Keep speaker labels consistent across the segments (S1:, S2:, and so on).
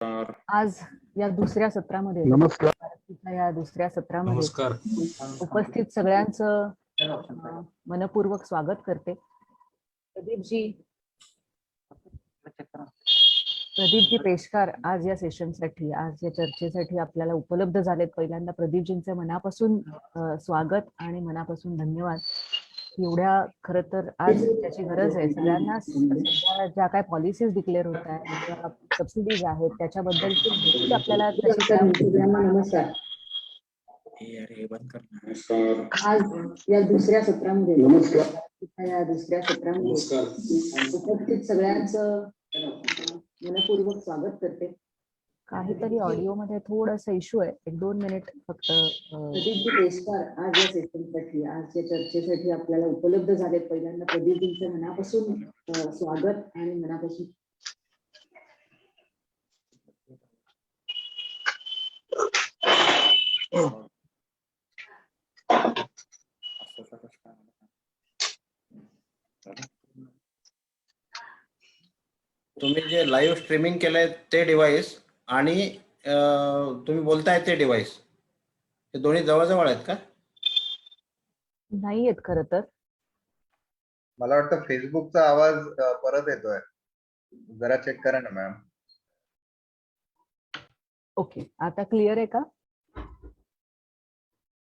S1: नमस्कार.
S2: आज या दुसऱ्या सत्रामध्ये
S1: नमस्कार.
S2: उपस्थित सगळ्यांचं मनपूर्वक स्वागत करते. प्रदीपजी पेशकार आज या सेशनसाठी, आज या चर्चेसाठी आपल्याला उपलब्ध झालेत. पहिल्यांदा प्रदीपजींचे मनापासून स्वागत आणि मनापासून धन्यवाद. एवढ्या खरं तर आज त्याची गरज आहे सगळ्यांना. सध्या ज्या काय पॉलिसीज डिक्लेअर होत आहेत, सबसिडीज आहेत, त्याच्याबद्दल आपल्याला नमस्कार. आज या दुसऱ्या सत्रामध्ये उपस्थित सगळ्यांचं मनपूर्वक स्वागत करते. काहीतरी ऑडिओ मध्ये थोडासा इश्यू आहे, 1-2 मिनिट फक्त. प्रदीपजी पेशकार आज या सेशनसाठी, आज या चर्चेसाठी आपल्याला उपलब्ध झालेत. पहिल्यांदा प्रदीपजींचं मनापासून स्वागत आणि मनापासून
S3: तुम्ही जे लाईव्ह स्ट्रीमिंग केलंय ते डिव्हाइस आणि तुम्ही बोलताय ते डिव्हाइस, हे दोन्ही जवळजवळ आहेत का?
S2: नाही आहेत खरं तर.
S4: मला वाटतं फेसबुकचा आवाज परत येतोय, जरा चेक करा ना मॅम.
S2: ओके, आता क्लिअर आहे का?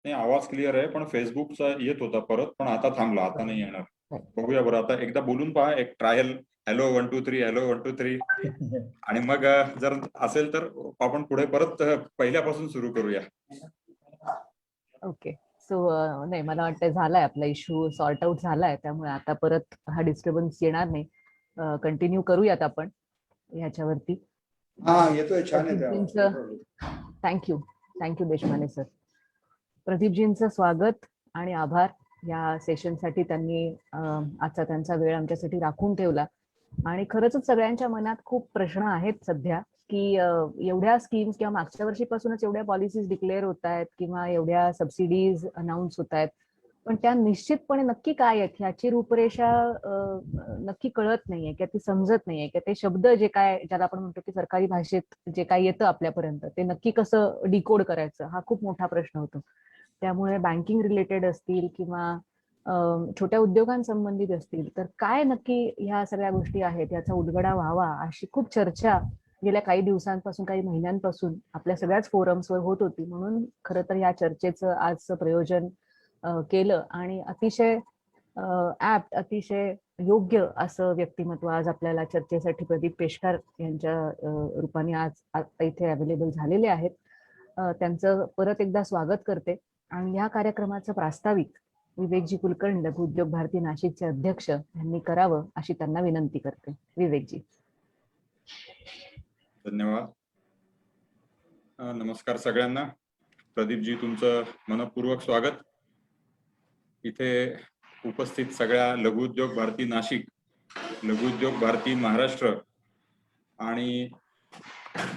S1: नाही, आवाज क्लिअर आहे, पण फेसबुकचा येत होता परत, पण आता थांबला, आता नाही येणार. बघूया बरं, आता एकदा बोलून पहा, एक ट्रायल. हॅलो 1 2 3, हॅलो 1 2 3, आणि मग जर असेल तर आपण पुढे परत पहिल्यापासून सुरू करूया.
S2: ओके, सो नाही, मला वाटतं झालाय आपला इश्यू सॉर्ट आउट झालाय, त्यामुळे आता परत हा डिस्टर्बन्स येणार नाही. कंटिन्यू करूयात आपण ह्याच्यावरती.
S4: येतोय, छान येतोय.
S2: Thank you Deshpande sir. प्रदीपजींचं स्वागत आणि आभार. या सेशनसाठी त्यांनी आजचा त्यांचा वेळ आमच्यासाठी राखून ठेवला. आणि खरंच सगळ्यांच्या मनात खूप प्रश्न आहेत सध्या, की एवढ्या स्कीम्स किंवा मागच्या वर्षीपासूनच एवढ्या पॉलिसीज डिक्लेअर होत आहेत किंवा एवढ्या सबसिडीज अनाऊन्स होत आहेत, पण त्या निश्चितपणे नक्की काय आहेत ह्याची रूपरेषा नक्की कळत नाहीये, किंवा ती समजत नाहीये, किंवा ते शब्द जे काय, ज्याला आपण म्हणतो की सरकारी भाषेत जे काय येतं आपल्यापर्यंत, ते नक्की कसं डिकोड करायचं, हा खूप मोठा प्रश्न होतो. त्यामुळे बँकिंग रिलेटेड असतील किंवा छोट्या उद्योगांसंबंधित असतील, तर काय नक्की ह्या सगळ्या गोष्टी आहेत याचा उलगडा व्हावा, अशी खूप चर्चा गेल्या काही दिवसांपासून, काही महिन्यांपासून आपल्या सगळ्याच फोरम्सवर होत होती. म्हणून खरं तर या चर्चेचं आजचं प्रयोजन केलं, आणि अतिशय ऍप्ट, अतिशय योग्य असं व्यक्तिमत्व आज आपल्याला चर्चेसाठी प्रदीप पेशकार यांच्या रूपाने आज इथे अवेलेबल झालेले आहेत. त्यांचं परत एकदा स्वागत करते. आणि या कार्यक्रमाचं प्रास्ताविक विवेकजी कुलकर्णी, लघु उद्योग भारती नाशिकचे अध्यक्ष, यांनी करावं अशी त्यांना विनंती करते. विवेकजी.
S1: धन्यवाद. नमस्कार सगळ्यांना. प्रदीपजी, तुमचं मनपूर्वक स्वागत. इथे उपस्थित सगळ्या लघु उद्योग भारती नाशिक, लघु उद्योग भारती महाराष्ट्र आणि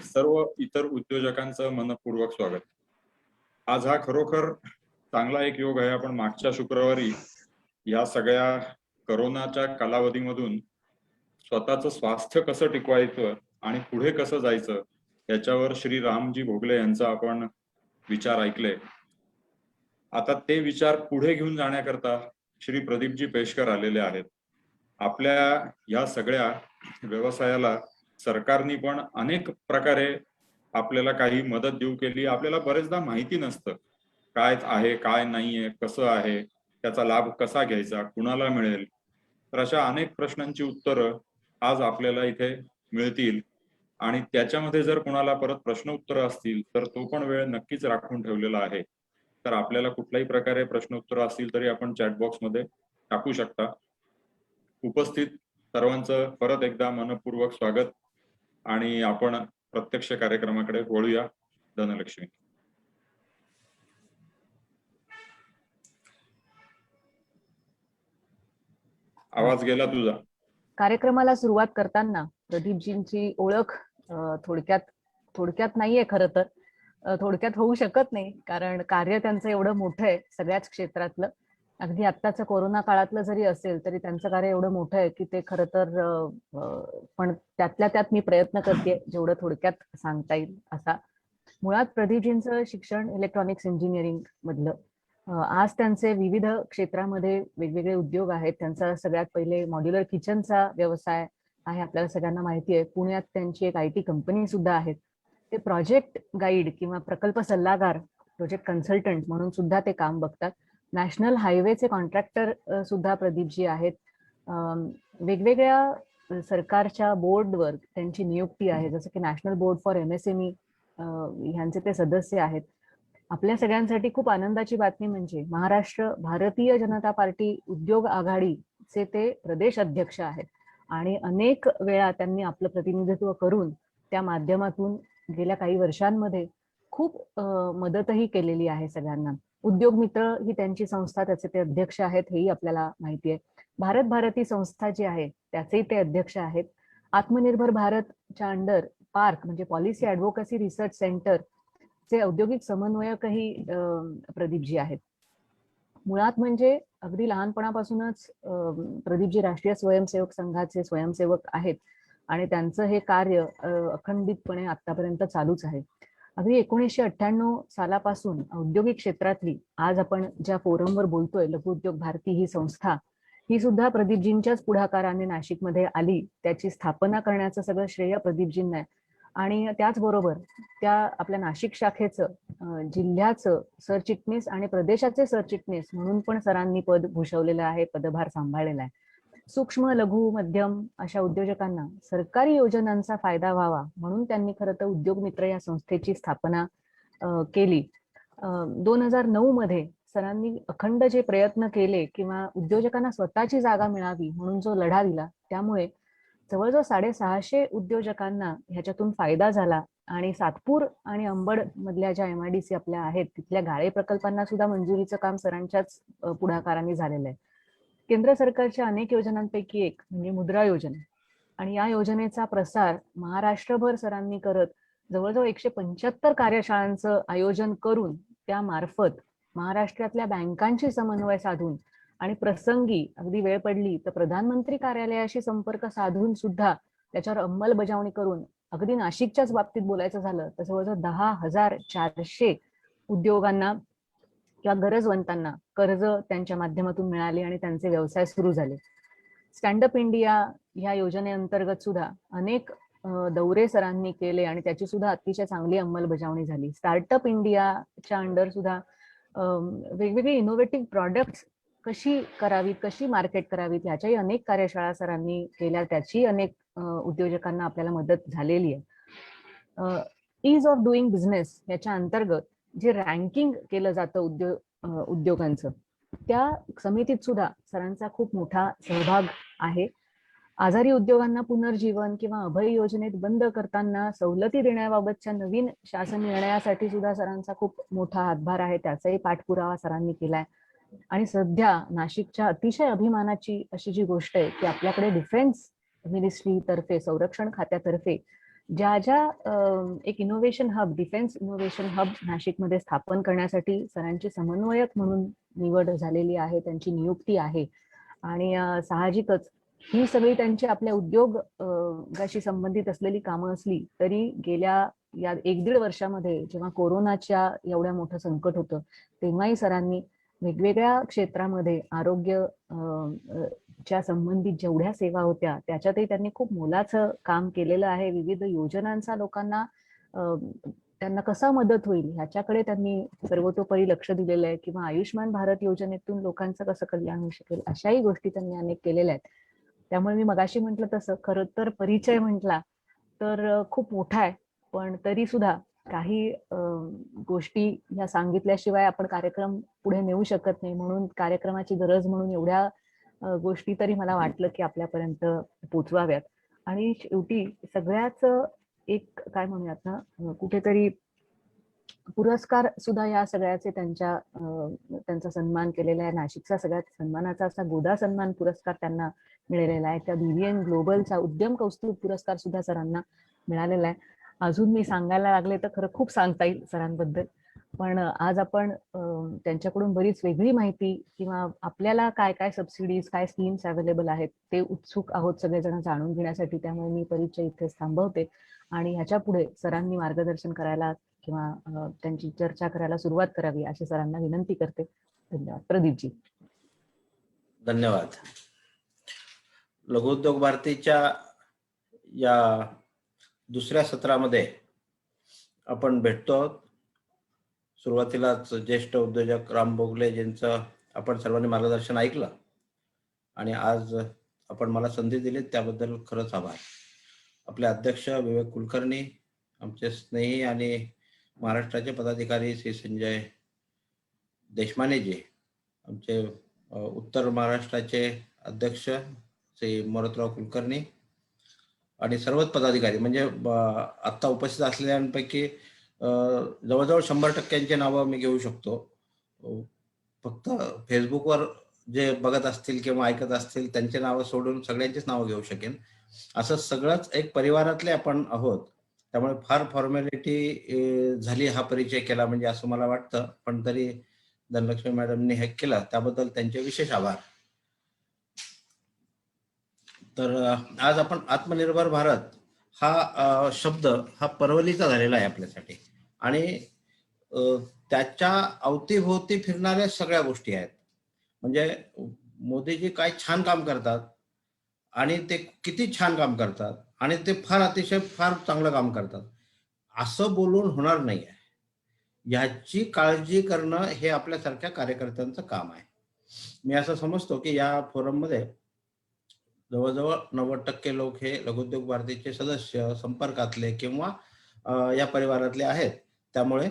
S1: सर्व इतर उद्योजकांचं मनपूर्वक स्वागत. आज हा खरोखर चांगला एक योग आहे. आपण मागच्या शुक्रवारी या सगळ्या करोनाच्या कालावधीमधून स्वतःचं स्वास्थ्य कसं टिकवायचं आणि पुढे कसं जायचं याच्यावर श्री रामजी भोगले यांचा आपण विचार ऐकले. आता ते विचार पुढे घेऊन जाण्याकरता श्री प्रदीपजी पेशकर आलेले आहेत. आपल्या या सगळ्या व्यवसायाला सरकारने पण अनेक प्रकारे आपल्याला काही मदत देऊ केली. आपल्याला बरेचदा माहिती नसतं काय आहे, काय नाहीये, कसं आहे, त्याचा लाभ कसा घ्यायचा, कुणाला मिळेल. तर अशा अनेक प्रश्नांची उत्तरं आज आपल्याला इथे मिळतील. आणि त्याच्यामध्ये जर कुणाला परत प्रश्न उत्तर असतील तर तो पण वेळ नक्कीच राखून ठेवलेला आहे. तर आपल्याला कुठल्याही प्रकारे प्रश्न उत्तर असतील तरी आपण चॅटबॉक्स मध्ये टाकू शकता. उपस्थित सर्वांचं परत एकदा मनपूर्वक स्वागत, आणि आपण प्रत्यक्ष कार्यक्रमाकडे वळूया. धनलक्ष्मी. आवाज गेला तुझा.
S2: कार्यक्रमाला सुरुवात करताना प्रदीपजींची ओळख थोडक्यात नाहीये. खरं तर थोडक्यात होऊ शकत नाही, कारण कार्य त्यांचं एवढं मोठं आहे सगळ्याच क्षेत्रातलं. अगदी आत्ताचं कोरोना काळातलं जरी असेल तरी त्यांचं कार्य एवढं मोठं आहे की ते खरं तर पण त्यातल्या त्यात मी प्रयत्न करते जेवढं थोडक्यात सांगता येईल असा. मुळात प्रदीपजींचं शिक्षण इलेक्ट्रॉनिक्स इंजिनिअरिंग मधलं. आज त्यांचे विविध क्षेत्रामध्ये वेगवेगळे उद्योग आहेत. त्यांचा सगळ्यात पहिले मॉड्युलर किचनचा व्यवसाय आहे, आपल्याला सगळ्यांना माहिती आहे. पुण्यात त्यांची एक IT कंपनी सुद्धा आहे. ते प्रोजेक्ट गाईड किंवा प्रकल्प सल्लागार, प्रोजेक्ट कन्सल्टंट म्हणून सुद्धा ते काम बघतात. नॅशनल हायवेचे कॉन्ट्रॅक्टर सुद्धा प्रदीपजी आहेत. वेगवेगळ्या सरकारच्या बोर्डवर त्यांची नियुक्ती आहे, जसं की नॅशनल बोर्ड फॉर MSME ह्यांचे ते सदस्य आहेत. आपल्या सगळ्यांसाठी खूप आनंदाची बातमी म्हणजे महाराष्ट्र भारतीय जनता पार्टी उद्योग आघाडीचे ते प्रदेश अध्यक्ष आहेत आणि अनेक वेळा त्यांनी आपलं प्रतिनिधित्व करून त्या माध्यमातून गेल्या काही वर्षांमध्ये खूप मदतही केलेली आहे सगळ्यांना. उद्योग मित्र ही त्यांची संस्था, त्याचे ते अध्यक्ष आहेत, हेही आपल्याला माहिती आहे. भारत भारती संस्था जी आहे त्याचेही ते अध्यक्ष आहेत. आत्मनिर्भर भारतच्या अंडर पार्क म्हणजे पॉलिसी ऍडव्होकसी रिसर्च सेंटर चे औद्योगिक समन्वयकही प्रदीपजी आहेत. मुळात म्हणजे अगदी लहानपणापासूनच प्रदीपजी राष्ट्रीय स्वयंसेवक संघाचे स्वयंसेवक आहेत आणि त्यांचं हे कार्य अखंडितपणे आतापर्यंत चालूच आहे. अगदी 1998 सालापासून औद्योगिक क्षेत्रातली आज आपण ज्या फोरमवर बोलतोय, लघु उद्योग भारती ही संस्था, ही सुद्धा प्रदीपजींच्याच पुढाकाराने नाशिकमध्ये आली. त्याची स्थापना करण्याचं सगळं श्रेय प्रदीपजींना आहे. आणि त्याचबरोबर त्या आपल्या नाशिक शाखेचं जिल्ह्याचं सरचिटणीस आणि प्रदेशाचे सरचिटणीस म्हणून पण सरांनी पद भूषवलेलं आहे, पदभार सांभाळलेला आहे. सूक्ष्म, लघु, मध्यम अशा उद्योजकांना सरकारी योजनांचा फायदा व्हावा म्हणून त्यांनी खरं तर उद्योग मित्र या संस्थेची स्थापना केली. 2009 मध्ये सरांनी अखंड जे प्रयत्न केले किंवा उद्योजकांना स्वतःची जागा मिळावी म्हणून जो लढा दिला, त्यामुळे जवळजवळ 650 उद्योजकांना ह्याच्यातून फायदा झाला आणि सातपूर आणि अंबड मधल्या ज्या MIDC आपल्या आहेत तिथल्या गाळे प्रकल्पांना सुद्धा मंजुरीचं काम सरांच्याच पुढाकाराने झालेलं आहे. केंद्र सरकारच्या अनेक योजनांपैकी एक म्हणजे मुद्रा योजना, आणि या योजनेचा प्रसार महाराष्ट्रभर सरांनी करत जवळजवळ 175 कार्यशाळांचं आयोजन करून त्यामार्फत महाराष्ट्रातल्या बँकांशी समन्वय साधून आणि प्रसंगी अगदी वेळ पडली तर प्रधानमंत्री कार्यालयाशी संपर्क साधून सुद्धा त्याच्यावर अंमलबजावणी करून अगदी नाशिकच्याच बाबतीत बोलायचं झालं तर जवळजवळ 10,400 उद्योगांना किंवा गरजवंतांना कर्ज त्यांच्या माध्यमातून मिळाले आणि त्यांचे व्यवसाय सुरू झाले. स्टँडअप इंडिया ह्या योजनेअंतर्गत सुद्धा अनेक दौरे सरांनी केले आणि त्याची सुद्धा अतिशय चांगली अंमलबजावणी झाली. स्टार्टअप इंडियाच्या अंडर सुद्धा वेगवेगळे इनोव्हेटिव्ह प्रॉडक्ट्स कशी करावीत, कशी मार्केट करावीत ह्याच्याही अनेक कार्यशाळा सरांनी केल्या, त्याची अनेक उद्योजकांना आपल्याला मदत झालेली आहे. ईज ऑफ डुईंग बिझनेस याच्या अंतर्गत जे रँकिंग केलं जातं उद्योगांचं, त्या समितीत सुद्धा सरांचा खूप मोठा सहभाग आहे. आजारी उद्योगांना पुनर्जीवन किंवा अभय योजनेत बंद करताना सवलती देण्याबाबतच्या नवीन शासन निर्णयासाठी सुद्धा सरांचा खूप मोठा हातभार आहे, त्याचाही पाठपुरावा सरांनी केलाय. आणि सध्या नाशिकच्या अतिशय अभिमानाची अशी जी गोष्ट आहे की आपल्याकडे डिफेन्स मिनिस्ट्री तर्फे, संरक्षण खात्यातर्फे ज्या एक innovation hub, defence innovation hub नाशिकमध्ये स्थापन करण्यासाठी सरांची समन्वयक म्हणून निवड झालेली आहे, त्यांची नियुक्ती आहे. आणि साहजिकच ही सगळी त्यांची आपल्या उद्योगाशी संबंधित असलेली कामं असली तरी गेल्या या 1-1.5 वर्षामध्ये जेव्हा कोरोनाच्या एवढ्या मोठं संकट होतं तेव्हाही सरांनी वेगवेगळ्या क्षेत्रामध्ये आरोग्य च्या संबंधित जेवढ्या सेवा होत्या त्याच्यातही त्यांनी खूप मोलाचं काम केलेलं आहे. विविध योजनांचा लोकांना त्यांना कसा मदत होईल ह्याच्याकडे त्यांनी सर्वतोपरी लक्ष दिलेलं आहे, किंवा आयुष्यमान भारत योजनेतून लोकांचं कसं कल्याण होऊ शकेल अशाही गोष्टी त्यांनी अनेक केलेल्या आहेत. त्यामुळे मी मगाशी म्हटलं तसं खरं तर परिचय म्हटला तर खूप मोठा आहे, पण तरी सुद्धा काही गोष्टी ह्या सांगितल्याशिवाय आपण कार्यक्रम पुढे नेऊ शकत नाही, म्हणून कार्यक्रमाची गरज म्हणून एवढ्या गोष्टी तरी मला वाटलं की आपल्यापर्यंत पोचवाव्यात. आणि शेवटी सगळ्याच एक काय म्हणूयात ना, कुठेतरी पुरस्कार सुद्धा या सगळ्याचे त्यांचा सन्मान केलेला आहे. नाशिकचा सगळ्यात सन्मानाचा असा गोदा सन्मान पुरस्कार त्यांना मिळालेला आहे. त्या BVN ग्लोबलचा उद्यम कौस्तुभ पुरस्कार सुद्धा सरांना मिळालेला आहे. अजून मी सांगायला लागले तर खरं खूप सांगता येईल सरांबद्दल, पण आज आपण त्यांच्याकडून बरीच वेगळी माहिती किंवा आपल्याला काय काय सबसिडीज, काय स्कीम्स अवेलेबल आहेत ते उत्सुक आहोत सगळेजण जाणून घेण्यासाठी. त्यामुळे मी परिचय इथेच थांबवते आणि ह्याच्या पुढे सरांनी मार्गदर्शन करायला किंवा त्यांची चर्चा करायला सुरुवात करावी अशी सरांना विनंती करते. धन्यवाद. प्रदीपजी.
S3: धन्यवाद. लघुउद्योग भारतीच्या या दुसऱ्या सत्रामध्ये आपण भेटतो. सुरुवातीलाच ज्येष्ठ उद्योजक राम बोगलेजींचं आपण सर्वांनी मार्गदर्शन ऐकलं आणि आज आपण मला संधी दिली त्याबद्दल खरंच आभार. आपले अध्यक्ष विवेक कुलकर्णी, आमचे स्नेही आणि महाराष्ट्राचे पदाधिकारी श्री संजय देशमानेजी, आमचे उत्तर महाराष्ट्राचे अध्यक्ष श्री मोरतराव कुलकर्णी आणि सर्वच पदाधिकारी, म्हणजे आत्ता उपस्थित असलेल्यांपैकी जवळजवळ 100% नावं मी घेऊ शकतो. फक्त फेसबुकवर जे बघत असतील किंवा ऐकत असतील त्यांची नावं सोडून सगळ्यांचीच नावं घेऊ शकेन. असं सगळंच एक परिवारातले आपण आहोत. त्यामुळे फार फॉर्मॅलिटी झाली हा परिचय केला म्हणजे असं मला वाटतं, पण तरी धनलक्ष्मी मॅडमनी हे केलं त्याबद्दल त्यांचे विशेष आभार. तर आज आपण आत्मनिर्भर भारत हा शब्द हा परवलीचा झालेला आहे आपल्यासाठी आणि त्याच्या अवतीभोवती फिरणाऱ्या सगळ्या गोष्टी आहेत. म्हणजे मोदीजी काय छान काम करतात आणि ते किती छान काम करतात आणि ते फार अतिशय फार चांगलं काम करतात असं बोलून होणार नाही आहे. याची काळजी करणं हे आपल्यासारख्या कार्यकर्त्यांचं काम आहे. मी असं समजतो की या फोरममध्ये जवळजवळ 90% लोक हे लघुउद्योग भारतीचे सदस्य, संपर्कातले किंवा या परिवारातले आहेत. त्यामुळे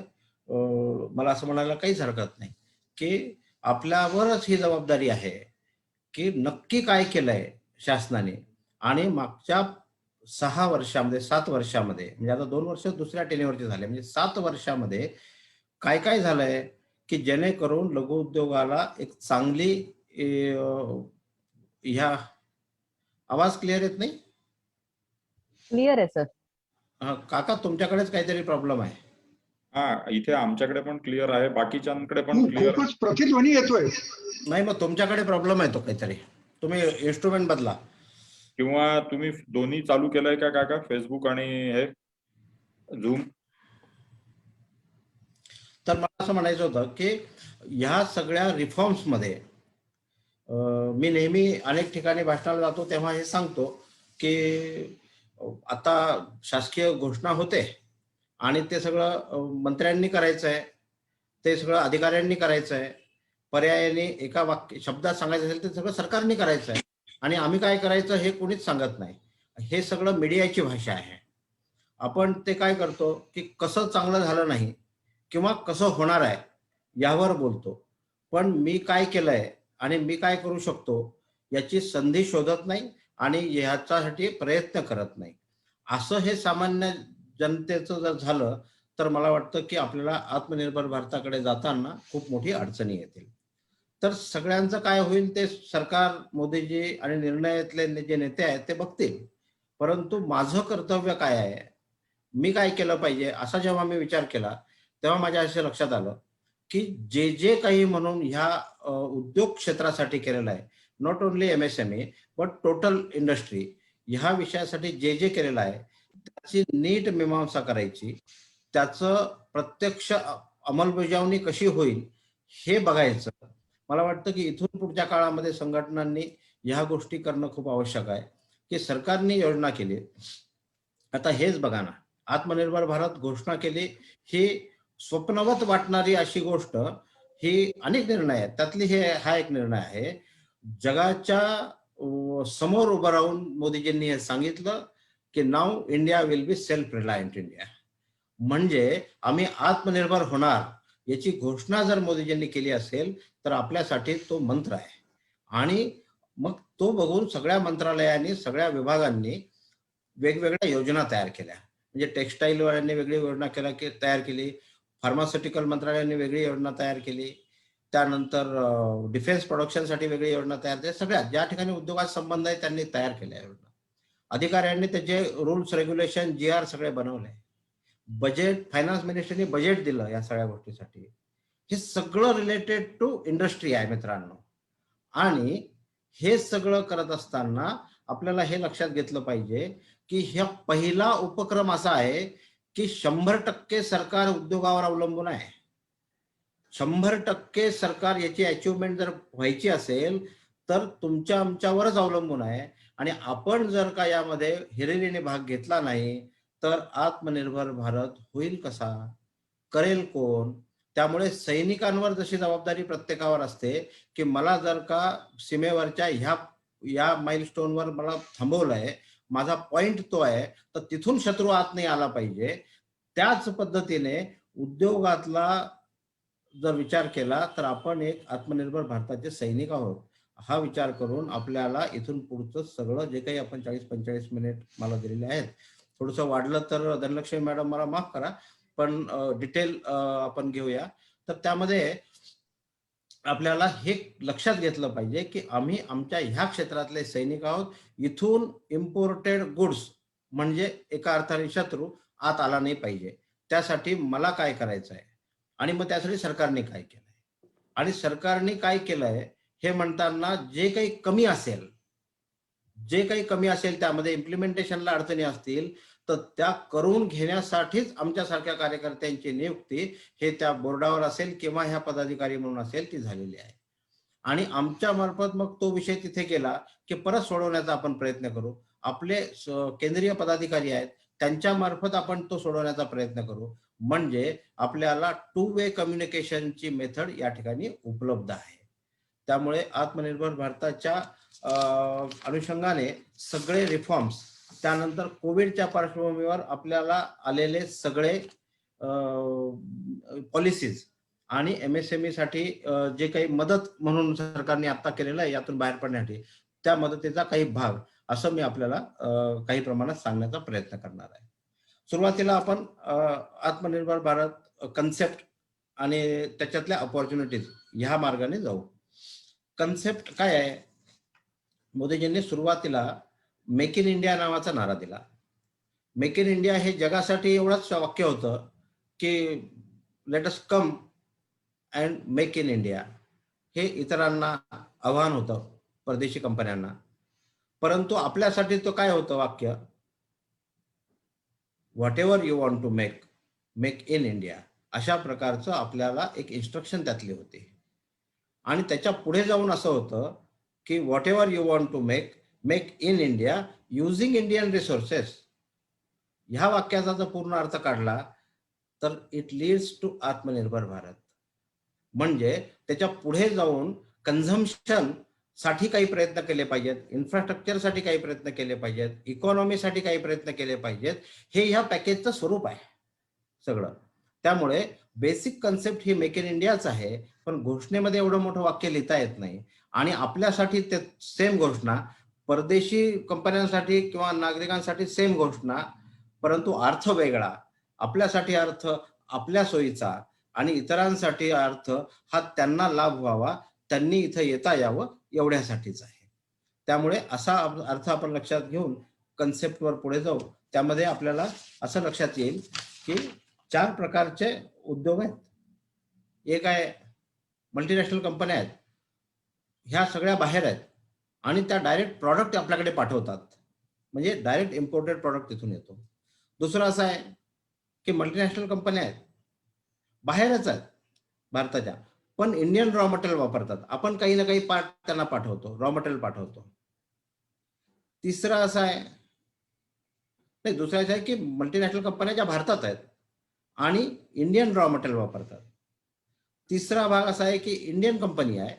S3: मला असं म्हणायला काहीच हरकत नाही की आपल्यावरच ही जबाबदारी आहे की नक्की काय केलंय शासनाने आणि मागच्या 6 वर्षामध्ये 7 वर्षामध्ये, म्हणजे आता 2 वर्ष दुसऱ्या टेन्युअरचे झाले, म्हणजे 7 वर्षामध्ये काय काय झालंय की जेणेकरून लघुउद्योगाला एक चांगली ह्या आवाज क्लिअर येत नाही?
S2: क्लिअर आहे सर.
S3: काका तुमच्याकडेच काहीतरी प्रॉब्लेम आहे.
S1: हा, इथे आमच्याकडे पण क्लिअर आहे, बाकीच्यांकडे पण क्लिअर.
S5: खूपच प्रतिध्वनी येतोय.
S3: नाही, मग तुमच्याकडे प्रॉब्लेम आहे तो काहीतरी. तुम्ही इन्स्ट्रुमेंट बदला
S1: किंवा तुम्ही दोन्ही चालू केलंय का काका, फेसबुक आणि हे झूम?
S3: तर मला असं म्हणायचं होतं की ह्या सगळ्या रिफॉर्म्स मध्ये मी नेहमी अनेक ठिकाणी भाषणाला जातो तेव्हा हे सांगतो की आता शासकीय घोषणा होते आणि ते सगळं मंत्र्यांनी करायचं आहे, ते सगळं अधिकाऱ्यांनी करायचं आहे. पर्यायाने एका वाक्य शब्दात सांगायचं असेल ते सगळं सरकारने करायचं आहे आणि आम्ही काय करायचं हे कोणीच सांगत नाही. हे सगळं मीडियाची भाषा आहे. आपण ते काय करतो की कसं चांगलं झालं नाही किंवा कसं होणार आहे यावर बोलतो, पण मी काय केलंय आणि मी काय करू शकतो याची संधी शोधत नाही आणि ह्याच्यासाठी प्रयत्न करत नाही. असं हे सामान्य जनतेचं जर झालं तर मला वाटतं की आपल्याला आत्मनिर्भर भारताकडे जाताना खूप मोठी अडचणी येतील. तर सगळ्यांचं काय होईल ते सरकार, मोदीजी आणि निर्णयातले जे नेते आहेत ते बघतील, परंतु माझं कर्तव्य काय आहे, मी काय केलं पाहिजे असा जेव्हा मी विचार केला तेव्हा माझ्या असे लक्षात आलं की जे जे काही म्हणून ह्या उद्योग क्षेत्रासाठी केलेलं आहे, not only MSME but total industry, ह्या विषयासाठी जे जे केलेलं आहे त्याची नीट मीमांसा करायची, त्याचं प्रत्यक्ष अंमलबजावणी कशी होईल हे बघायचं. मला वाटतं की इथून पुढच्या काळामध्ये संघटनांनी ह्या गोष्टी करणं खूप आवश्यक आहे की सरकारने योजना केली. आता हेच बघा ना, आत्मनिर्भर भारत घोषणा केली, ही स्वप्नवत वाटणारी अशी गोष्ट, ही अनेक निर्णय आहेत, त्यातली हा एक निर्णय आहे. जगाच्या समोर उभं राहून मोदीजींनी हे सांगितलं की now India will be self reliant India, म्हणजे आम्ही आत्मनिर्भर होणार याची घोषणा जर मोदीजींनी केली असेल तर आपल्यासाठी तो मंत्र आहे. आणि मग तो बघून सगळ्या मंत्रालयांनी, सगळ्या विभागांनी वेगवेगळ्या योजना तयार केल्या. म्हणजे टेक्स्टाईल वाल्यांनी वेगळी योजना तयार केली, फार्मास्युटिकल मंत्रालयाने वेगळी योजना तयार केली, त्यानंतर डिफेन्स प्रोडक्शनसाठी वेगळी योजना तयार केली. सगळ्या ज्या ठिकाणी उद्योगाचा संबंध आहे त्यांनी तयार केल्या योजना. अधिकाऱ्यांनी त्याचे रूल्स, रेग्युलेशन, GR सगळे बनवले. बजेट, फायनान्स मिनिस्टरने बजेट दिलं या सगळ्या गोष्टीसाठी. हे सगळं रिलेटेड टू इंडस्ट्री आहे मित्रांनो. आणि हे सगळं करत असताना आपल्याला हे लक्षात घेतलं पाहिजे की हा पहिला उपक्रम असा आहे की 100% सरकार उद्योगावर अवलंबून आहे. 100% सरकार याची अचिव्हमेंट जर व्हायची असेल तर तुमच्या आमच्यावरच अवलंबून आहे. आणि आपण जर का यामध्ये हिरिरीने भाग घेतला नाही तर आत्मनिर्भर भारत होईल कसा, करेल कोण? त्यामुळे सैनिकांवर जशी जबाबदारी प्रत्येकावर असते की मला जर का सीमेवरच्या या माइलस्टोनवर मला थांबवलंय, माझा पॉइंट तो आहे, तर तिथून शत्रू आत नाही आला पाहिजे. त्याच पद्धतीने उद्योगातला जर विचार केला तर आपण एक आत्मनिर्भर भारताचे सैनिक आहोत. हा विचार करून आपल्याला इथून पुढचं सगळं जे काही आपण 40-45 मिनिट मला दिलेले आहेत, थोडंसं वाढलं तर धनलक्ष्मी मॅडम मला माफ करा, पण डिटेल आपण घेऊया. तर त्यामध्ये आपल्याला हे लक्षात घेतलं पाहिजे की आम्ही आमच्या ह्या क्षेत्रातले सैनिक आहोत. इथून इम्पोर्टेड गुड्स म्हणजे एका अर्थाने शत्रू आत आला नाही पाहिजे. त्यासाठी मला काय करायचं आहे आणि मग त्यासाठी सरकारने काय केलंय आणि सरकारने काय केलंय हे म्हणताना जे काही कमी असेल त्यामध्ये इम्प्लिमेंटेशनला अडचणी असतील तर त्या करून घेण्यासाठीच आमच्यासारख्या कार्यकर्त्यांची नियुक्ती हे त्या बोर्डावर असेल किंवा ह्या पदाधिकारी म्हणून असेल ती झालेली आहे. आणि आमच्या मार्फत मग तो विषय तिथे गेला की परत सोडवण्याचा आपण प्रयत्न करू. आपले केंद्रीय पदाधिकारी आहेत त्यांच्या मार्फत आपण तो सोडवण्याचा प्रयत्न करू. म्हणजे आपल्याला 2 वे कम्युनिकेशनची मेथड या ठिकाणी उपलब्ध आहे. त्यामुळे आत्मनिर्भर भारताच्या अनुषंगाने सगळे रिफॉर्म्स, त्यानंतर कोविडच्या पार्श्वभूमीवर आपल्याला आलेले सगळे पॉलिसीज आणि MSME साठी जे काही मदत म्हणून सरकारने आता केलेलं आहे यातून बाहेर पडण्यासाठी, त्या मदतीचा काही भाग असं मी आपल्याला काही प्रमाणात सांगण्याचा प्रयत्न करणार आहे. सुरुवातीला आपण आत्मनिर्भर भारत कन्सेप्ट आणि त्याच्यातल्या अपॉर्च्युनिटीज ह्या मार्गाने जाऊ. कन्सेप्ट काय आहे? मोदीजींनी सुरुवातीला मेक इन इंडिया नावाचा नारा दिला. मेक इन इंडिया हे जगासाठी एवढंच वाक्य होतं की let us come and make in India. हे इतरांना आव्हान होतं, परदेशी कंपन्यांना. परंतु आपल्यासाठी तो काय होतं वाक्य? Whatever you want to make, make in India. अशा प्रकारचं आपल्याला एक इन्स्ट्रक्शन त्यातली होती. आणि त्याच्या पुढे जाऊन असं होतं की whatever you want to make, make in India using Indian resources. ह्या वाक्याचा जर पूर्ण अर्थ काढला तर इट लीड्स टू आत्मनिर्भर भारत. म्हणजे त्याच्या पुढे जाऊन कन्झम्पशन साठी काही प्रयत्न केले पाहिजेत, इन्फ्रास्ट्रक्चरसाठी काही प्रयत्न केले पाहिजेत, इकॉनॉमीसाठी काही प्रयत्न केले पाहिजेत. हे ह्या पॅकेजचं स्वरूप आहे सगळं. त्यामुळे बेसिक कन्सेप्ट ही मेक इन इंडियाच आहे, पण घोषणेमध्ये एवढं मोठं वाक्य लिहिता येत नाही. आणि आपल्यासाठी ते सेम घोषणा, परदेशी कंपन्यांसाठी किंवा नागरिकांसाठी सेम घोषणा, परंतु अर्थ वेगळा. आपल्यासाठी अर्थ आपल्या सोयीचा आणि इतरांसाठी अर्थ हा त्यांना लाभ व्हावा, त्यांनी इथं येता यावं एवढ्यासाठीच आहे. त्यामुळे असा अर्थ आपण लक्षात घेऊन कन्सेप्टवर पुढे जाऊ. त्यामध्ये आपल्याला असं लक्षात येईल की 4 प्रकारचे उद्योग आहेत. एक आहे मल्टीनॅशनल कंपन्या आहेत, ह्या सगळ्या बाहेर आहेत आणि त्या डायरेक्ट प्रॉडक्ट आपल्याकडे पाठवतात, म्हणजे डायरेक्ट इम्पोर्टेड प्रॉडक्ट तिथून येतो. दुसरं असं आहे की मल्टीनॅशनल कंपन्या आहेत, बाहेरच आहेत भारताच्या, पण इंडियन रॉ मटेरियल वापरतात. आपण काही ना काही पार्ट त्यांना पाठवतो, रॉ मटेरियल पाठवतो. तिसरं असं आहे, नाही दुसरं असं आहे की मल्टीनॅशनल कंपन्या ज्या भारतात आहेत आणि इंडियन रॉ मटेरियल वापरतात. तिसरा भाग असा आहे की इंडियन कंपनी आहे,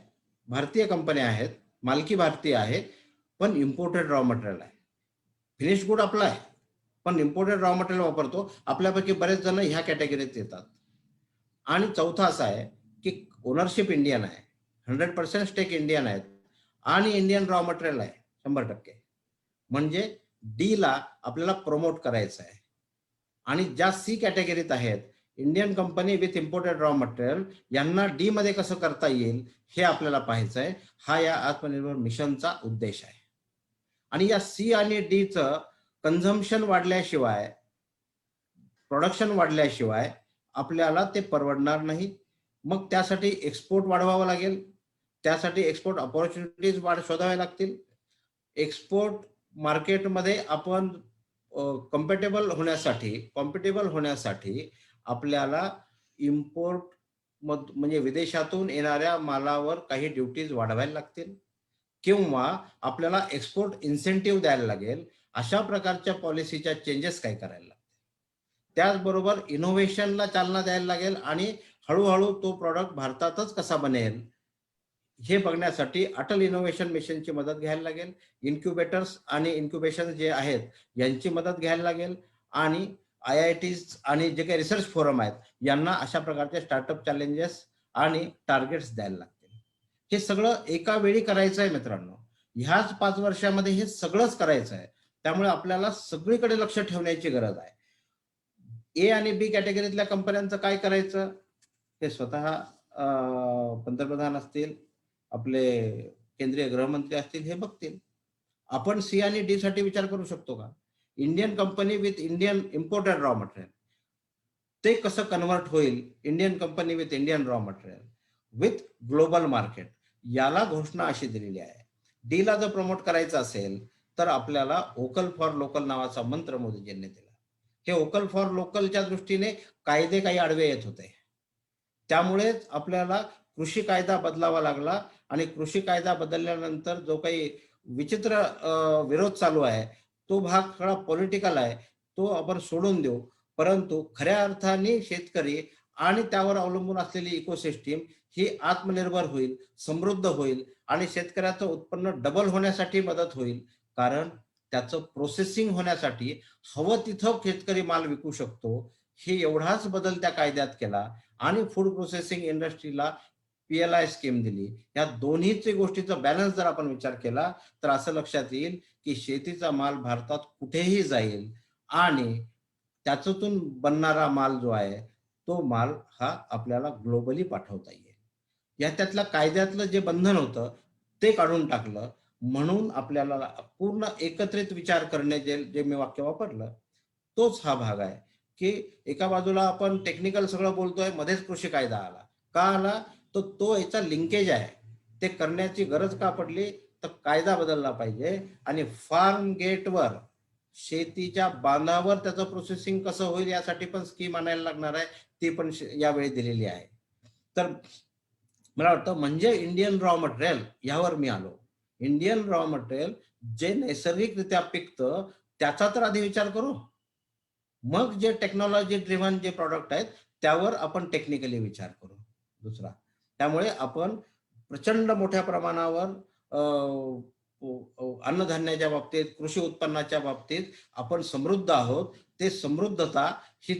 S3: भारतीय कंपन्या आहेत, मालकी भारतीय आहे, पण इम्पोर्टेड रॉ मटेरियल आहे. फिनिश गुड आपला आहे पण इम्पोर्टेड रॉ मटेरियल वापरतो. आपल्यापैकी बरेच जण ह्या कॅटेगरीत येतात. आणि चौथा असा आहे की ओनरशिप इंडियन आहे, 100% स्टेक इंडियन आहेत आणि इंडियन रॉ मटेरियल आहे 100%. म्हणजे डी ला आपल्याला प्रमोट करायचं आहे. आणि ज्या सी कॅटेगरीत आहेत, Indian company with imported raw material, यांना डी मध्ये कसं करता येईल हे आपल्याला पाहायचं आहे. हा या आत्मनिर्भर मिशनचा उद्देश आहे. आणि या सी आणि डी चं कन्झम्पशन वाढल्याशिवाय प्रोडक्शन वाढल्याशिवाय आपल्याला ते परवडणार नाही. मग त्यासाठी एक्सपोर्ट वाढवावं लागेल, त्यासाठी एक्सपोर्ट ऑपॉर्च्युनिटीज शोधाव्या लागतील. एक्सपोर्ट मार्केटमध्ये आपण कॉम्पिटेबल होण्यासाठी आपल्याला इम्पोर्ट म्हणजे विदेशातून येणाऱ्या मालावर काही ड्युटीज वाढवायला लागतील किंवा आपल्याला एक्सपोर्ट इन्सेंटिव्ह द्यायला लागेल. अशा प्रकारच्या पॉलिसीच्या चेंजेस काय करायला लागतील. त्याचबरोबर इनोव्हेशनला चालना द्यायला लागेल आणि हळूहळू तो प्रॉडक्ट भारतातच कसा बनेल हे बघण्यासाठी अटल इनोव्हेशन मिशनची मदत घ्यायला लागेल. इन्क्युबेटर्स आणि इन्क्युबेशन जे आहेत यांची मदत घ्यायला लागेल आणि IITs आणि जे काही रिसर्च फोरम आहेत यांना अशा प्रकारचे स्टार्टअप चॅलेंजेस आणि टार्गेट्स द्यायला लागतील. हे सगळं एका वेळी करायचं आहे मित्रांनो. ह्याच 5 वर्षामध्ये हे सगळंच करायचं आहे. त्यामुळे आपल्याला सगळीकडे लक्ष ठेवण्याची गरज आहे. A आणि B कॅटेगरीतल्या कंपन्यांचं काय करायचं हे स्वतः पंतप्रधान असतील, आपले केंद्रीय गृहमंत्री असतील हे बघतील. आपण C आणि D साठी विचार करू शकतो का? Indian company with Indian imported raw material ते कसं कन्व्हर्ट होईल Indian company with Indian raw material with global market, याला घोषणा अशी दिलेली आहे. D ला जर प्रमोट करायचं असेल तर आपल्याला वोकल फॉर लोकल नावाचा मंत्र मोदीजींनी दिला. हे वोकल फॉर लोकलच्या दृष्टीने कायदे काही आडवे येत होते. त्यामुळेच आपल्याला कृषी कायदा बदलावा लागला आणि कृषी कायदा बदलल्यानंतर जो काही विचित्र विरोध चालू आहे तो भाग सगळा पॉलिटिकल आहे, तो आपण सोडून देऊ. परंतु खऱ्या अर्थाने शेतकरी आणि त्यावर अवलंबून असलेली इकोसिस्टीम ही आत्मनिर्भर होईल, समृद्ध होईल आणि शेतकऱ्याचं उत्पन्न डबल होण्यासाठी मदत होईल. कारण त्याचं प्रोसेसिंग होण्यासाठी हवं तिथं शेतकरी माल विकू शकतो. हे एवढाच बदल त्या कायद्यात केला आणि फूड प्रोसेसिंग इंडस्ट्रीला PLI स्कीम दिली. या दोन्हीची गोष्टीचा बॅलन्स जर आपण विचार केला तर असं लक्षात येईल की शेतीचा माल भारतात कुठेही जाईल आणि त्याच्यातून बनणारा माल जो आहे तो माल हा आपल्याला ग्लोबली पाठवता येईल. या त्यातल्या कायद्यातलं जे बंधन होतं ते काढून टाकलं. म्हणून आपल्याला पूर्ण एकत्रित विचार करणे जे मी वाक्य वापरलं तोच हा भाग आहे की एका बाजूला आपण टेक्निकल सगळं बोलतोय, मध्येच कृषी कायदा आला. का आला? तो याचा लिंकेज आहे. ते करण्याची गरज का पडली? तर कायदा बदलला पाहिजे आणि फार्म गेटवर शेतीच्या बांधावर त्याचं प्रोसेसिंग कसं होईल यासाठी पण स्कीम आणायला लागणार आहे. ती पण यावेळी दिलेली आहे. तर मला वाटतं म्हणजे इंडियन रॉ मटेरियल यावर मी आलो. इंडियन रॉ मटेरियल जे नैसर्गिकरित्या पिकतं त्याचा तर आधी विचार करू, मग जे टेक्नॉलॉजी ड्रिव्हन जे प्रॉडक्ट आहेत त्यावर आपण टेक्निकली विचार करू. दुसरा, त्यामुळे आपण प्रचंड मोठ्या प्रमाणावर अन्नधान्याच्या बाबतीत, कृषी उत्पन्नाच्या बाबतीत आपण समृद्ध आहोत. ते समृद्धता ही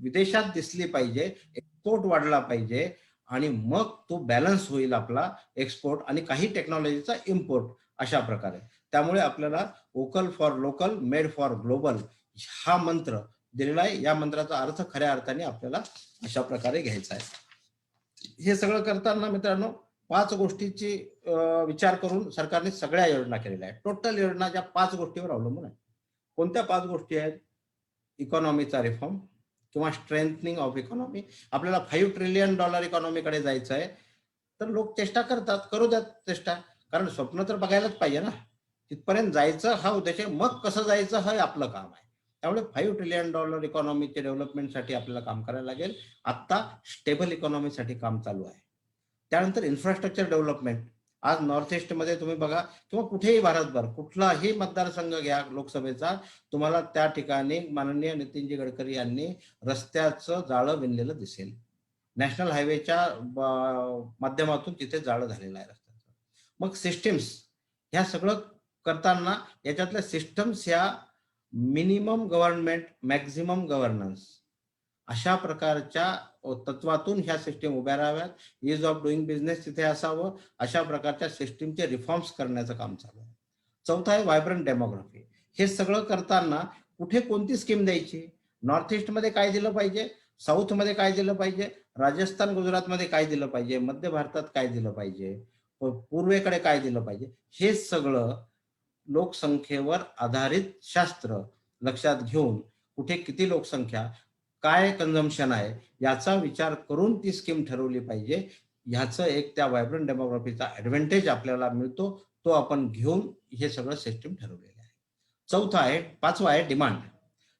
S3: विदेशात दिसली पाहिजे, एक्सपोर्ट वाढला पाहिजे आणि मग तो बॅलन्स होईल आपला एक्सपोर्ट आणि काही टेक्नॉलॉजीचा इम्पोर्ट अशा प्रकारे. त्यामुळे आपल्याला vocal for local made for global हा मंत्र दिलेला आहे. या मंत्राचा अर्थ खऱ्या अर्थाने आपल्याला अशा प्रकारे घ्यायचा आहे. हे सगळं करताना मित्रांनो 5 गोष्टीची विचार करून सरकारने सगळ्या योजना केलेल्या आहेत. टोटल योजना ज्या 5 गोष्टीवर अवलंबून आहे. कोणत्या 5 गोष्टी आहेत? इकॉनॉमीचा रिफॉर्म किंवा स्ट्रेंथनिंग ऑफ इकॉनॉमी. आपल्याला $5 ट्रिलियन इकॉनॉमीकडे जायचं आहे. तर लोक चेष्टा करतात, करू द्यात चेष्टा, कारण स्वप्न तर बघायलाच पाहिजे ना. तिथपर्यंत जायचं हा उद्देश आहे. मग कसं जायचं हे आपलं काम आहे. त्यामुळे $5 ट्रिलियन इकॉनॉमीच्या डेव्हलपमेंटसाठी आपल्याला काम करायला लागेल. आता स्टेबल इकॉनॉमीसाठी काम चालू आहे. त्यानंतर इन्फ्रास्ट्रक्चर डेव्हलपमेंट. आज नॉर्थ ईस्ट मध्ये तुम्ही बघा किंवा कुठेही भारतभर कुठलाही मतदारसंघ घ्या लोकसभेचा, तुम्हाला त्या ठिकाणी माननीय नितीनजी गडकरी यांनी रस्त्याचं जाळं विणलेलं दिसेल. नॅशनल हायवेच्या माध्यमातून तिथे जाळं झालेलं आहे रस्त्याचं. मग सिस्टीम्स, ह्या सगळं करताना याच्यातल्या सिस्टम्स ह्या मिनिमम गव्हर्नमेंट मॅक्झिमम गव्हर्नन्स अशा प्रकारच्या तत्वातून ह्या सिस्टीम उभ्या राहाव्यात. इज ऑफ डुईंग बिझनेस तिथे असावं. अशा प्रकारच्या सिस्टीमचे रिफॉर्म्स करण्याचं काम चालू आहे. चौथा आहे व्हायब्रंट डेमोग्राफी. हे सगळं करताना कुठे कोणती स्कीम द्यायची, नॉर्थ ईस्ट मध्ये काय दिलं पाहिजे, साऊथ मध्ये काय दिलं पाहिजे, राजस्थान गुजरातमध्ये काय दिलं पाहिजे, मध्य भारतात काय दिलं पाहिजे, पूर्वेकडे काय दिलं पाहिजे, हे सगळं लोकसंख्येवर आधारित शास्त्र लक्षात घेऊन कुठे किती लोकसंख्या, काय कन्झम्पशन आहे याचा विचार करून ती स्कीम ठरवली पाहिजे. ह्याचं एक त्या व्हायब्रंट डेमोग्राफीचा ऍडव्हान्टेज आपल्याला मिळतो, तो आपण घेऊन हे सगळं सिस्टीम ठरवलेलं आहे. चौथा आहे, पाचवा आहे डिमांड.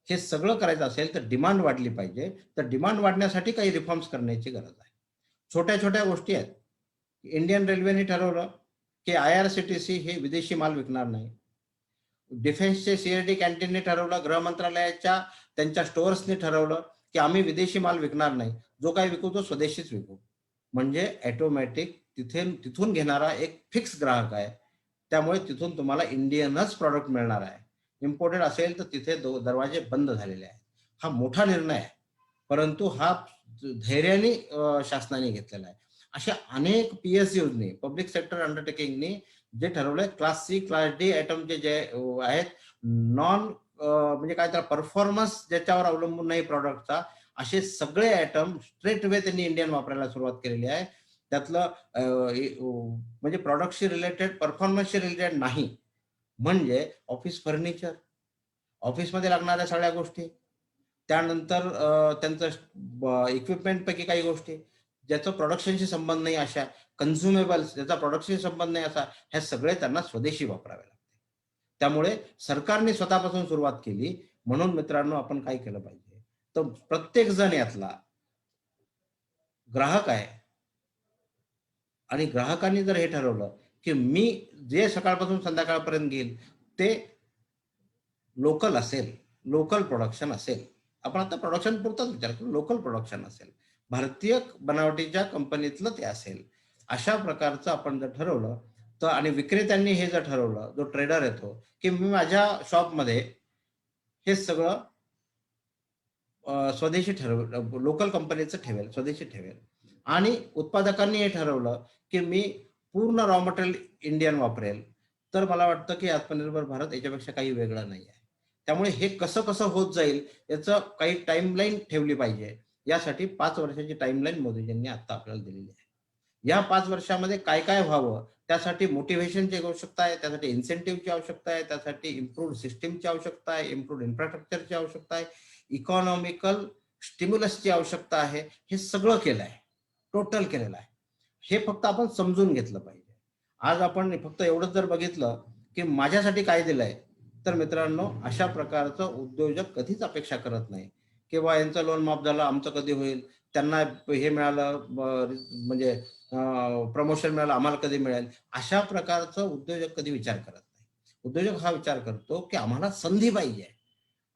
S3: हे सगळं करायचं असेल तर डिमांड वाढली पाहिजे. तर डिमांड वाढण्यासाठी काही रिफॉर्म्स करण्याची गरज आहे. छोट्या छोट्या गोष्टी आहेत. इंडियन रेल्वेने ठरवलं की IRCTC हे विदेशी माल विकणार नाही. डिफेन्सचे CRD कॅन्टीनने ठरवलं, गृह मंत्रालयाच्या त्यांच्या स्टोअर्सने ठरवलं की आम्ही विदेशी माल विकणार नाही, जो काही विकू तो स्वदेशीच विकू. म्हणजे ऑटोमॅटिक तिथून घेणारा एक फिक्स ग्राहक आहे. त्यामुळे तिथून तुम्हाला इंडियनच प्रॉडक्ट मिळणार आहे. इम्पोर्टेड असेल तर तिथे दरवाजे बंद झालेले आहेत. हा मोठा निर्णय आहे, परंतु हा धैर्याने शासनाने घेतलेला आहे. अशा अनेक PSUने, पब्लिक सेक्टर अंडरटेकिंगनी जे ठरवलंय, क्लास C, क्लास D आयटमचे जे आहेत, नॉन म्हणजे काय तर परफॉर्मन्स ज्याच्यावर अवलंबून नाही प्रॉडक्टचा, असे सगळे आयटम स्ट्रेट वे त्यांनी इंडियन वापरायला सुरुवात केलेली आहे. त्यातलं म्हणजे प्रॉडक्टशी रिलेटेड, परफॉर्मन्सशी रिलेटेड नाही, म्हणजे ऑफिस फर्निचर, ऑफिसमध्ये लागणाऱ्या सगळ्या गोष्टी, त्यानंतर त्यांचं इक्विपमेंट पैकी काही गोष्टी ज्याचा प्रोडक्शनशी संबंध नाही, अशा कन्झ्युमेबल्स ज्याचा प्रोडक्शनशी संबंध नाही, असा ह्या सगळे त्यांना स्वदेशी वापरावे लागते. त्यामुळे सरकारने स्वतःपासून सुरुवात केली. म्हणून मित्रांनो, आपण काय केलं पाहिजे, तर प्रत्येक जण यातला ग्राहक आहे आणि ग्राहकांनी जर हे ठरवलं की मी जे सकाळपासून संध्याकाळपर्यंत घेईल ते लोकल असेल, लोकल प्रोडक्शन असेल, आपण आता प्रोडक्शन पुरताच विचार करू, लोकल प्रोडक्शन असेल, भारतीय बनावटीच्या कंपनीतलं ते असेल, अशा प्रकारचं आपण जर ठरवलं तर, आणि विक्रेत्यांनी हे जर ठरवलं, जो ट्रेडर येतो की मी माझ्या शॉपमध्ये हे सगळं स्वदेशी ठरव, लोकल कंपनीचं ठेवेल, स्वदेशी ठेवेल, आणि उत्पादकांनी हे ठरवलं की मी पूर्ण रॉ मटेरियल इंडियन वापरेल, तर मला वाटतं की आत्मनिर्भर भारत याच्यापेक्षा काही वेगळं नाही आहे. त्यामुळे हे कसं कसं होत जाईल याचं काही टाइमलाईन ठेवली पाहिजे. यासाठी 5 वर्षाची टाइमलाईन मोदीजींनी आता आपल्याला दिलेली आहे. या 5 वर्षामध्ये काय काय व्हावं, त्यासाठी मोटिव्हेशनची आवश्यकता आहे, त्यासाठी इन्सेंटिव्हची आवश्यकता आहे, त्यासाठी इम्प्रूव्ड सिस्टीमची आवश्यकता आहे, इम्प्रूव्ड इन्फ्रास्ट्रक्चरची आवश्यकता आहे, इकॉनॉमिकल स्टिम्युलसची आवश्यकता आहे. हे सगळं केलं आहे, टोटल केलेलं आहे. हे फक्त आपण समजून घेतलं पाहिजे. आज आपण फक्त एवढंच जर बघितलं की माझ्यासाठी काय दिलंय, तर मित्रांनो, अशा प्रकारचं उद्योजक कधीच अपेक्षा करत नाही किंवा यांचं लोन माफ झालं, आमचं कधी होईल, त्यांना हे मिळालं, म्हणजे प्रमोशन मिळालं, आम्हाला कधी मिळेल. अशा प्रकारचं उद्योजक कधी विचार करत नाही. उद्योजक हा विचार करतो की आम्हाला संधी पाहिजे,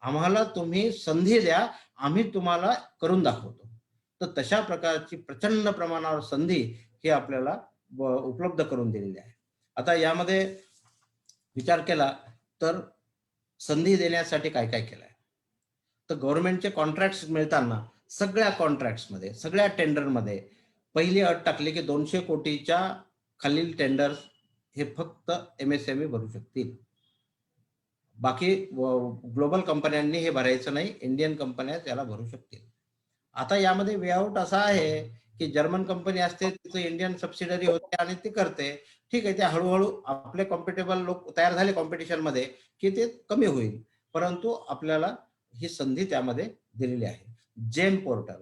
S3: आम्हाला तुम्ही संधी द्या, आम्ही तुम्हाला करून दाखवतो. तर तशा प्रकारची प्रचंड प्रमाणावर संधी ही आपल्याला उपलब्ध करून दिलेली आहे. आता यामध्ये विचार केला तर संधी देण्यासाठी काय काय केलंय, तर गव्हर्नमेंटचे कॉन्ट्रॅक्ट्स मिळताना सगळ्या कॉन्ट्रॅक्ट्समध्ये, सगळ्या टेंडरमध्ये पहिली अट टाकली की 200 कोटीच्या खालील टेंडर्स हे फक्त MSME भरू शकतील. बाकी ग्लोबल कंपन्यांनी हे भरायचं नाही, इंडियन कंपन्या याला भरू शकतील. आता यामध्ये वेआउट असा आहे की जर्मन कंपनी असते, तिचं इंडियन सबसिडरी होते आणि ती करते, ठीक आहे, ते हळूहळू आपले कॉम्पिटेबल लोक तयार झाले कॉम्पिटिशन मध्ये की ते कमी होईल, परंतु आपल्याला ही संधी त्यामध्ये दिलेली आहे. जेम पोर्टल,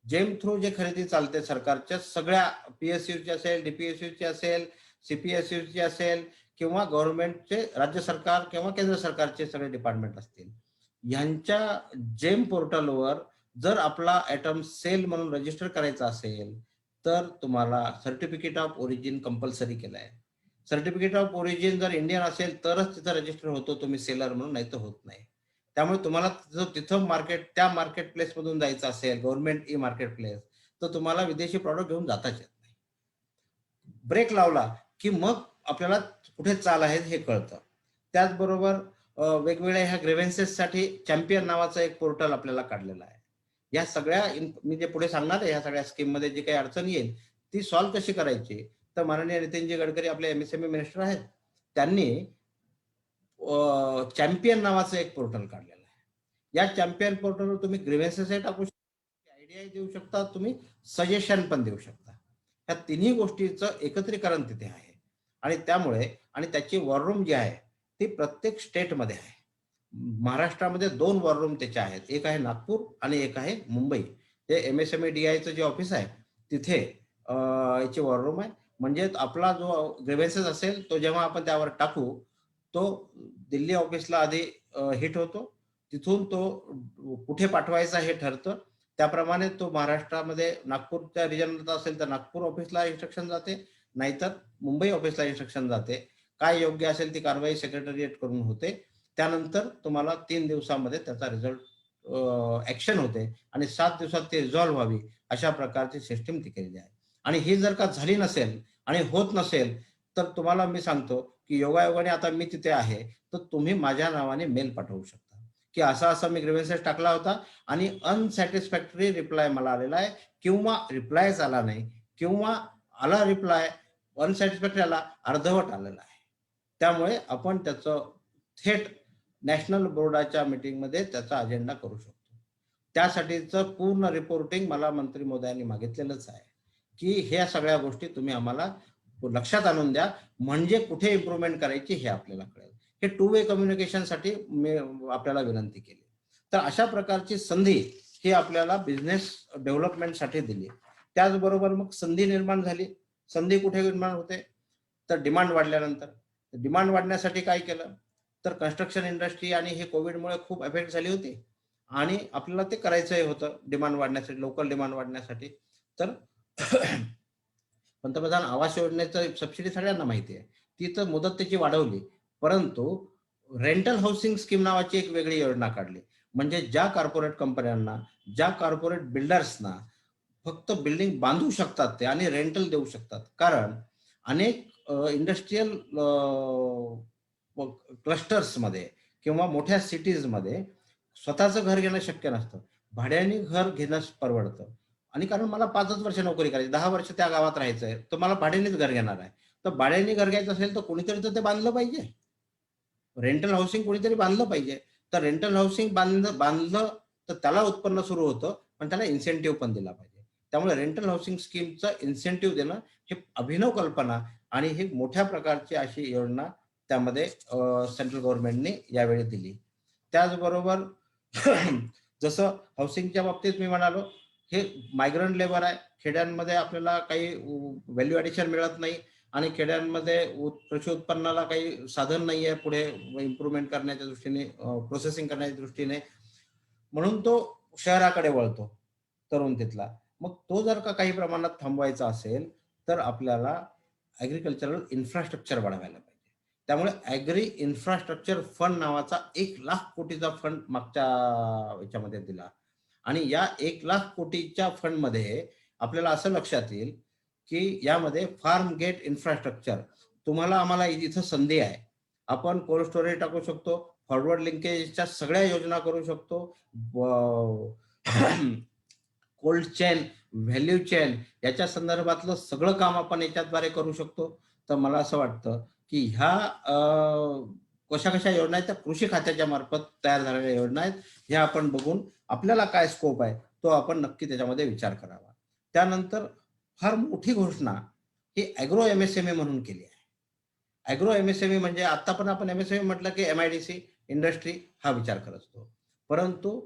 S3: जेम थ्रू जे खरेदी चालते सरकारच्या सगळ्या PSUची असेल, DPSUची असेल, CPSUची असेल, किंवा गव्हर्नमेंटचे राज्य सरकार किंवा केंद्र सरकारचे सगळे डिपार्टमेंट असतील, यांच्या जेम पोर्टलवर जर आपला आयटम सेल म्हणून रजिस्टर करायचा असेल तर तुम्हाला सर्टिफिकेट ऑफ ओरिजिन कंपल्सरी केलं आहे. सर्टिफिकेट ऑफ ओरिजिन जर इंडियन असेल तरच तिथं रजिस्टर होतो तुम्ही सेलर म्हणून, नाही तर होत नाही. त्यामुळे तुम्हाला तिथं त्या मार्केट प्लेस मधून जायचं असेल, गव्हर्नमेंट मार्केट प्लेस, तर तुम्हाला विदेशी प्रॉडक्ट घेऊन जाताच येत नाही. ब्रेक लावला की मग आपल्याला कुठे चाल आहे हे कळतं. त्याचबरोबर वेगवेगळ्या ह्या ग्रेव्हन्सेससाठी चॅम्पियन नावाचं एक पोर्टल आपल्याला काढलेलं आहे. या सगळ्या मी जे पुढे सांगणार आहे, ह्या सगळ्या स्कीम मध्ये जी काही अडचण येईल ती सॉल्व्ह कशी करायची, तर माननीय नितीनजी गडकरी आपले MSME मिनिस्टर आहेत, त्यांनी चॅम्पियन नावाचं एक पोर्टल काढलेलं आहे. या चॅम्पियन पोर्टलवर तुम्ही ग्रीव्हन्सेस टाकू शकता, आयडिया देऊ शकता, तुम्ही सजेशन पण देऊ शकता. या तिन्ही गोष्टीचं एकत्रीकरण तिथे आहे आणि त्यामुळे, आणि त्याची वॉर रूम जी आहे ती प्रत्येक स्टेटमध्ये आहे. महाराष्ट्रामध्ये 2 वॉर रूम त्याचे आहेत. एक आहे नागपूर आणि एक आहे मुंबई. ते MSME DIचं जे ऑफिस आहे तिथे याची वॉर रूम आहे. म्हणजे आपला जो ग्रीव्हन्सेस असेल तो जेव्हा आपण त्यावर टाकू तो दिल्ली ऑफिसला आधी हिट होतो. तिथून तो कुठे पाठवायचा हे ठरतं. त्याप्रमाणे तो महाराष्ट्रामध्ये नागपूरच्या रिजनला असेल तर नागपूर ऑफिसला इन्स्ट्रक्शन जाते, नाहीतर मुंबई ऑफिसला इन्स्ट्रक्शन जाते. काय योग्य असेल ती कारवाई सेक्रेटरिएट करून होते. त्यानंतर तुम्हाला 3 दिवसामध्ये त्याचा रिझल्ट ऍक्शन होते आणि 7 दिवसात ती रिझॉल्व्ह व्हावी अशा प्रकारची सिस्टीम ती केलेली आहे. आणि ही जर का झाली नसेल आणि होत नसेल तर तुम्हाला मी सांगतो की योगायोगाने आता मी तिथे आहे, तर तुम्ही माझ्या नावाने मेल पाठवू शकता की असा असा मी ग्रीव्हन्सेस टाकला होता आणि अनसॅटिस्फॅक्टरी रिप्लाय मला आलेला आहे, किंवा रिप्लायच आला नाही, किंवा आला रिप्लाय अनसॅटिस्फॅक्टरी आला, अर्धवट आलेला आहे. त्यामुळे आपण त्याचं थेट नॅशनल बोर्डाच्या मीटिंगमध्ये त्याचा अजेंडा करू शकतो. त्यासाठीचं पूर्ण रिपोर्टिंग मला मंत्री महोदयांनी मागितलेलंच आहे की ह्या सगळ्या गोष्टी तुम्ही आम्हाला लक्षात आणून द्या, म्हणजे कुठे इम्प्रूव्हमेंट करायची हे आपल्याला कळेल. हे 2 वे कम्युनिकेशनसाठी मी आपल्याला विनंती केली. तर अशा प्रकारची संधी ही आपल्याला बिझनेस डेव्हलपमेंटसाठी दिली. त्याचबरोबर मग संधी निर्माण झाली. संधी कुठे निर्माण होते, तर डिमांड वाढल्यानंतर. डिमांड वाढण्यासाठी काय केलं, तर कन्स्ट्रक्शन इंडस्ट्री आणि हे कोविडमुळे खूप अफेक्ट झाली होती आणि आपल्याला ते करायचंही होतं डिमांड वाढण्यासाठी, लोकल डिमांड वाढण्यासाठी. तर पंतप्रधान आवास योजनेचं सबसिडी सगळ्यांना माहिती आहे, ती तर मुदत त्याची वाढवली, परंतु रेंटल हाऊसिंग स्कीम नावाची एक वेगळी योजना काढली. म्हणजे ज्या कॉर्पोरेट कंपन्यांना, ज्या कॉर्पोरेट बिल्डर्सना फक्त बिल्डिंग बांधू शकतात ते आणि रेंटल देऊ शकतात. कारण अनेक इंडस्ट्रीयल क्लस्टर्समध्ये किंवा मोठ्या सिटीजमध्ये स्वतःचं घर घेणं शक्य नसतं, भाड्याने घर घेणं परवडतं. आणि कारण मला 5च वर्ष नोकरी करायची, 10 वर्ष त्या गावात राहायचं आहे, तर मला भाड्यानेच घर घेणार आहे. तर भाड्याने घर घ्यायचं असेल तर कोणीतरी तर ते बांधलं पाहिजे. रेंटल हाऊसिंग कोणीतरी बांधलं पाहिजे. तर रेंटल हाऊसिंग बांधलं तर त्याला उत्पन्न सुरू होतं, पण त्याला इन्सेंटिव्ह पण दिला पाहिजे. त्यामुळे रेंटल हाऊसिंग स्कीमचं इन्सेंटिव्ह देणं हे अभिनव कल्पना आणि ही मोठ्या प्रकारची अशी योजना त्यामध्ये सेंट्रल गव्हर्नमेंटने यावेळी दिली. त्याचबरोबर जसं हाऊसिंगच्या बाबतीत मी म्हणालो, हे मायग्रंट लेबर आहे. खेड्यांमध्ये आपल्याला काही व्हॅल्यू ॲडिशन मिळत नाही आणि खेड्यांमध्ये कृषी उत्पन्नाला काही साधन नाही आहे पुढे इम्प्रूव्हमेंट करण्याच्या दृष्टीने, प्रोसेसिंग करण्याच्या दृष्टीने, म्हणून तो शहराकडे वळतो तरुण तिथला. मग तो जर का काही प्रमाणात थांबवायचा असेल तर आपल्याला ॲग्रिकल्चरल इन्फ्रास्ट्रक्चर वाढवायला पाहिजे. त्यामुळे ॲग्री इन्फ्रास्ट्रक्चर फंड नावाचा 1,00,000 कोटीचा फंड मागच्या याच्यामध्ये दिला आणि या 1,00,000 कोटीच्या फंडमध्ये आपल्याला असं लक्षात येईल की यामध्ये फार्म गेट इन्फ्रास्ट्रक्चर, तुम्हाला आम्हाला इथं संधी आहे, आपण कोल्ड स्टोरेज टाकू शकतो, फॉरवर्ड लिंकेजच्या सगळ्या योजना करू शकतो, कोल्ड चेन, व्हॅल्यू चेन याच्या संदर्भातलं सगळं काम आपण याच्याद्वारे करू शकतो. तर मला असं वाटतं की ह्या कशा कशा योजना आहेत त्या कृषी खात्याच्या मार्फत तयार झालेल्या योजना आहेत. ह्या आपण बघून आपल्याला काय स्कोप आहे तो आपण नक्की त्याच्यामध्ये विचार करावा. त्यानंतर फार मोठी घोषणा ही ॲग्रो MSME म्हणून केली आहे. ॲग्रो MSME म्हणजे आता पण आपण MSME म्हटलं की MIDC इंडस्ट्री हा विचार करत असतो, परंतु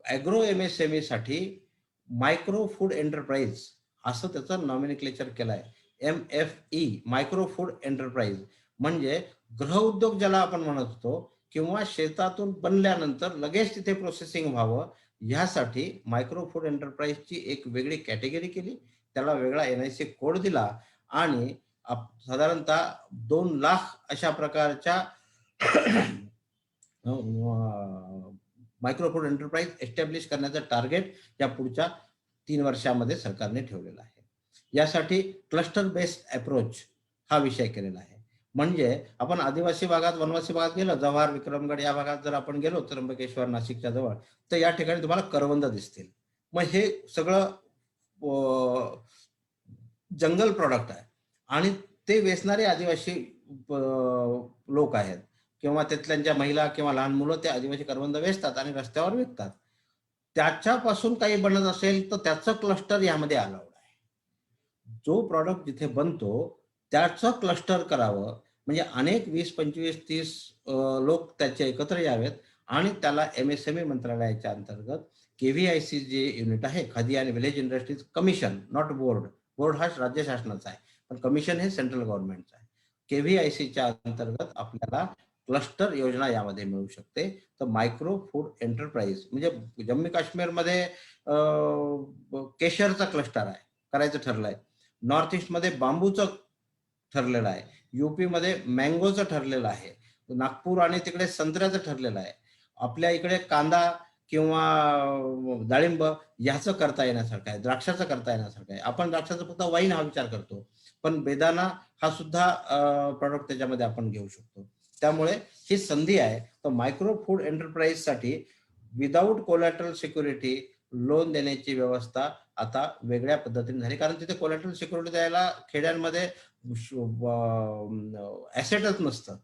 S3: ॲग्रो MSME साठी मायक्रो फूड एंटरप्राइज असं त्याचं नॉमिनिक्लेचर केलं आहे. MFE मायक्रो फूड एंटरप्राइज म्हणजे गृह उद्योग ज्याला आपण म्हणत होतो, किंवा शेतातून बनल्यानंतर लगेच तिथे प्रोसेसिंग व्हावं ह्यासाठी मायक्रो फूड एंटरप्राइजची एक वेगळी कॅटेगरी केली, त्याला वेगळा NIC कोड दिला आणि साधारणतः 2,00,000 अशा प्रकारच्या मायक्रो फूड एंटरप्राइज एस्टॅब्लिश करण्याचं टार्गेट या पुढच्या 3 वर्षामध्ये सरकारने ठेवलेलं आहे. यासाठी क्लस्टर बेस्ड अप्रोच हा विषय केलेला आहे. म्हणजे आपण आदिवासी भागात, वनवासी भागात गेलो, जव्हार, विक्रमगड या भागात जर आपण गेलो, त्र्यंबकेश्वर, नाशिकच्या जवळ, तर या ठिकाणी तुम्हाला करवंद दिसतील. मग हे सगळं जंगल प्रॉडक्ट आहे आणि ते वेचणारे आदिवासी लोक आहेत किंवा तिथल्या महिला किंवा लहान मुलं ते आदिवासी करवंद वेचतात आणि रस्त्यावर विकतात. त्याच्यापासून काही बनत असेल तर त्याचं क्लस्टर यामध्ये अलाउड आहे. जो प्रॉडक्ट जिथे बनतो त्याचं क्लस्टर करावं, म्हणजे अनेक 20, 25, 30 लोक त्याचे एकत्र यावेत आणि त्याला MSME मंत्रालयाच्या अंतर्गत KVIC जे युनिट आहे, खादी आणि village industries commission, not board, board हा राज्य शासनाचा आहे, पण कमिशन हे सेंट्रल गव्हर्नमेंटचं आहे. KVICच्या अंतर्गत आपल्याला क्लस्टर योजना यामध्ये मिळू शकते. तर मायक्रो फूड एंटरप्राइज म्हणजे जम्मू काश्मीरमध्ये केशरचा क्लस्टर आहे, करायचं ठरलंय. नॉर्थ ईस्टमध्ये बांबूचं ठरलेलं आहे. UP मध्ये मँगोचं ठरलेलं आहे. नागपूर आणि तिकडे संत्र्याचं ठरलेलं आहे. आपल्या इकडे कांदा किंवा डाळिंब ह्याचं करता येण्यासारखं आहे, द्राक्षाचं करता येण्यासारखं आहे. आपण द्राक्षाचा फक्त वाईन हा विचार करतो, पण बेदाना हा सुद्धा प्रॉडक्ट त्याच्यामध्ये आपण घेऊ शकतो. त्यामुळे ही संधी आहे. तर मायक्रो फूड एंटरप्राइजसाठी विदाऊट कोलॅटरल सिक्युरिटी लोन देण्याची व्यवस्था आता वेगळ्या पद्धतीने झाली, कारण तिथे कोलॅटरल सिक्युरिटी द्यायला खेड्यांमध्ये ऍसेटच नसतं,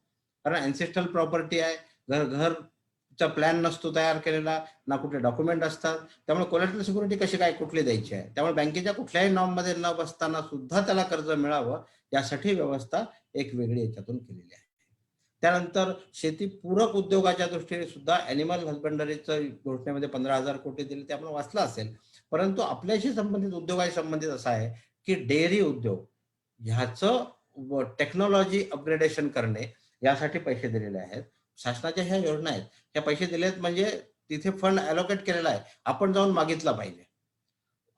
S3: कारण अँसेस्ट्रल प्रॉपर्टी आहे, घरचा प्लॅन नसतो तयार केलेला, ना कुठले डॉक्युमेंट असतात. त्यामुळे कोलॅटरल सिक्युरिटी कशी काय कुठली द्यायची आहे. त्यामुळे बँकेच्या कुठल्याही नॉर्ममध्ये न बसताना सुद्धा त्याला कर्ज मिळावं यासाठी व्यवस्था एक वेगळी याच्यातून केलेली आहे. त्यानंतर शेतीपूरक उद्योगाच्या दृष्टीने सुद्धा ॲनिमल हजबंडरीचं घोषणेमध्ये 15,000 कोटी दिले, ते आपण वाचलं असेल. परंतु आपल्याशी संबंधित उद्योगाशी संबंधित असं आहे की डेअरी उद्योग ह्याचं टेक्नॉलॉजी अपग्रेडेशन करणे यासाठी पैसे दिलेले आहेत. शासनाच्या ह्या योजना आहेत, ह्या पैसे दिलेत म्हणजे तिथे फंड अलोकेट केलेला आहे, आपण जाऊन मागितला पाहिजे.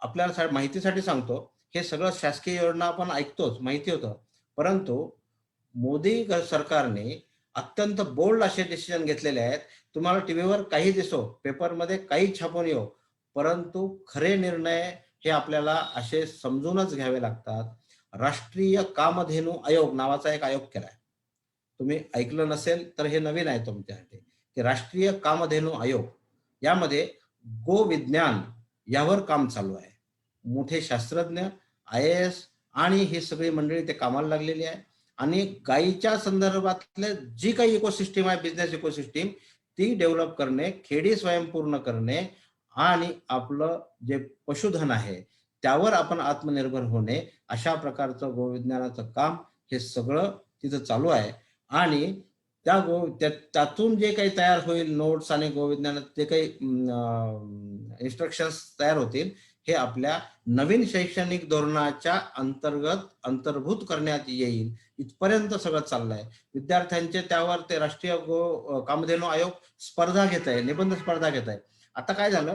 S3: आपल्याला माहितीसाठी सांगतो, हे सगळं शासकीय योजना आपण ऐकतोच, माहिती होतं, परंतु मोदी सरकारने अत्यंत बोल्ड असे डिसिजन घेतलेले आहेत. तुम्हाला टीव्हीवर काही दिसो, पेपरमध्ये काही छापून येऊ, परंतु खरे निर्णय हे आपल्याला असे समजूनच घ्यावे लागतात. राष्ट्रीय कामधेनू आयोग नावाचा एक आयोग केलाय, तुम्ही ऐकलं नसेल तर हे नवीन आहे तुमच्यासाठी, की राष्ट्रीय कामधेनू आयोग. यामध्ये गो विज्ञान यावर काम चालू आहे. मोठे शास्त्रज्ञ, IAS आणि ही सगळी मंडळी ते कामाला लागलेली आहे. आणि गायीच्या संदर्भातले जी काही इकोसिस्टीम आहे, बिझनेस इकोसिस्टीम, ती डेव्हलप करणे, खेडी स्वयंपूर्ण करणे आणि आपलं जे पशुधन आहे त्यावर आपण आत्मनिर्भर होणे, अशा प्रकारचं गोविज्ञानाचं काम हे सगळं तिथं चालू आहे. आणि त्यातून जे काही तयार होईल नोट्स आणि गोविज्ञानात जे काही इन्स्ट्रक्शन्स तयार होतील, हे आपल्या नवीन शैक्षणिक धोरणाच्या अंतर्भूत करण्यात येईल, इथपर्यंत सगळं चाललंय. विद्यार्थ्यांचे त्यावर ते राष्ट्रीय कामधेनू आयोग स्पर्धा घेत आहे, निबंध स्पर्धा घेत आहे. आता काय झालं,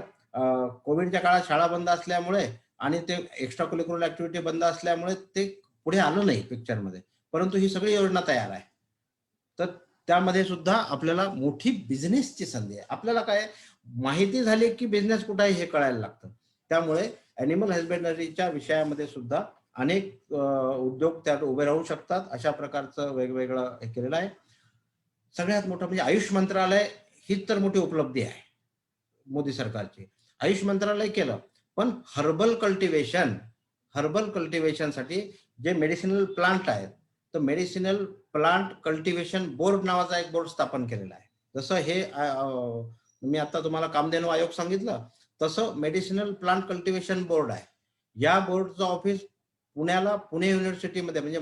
S3: कोविडच्या काळात शाळा बंद असल्यामुळे आणि ते एक्स्ट्रा करिक्युलर ऍक्टिव्हिटी बंद असल्यामुळे ते पुढे आलं नाही पिक्चरमध्ये, परंतु ही सगळी योजना तयार आहे. तर त्यामध्ये सुद्धा आपल्याला मोठी बिझनेसची संधी आहे. आपल्याला काय माहिती झाली की बिझनेस कुठे आहे हे कळायला लागतं. त्यामुळे ॲनिमल हजबंडरीच्या विषयामध्ये सुद्धा अनेक उद्योग त्यात उभे राहू शकतात. अशा प्रकारचं वेगवेगळं हे केलेलं आहे. सगळ्यात मोठं म्हणजे आयुष मंत्रालय ही तर मोठी उपलब्धी आहे मोदी सरकारची. आयुष मंत्रालय केलं, पण हर्बल कल्टिवेशनसाठी जे मेडिसिनल प्लांट आहेत, तर मेडिसिनल प्लांट कल्टिवेशन बोर्ड नावाचा एक बोर्ड स्थापन केलेला आहे. जसं हे मी आता तुम्हाला कामधेनू आयोग सांगितलं, तसं मेडिसिनल प्लांट कल्टिवेशन बोर्ड आहे. या बोर्डचं ऑफिस पुण्याला, पुणे युनिव्हर्सिटीमध्ये म्हणजे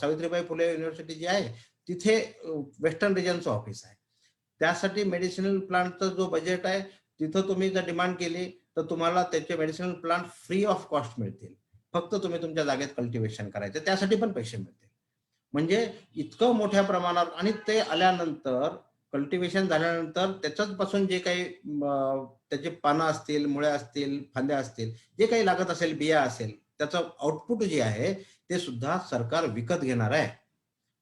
S3: सावित्रीबाई फुले युनिव्हर्सिटी जी आहे तिथे वेस्टर्न रिजनचं ऑफिस आहे. त्यासाठी मेडिसिनल प्लांटचा जो बजेट आहे, तिथं तुम्ही जर डिमांड केली तर तुम्हाला त्याचे medicinal plant free of cost मिळतील. फक्त तुम्ही तुमच्या जागेत कल्टिवेशन करायचं, त्यासाठी पण पैसे मिळतील. म्हणजे इतकं मोठ्या प्रमाणात. आणि ते आल्यानंतर, कल्टिवेशन झाल्यानंतर त्याच्यापासून जे काही त्याची पानं असतील, मुळ्या असतील, फांद्या असतील, जे काही लागत असेल, बिया असेल, त्याचं आउटपुट जे आहे ते सुद्धा सरकार विकत घेणार आहे.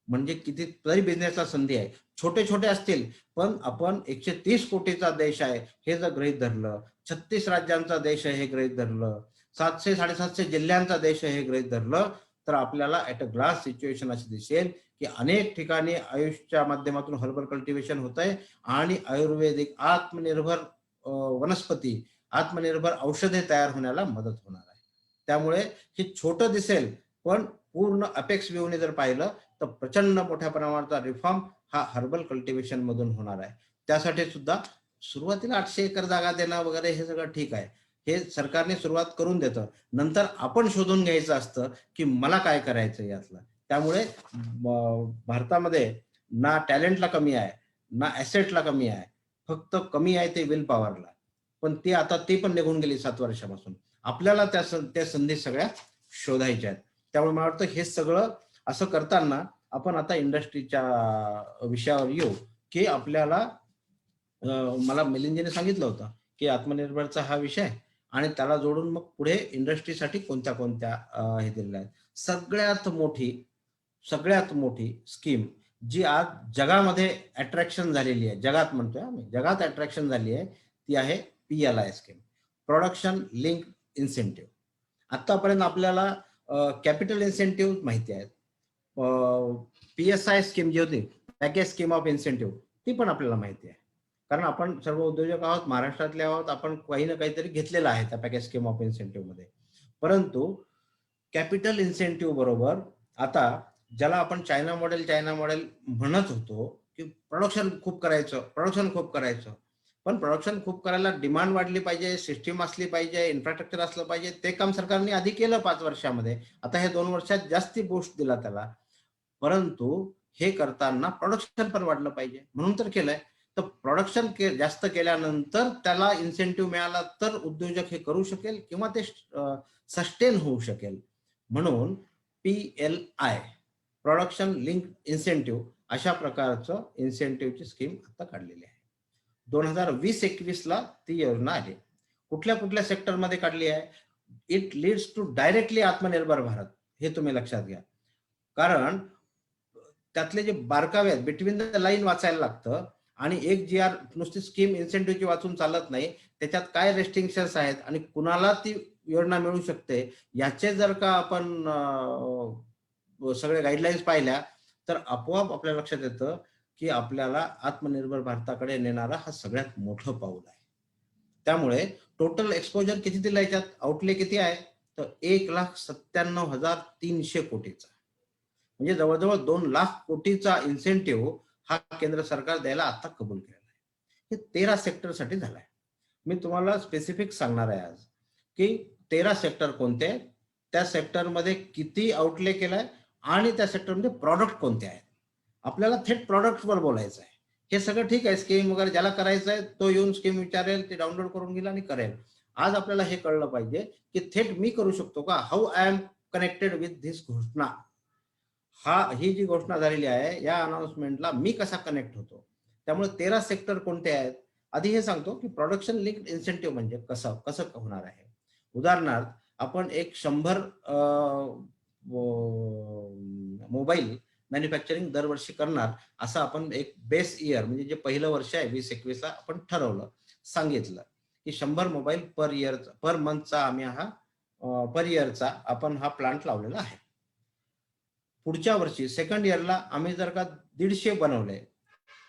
S3: म्हणजे कितीतरी बिझनेसला संधी आहे. छोटे छोटे असतील, पण आपण 130 कोटीचा देश आहे हे जर गृहीत धरलं, 36 राज्यांचा देश आहे हे गृहीत धरलं, 700-750 जिल्ह्यांचा देश आहे हे गृहीत धरलं, तर आपल्याला ऍट अ ग्लास सिच्युएशन अशी दिसेल की अनेक ठिकाणी आयुषच्या माध्यमातून हर्बल कल्टिवेशन होत आहे आणि आयुर्वेदिक आत्मनिर्भर वनस्पती, आत्मनिर्भर औषधे तयार होण्याला मदत होणार आहे. त्यामुळे हे छोटं दिसेल, पण पूर्ण अपेक्स व्ह्यूने जर पाहिलं तर प्रचंड मोठ्या प्रमाणाचा रिफॉर्म हा हर्बल कल्टिवेशन मधून होणार आहे. त्यासाठी सुद्धा सुरुवातीला 800 एकर जागा देणं वगैरे हे सगळं ठीक आहे, हे सरकारने सुरुवात करून देतं. नंतर आपण शोधून घ्यायचं असतं की मला काय करायचं यातलं. त्यामुळे भारतामध्ये ना टॅलेंटला कमी आहे, ना ऍसेटला कमी आहे, फक्त कमी आहे ते विल पॉवरला, पण ते पण निघून गेली 7 वर्षापासून. आपल्याला त्या संधी सगळ्या शोधायच्या आहेत. त्यामुळे मला वाटतं हे सगळं असं करताना आपण आता इंडस्ट्रीच्या विषयावर येऊ, की आपल्याला मला मिलिंदजीने सांगितलं होतं की आत्मनिर्भरचा हा विषय आणि त्याला जोडून मग पुढे इंडस्ट्रीसाठी कोणत्या कोणत्या हे दिलेल्या आहेत. सगळ्यात मोठी स्कीम जी आज जगामध्ये अट्रॅक्शन झालेली आहे, जगात म्हणतोय आम्ही, जगात अट्रॅक्शन झाली आहे, ती आहे PLI scheme, production link incentive. आतापर्यंत आपल्याला कॅपिटल इन्सेंटिव्ह माहिती आहेत, PSI स्कीम जी होती, पॅकेज स्कीम ऑफ इन्सेंटिव्ह, ती पण आपल्याला माहिती आहे, कारण आपण सर्व उद्योजक आहोत, महाराष्ट्रातले आहोत, आपण काही ना काहीतरी घेतलेलं आहे त्या पॅकेज स्कीम ऑफ इन्सेंटिव्ह मध्ये. परंतु कॅपिटल इन्सेंटिव्ह बरोबर आता ज्याला आपण चायना मॉडेल म्हणत होतो की प्रोडक्शन खूप करायचं, पण प्रोडक्शन खूप करायला डिमांड वाढली पाहिजे, सिस्टीम असली पाहिजे, इन्फ्रास्ट्रक्चर असलं पाहिजे. ते काम सरकारने आधी केलं 5 वर्षामध्ये. आता हे 2 वर्षात जास्ती बूस्ट दिला त्याला. परंतु हे करताना प्रोडक्शन पण वाढलं पाहिजे म्हणून तर केलंय. तर प्रोडक्शन जास्त केल्यानंतर त्याला इन्सेंटिव्ह मिळाला तर उद्योजक हे करू शकेल किंवा ते सस्टेन होऊ शकेल. म्हणून PLI, प्रोडक्शन लिंक इन्सेंटिव्ह, अशा प्रकारचं इन्सेंटिव्हची स्कीम आता काढलेली आहे. 2020-21 ला ती योजना आली. कुठल्या सेक्टरमध्ये काढली आहे? इट लीड्स टू डायरेक्टली आत्मनिर्भर भारत, हे तुम्ही लक्षात घ्या. कारण त्यातले जे बारकावे आहेत, बिटवीन द लाईन वाचायला लागतं आणि एक GR नुसती स्कीम इन्सेंटिव्हची वाचून चालत नाही. त्याच्यात काय रेस्ट्रिक्शन्स आहेत आणि कुणाला ती योजना मिळू शकते याचे जर का आपण सगळे गाईडलाईन्स पाहिल्या तर आपोआप आपल्या लक्षात येतं की आपल्याला आत्मनिर्भर भारताकडे नेणारा हा सगळ्यात मोठं पाऊल आहे. त्यामुळे टोटल एक्सपोजर किती दिला याच्यात, आउटले किती आहे तर 1,97,300 कोटीचा, म्हणजे जवळजवळ 2 लाख कोटीचा इन्सेंटिव्ह हा केंद्र सरकार द्यायला आता कबूल केलेला आहे. हे 13 सेक्टरसाठी झालाय. मी तुम्हाला स्पेसिफिक सांगणार आहे आज की 13 सेक्टर कोणते आहेत, त्या सेक्टरमध्ये किती आउटले केलाय आणि त्या सेक्टरमध्ये प्रॉडक्ट कोणते आहेत. आपल्याला थेट प्रॉडक्टवर बोलायचं आहे. हे सगळं ठीक आहे, स्कीम वगैरे ज्याला करायचं आहे तो येऊन स्कीम विचारेल, ते डाउनलोड करून घेईल आणि करेल. आज आपल्याला हे कळलं पाहिजे की थेट मी करू शकतो का, how I am connected with this घोषणा. ही जी घोषणा झालेली आहे या अनाउन्समेंटला मी कसा कनेक्ट होतो. त्यामुळे 13 सेक्टर कोणते आहेत. आधी हे सांगतो की प्रोडक्शन लिंक्ड इन्सेंटिव्ह म्हणजे कसं होणार आहे. उदाहरणार्थ आपण एक 100 मोबाईल मॅन्युफॅक्चरिंग दरवर्षी करणार असं आपण एक बेस इयर, म्हणजे जे पहिलं वर्ष आहे 2021 ला आपण ठरवलं, सांगितलं की 100 मोबाईल पर मंथचा आम्ही पर इयरचा आपण हा प्लांट लावलेला आहे. पुढच्या वर्षी सेकंड इयरला आम्ही जर का 150 बनवले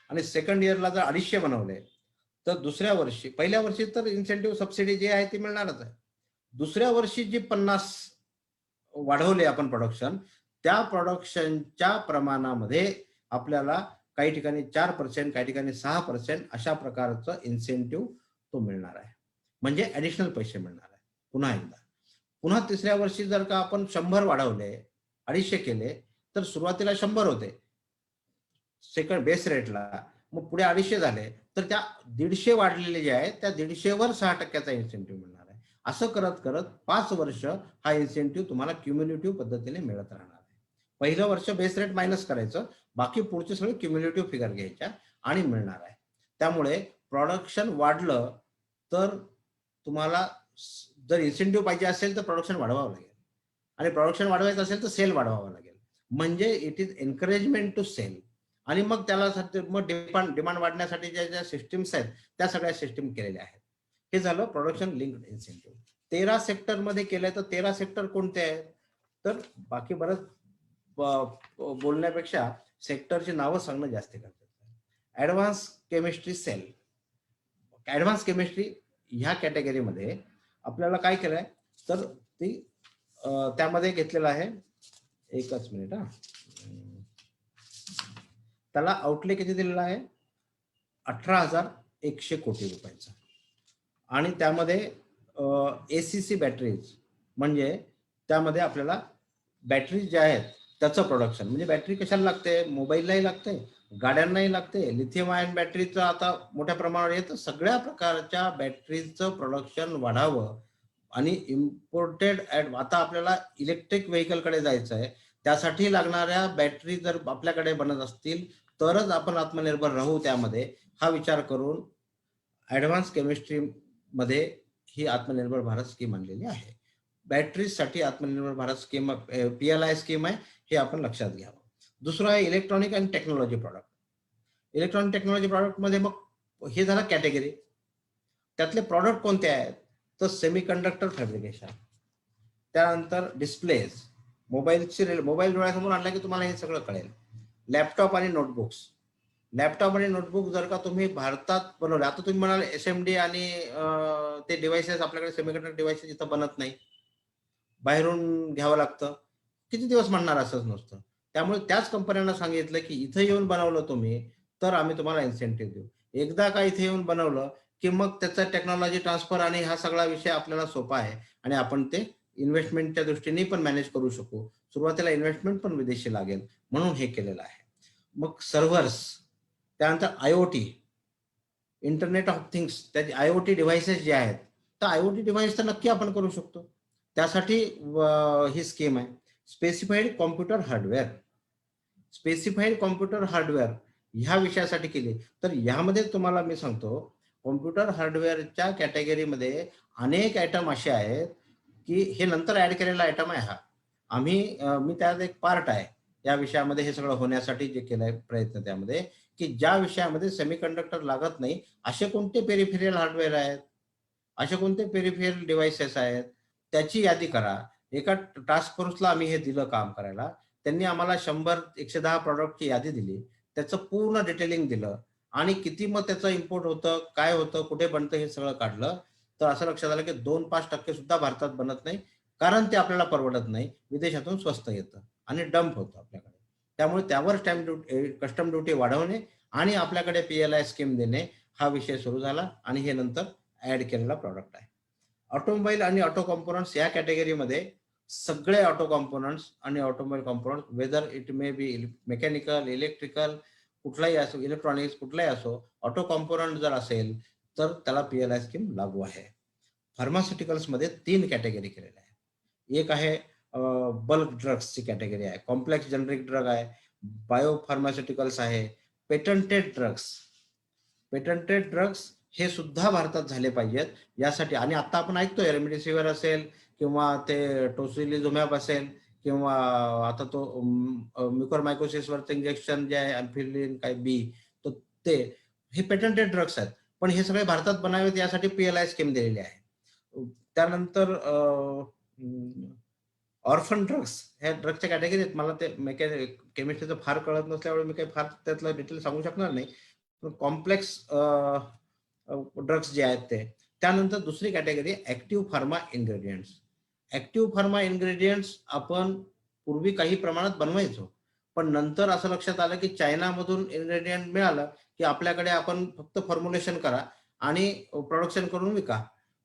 S3: आणि सेकंड इयरला जर 250 बनवले तर दुसऱ्या वर्षी, पहिल्या वर्षी तर इन्सेंटिव्ह सबसिडी जे आहे ती मिळणारच आहे. दुसऱ्या वर्षी जी 50 वाढवले आपण प्रोडक्शन, त्या प्रोडक्शनच्या प्रमाणामध्ये आपल्याला काही ठिकाणी 4%, काही ठिकाणी 6% अशा प्रकारचं इन्सेंटिव्ह तो मिळणार आहे, म्हणजे ऍडिशनल पैसे मिळणार आहे. पुन्हा तिसऱ्या वर्षी जर का आपण 100 वाढवले, 250 केले तर सुरुवातीला 100 होते सेकंड बेस रेटला, मग पुढे 250 झाले तर त्या 150 वाढलेले जे आहे त्या 150 वर 6% इन्सेंटिव्ह मिळणार आहे. असं करत करत 5 वर्ष हा इन्सेंटिव्ह तुम्हाला क्युम्युलेटिव्ह पद्धतीने मिळत राहणार आहे. पहिलं वर्ष बेस रेट मायनस करायचं, बाकी पुढचे सगळे क्युम्युलेटिव्ह फिगर घ्यायच्या आणि मिळणार आहे. त्यामुळे प्रोडक्शन वाढलं तर तुम्हाला जर इन्सेंटिव्ह पाहिजे असेल तर प्रोडक्शन वाढवावं लागेल आणि प्रोडक्शन वाढवायचं असेल तर सेल वाढवावं लागेल, म्हणजे it is encouragement to sell. आणि मग त्याला मग डिमांड वाढण्यासाठी ज्या सिस्टीम्स आहेत त्या सगळ्या सिस्टीम केलेल्या आहेत. हे झालं प्रोडक्शन लिंक्ड इन्सेंटिव्ह. 13 सेक्टर मध्ये केलंय. तर 13 सेक्टर कोणते आहेत तर बाकी बरंच बोलण्यापेक्षा सेक्टरची नावं सांगणं जास्त करतात. Advance chemistry cell, advance chemistry ह्या कॅटेगरीमध्ये आपल्याला काय केलंय तर ती त्यामध्ये घेतलेलं आहे, एकच मिनिट त्याला आउटले किती दिलेला आहे 18,100 कोटी रुपयाचा. आणि त्यामध्ये ACC बॅटरीज, म्हणजे त्यामध्ये आपल्याला बॅटरीज ज्या आहेत त्याचं प्रोडक्शन, म्हणजे बॅटरी कशाला लागते, मोबाईललाही लागते, गाड्यांनाही लागते. लिथियम आयन बॅटरीचं आता मोठ्या प्रमाणावर येतं. सगळ्या प्रकारच्या बॅटरीचं प्रोडक्शन वाढावं आणि इम्पोर्टेड आता आपल्याला इलेक्ट्रिक व्हेकलकडे जायचं आहे. त्यासाठी लागणाऱ्या बॅटरी जर आपल्याकडे बनत असतील तरच आपण आत्मनिर्भर राहू त्यामध्ये, हा विचार करून ऍडव्हान्स केमिस्ट्री मध्ये ही आत्मनिर्भर भारत स्कीम आणलेली आहे. बॅटरीसाठी आत्मनिर्भर भारत स्कीम PLI स्कीम आहे, हे आपण लक्षात घ्यावं. दुसरं आहे इलेक्ट्रॉनिक आणि technology product. Electronic technology product मध्ये मग हे झालं कॅटेगरी. त्यातले प्रॉडक्ट कोणते आहेत तर सेमीकंडक्टर फॅब्रिकेशन, त्यानंतर डिस्प्लेज, मोबाईल डोळ्यासमोर आणला की तुम्हाला हे सगळं कळेल. लॅपटॉप आणि नोटबुक्स. लॅपटॉप आणि नोटबुक जर का तुम्ही भारतात बनवले, आता तुम्ही म्हणाल SMD आणि ते डिव्हाइसेस आपल्याकडे सेमीकंडक्टर डिव्हाइसेस इथं बनत नाही, बाहेरून घ्यावं लागतं, किती दिवस म्हणणार असंच नसतं. त्यामुळे त्याच कंपन्यांना सांगितलं की इथं येऊन बनवलं तुम्ही तर आम्ही तुम्हाला इन्सेंटिव्ह देऊ. एकदा का इथे येऊन बनवलं की मग त्याचा टेक्नॉलॉजी ट्रान्सफर आणि हा सगळा विषय आपल्याला सोपा आहे आणि आपण ते इन्व्हेस्टमेंटच्या दृष्टीने पण मॅनेज करू शकू. सुरुवातीला इन्व्हेस्टमेंट पण विदेशी लागेल म्हणून हे केलेलं आहे. मग सर्व्हर्स, त्यानंतर IoT, इंटरनेट ऑफ थिंग्स, त्याचे IoT डिव्हाइसेस जे आहेत, तर IoT डिव्हाइस तर नक्की आपण करू शकतो. त्यासाठी ही स्कीम आहे. Specified computer hardware, specified computer hardware ह्या विषयासाठी केली. तर यामध्ये तुम्हाला मी सांगतो, कॉम्प्युटर हार्डवेअरच्या कॅटेगरीमध्ये अनेक आयटम असे आहेत की हे नंतर ऍड केलेला आयटम आहे हा. मी त्यात एक पार्ट आहे या विषयामध्ये. हे सगळं होण्यासाठी जे केलंय प्रयत्न त्यामध्ये, की ज्या विषयामध्ये सेमीकंडक्टर लागत नाही असे कोणते पेरिफेरियल हार्डवेअर आहेत, असे कोणते पेरिफेरियल डिव्हाइसेस आहेत, त्याची यादी करा. एका टास्क फोर्सला आम्ही हे दिलं काम करायला. त्यांनी आम्हाला 100-110 प्रॉडक्टची यादी दिली, त्याचं पूर्ण डिटेलिंग दिलं आणि किती मग त्याचं इम्पोर्ट होतं, काय होतं, कुठे बनतं हे सगळं काढलं. तर असं लक्षात आलं की 2-5% सुद्धा भारतात बनत नाही, कारण ते आपल्याला परवडत नाही, विदेशातून स्वस्त येतं आणि डंप होतं आपल्याकडे. त्यामुळे त्यावर कस्टम ड्युटी वाढवणे आणि आपल्याकडे PLI स्कीम देणे हा विषय सुरू झाला आणि हे नंतर ऍड केलेला प्रॉडक्ट आहे. ऑटोमोबाईल आणि ऑटो कॉम्पोनंट्स या कॅटेगरीमध्ये सगळे ऑटो कॉम्पोनंट्स आणि automobile components, whether it may be mechanical, electrical, कुठलाही असो, इलेक्ट्रॉनिक्स कुठलाही असो, ऑटो कॉम्पोनंट जर असेल तर त्याला PLI स्कीम लागू आहे. फार्मास्युटिकल्स मध्ये 3 कॅटेगरी केलेल्या आहे. एक आहे बल्क ड्रग्सची कॅटेगरी आहे, कॉम्प्लेक्स जनरिक ड्रग आहे, बायो फार्मास्युटिकल्स आहे, पेटंटेड ड्रग्स. पेटंटेड ड्रग्स हे सुद्धा भारतात झाले पाहिजेत यासाठी. आणि आता आपण ऐकतोय रेमडेसिवीर असेल किंवा ते टोसिलिझुमॅब असेल किंवा आता तो म्युकरमायकोसिस वरचं इंजेक्शन जे आहे अल्फिलिन काय बी, तर ते हे पेटंटेड ड्रग्स आहेत. पण हे सगळे भारतात बनावेत यासाठी PLI स्कीम दिलेली आहे. त्यानंतर ऑर्फन ड्रग्स ह्या ड्रग्सच्या कॅटेगरीत मला ते केमिस्ट्रीचं फार कळत नसल्यामुळे मी काही फार त्यातलं डिटेल सांगू शकणार नाही. कॉम्प्लेक्स ड्रग्स जे आहेत ते. त्यानंतर दुसरी category active pharma ingredients. Active pharma ingredients आपण पूर्वी काही प्रमाणात बनवायचो, पण नंतर असं लक्षात आलं की चायनामधून इन्ग्रेडियंट मिळालं की आपल्याकडे आपण फक्त फॉर्म्युलेशन करा आणि प्रोडक्शन करून विका.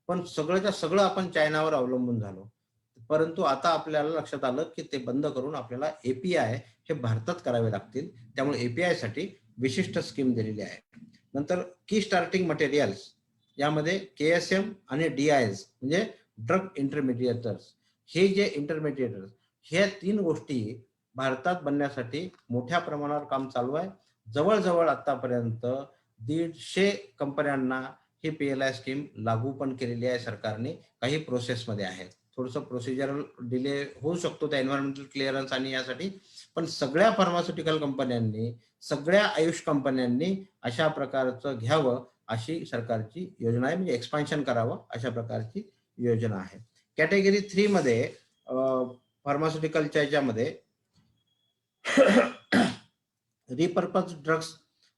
S3: पण सगळंच्या सगळं आपण चायनावर अवलंबून झालो. परंतु आता आपल्याला लक्षात आलं की ते बंद करून आपल्याला API हे भारतात करावे लागतील. त्यामुळे API साठी विशिष्ट स्कीम दिलेली आहे. नंतर की स्टार्टिंग मटेरियल्स, यामध्ये KSM आणि DIs म्हणजे ड्रग इंटरमिडिएटर्स, हे जे इंटरमिडिएटर्स, ह्या 3 गोष्टी भारतात बनण्यासाठी मोठ्या प्रमाणावर काम चालू आहे. जवळजवळ आतापर्यंत 150 कंपन्यांना ही PLI स्कीम लागू पण केलेली आहे सरकारने. काही प्रोसेसमध्ये आहेत, थोडंसं प्रोसिजरल डिले होऊ शकतो त्या एन्व्हायरमेंटल क्लिअरन्स आणि यासाठी, पण सगळ्या फार्मास्युटिकल कंपन्यांनी, सगळ्या आयुष कंपन्यांनी अशा प्रकारचं घ्यावं अशी सरकारची योजना आहे. म्हणजे एक्सपान्शन करावं अशा प्रकारची योजना आहे. कॅटेगरी 3 मध्ये फार्मास्युटिकलच्या याच्यामध्ये repurpose drugs,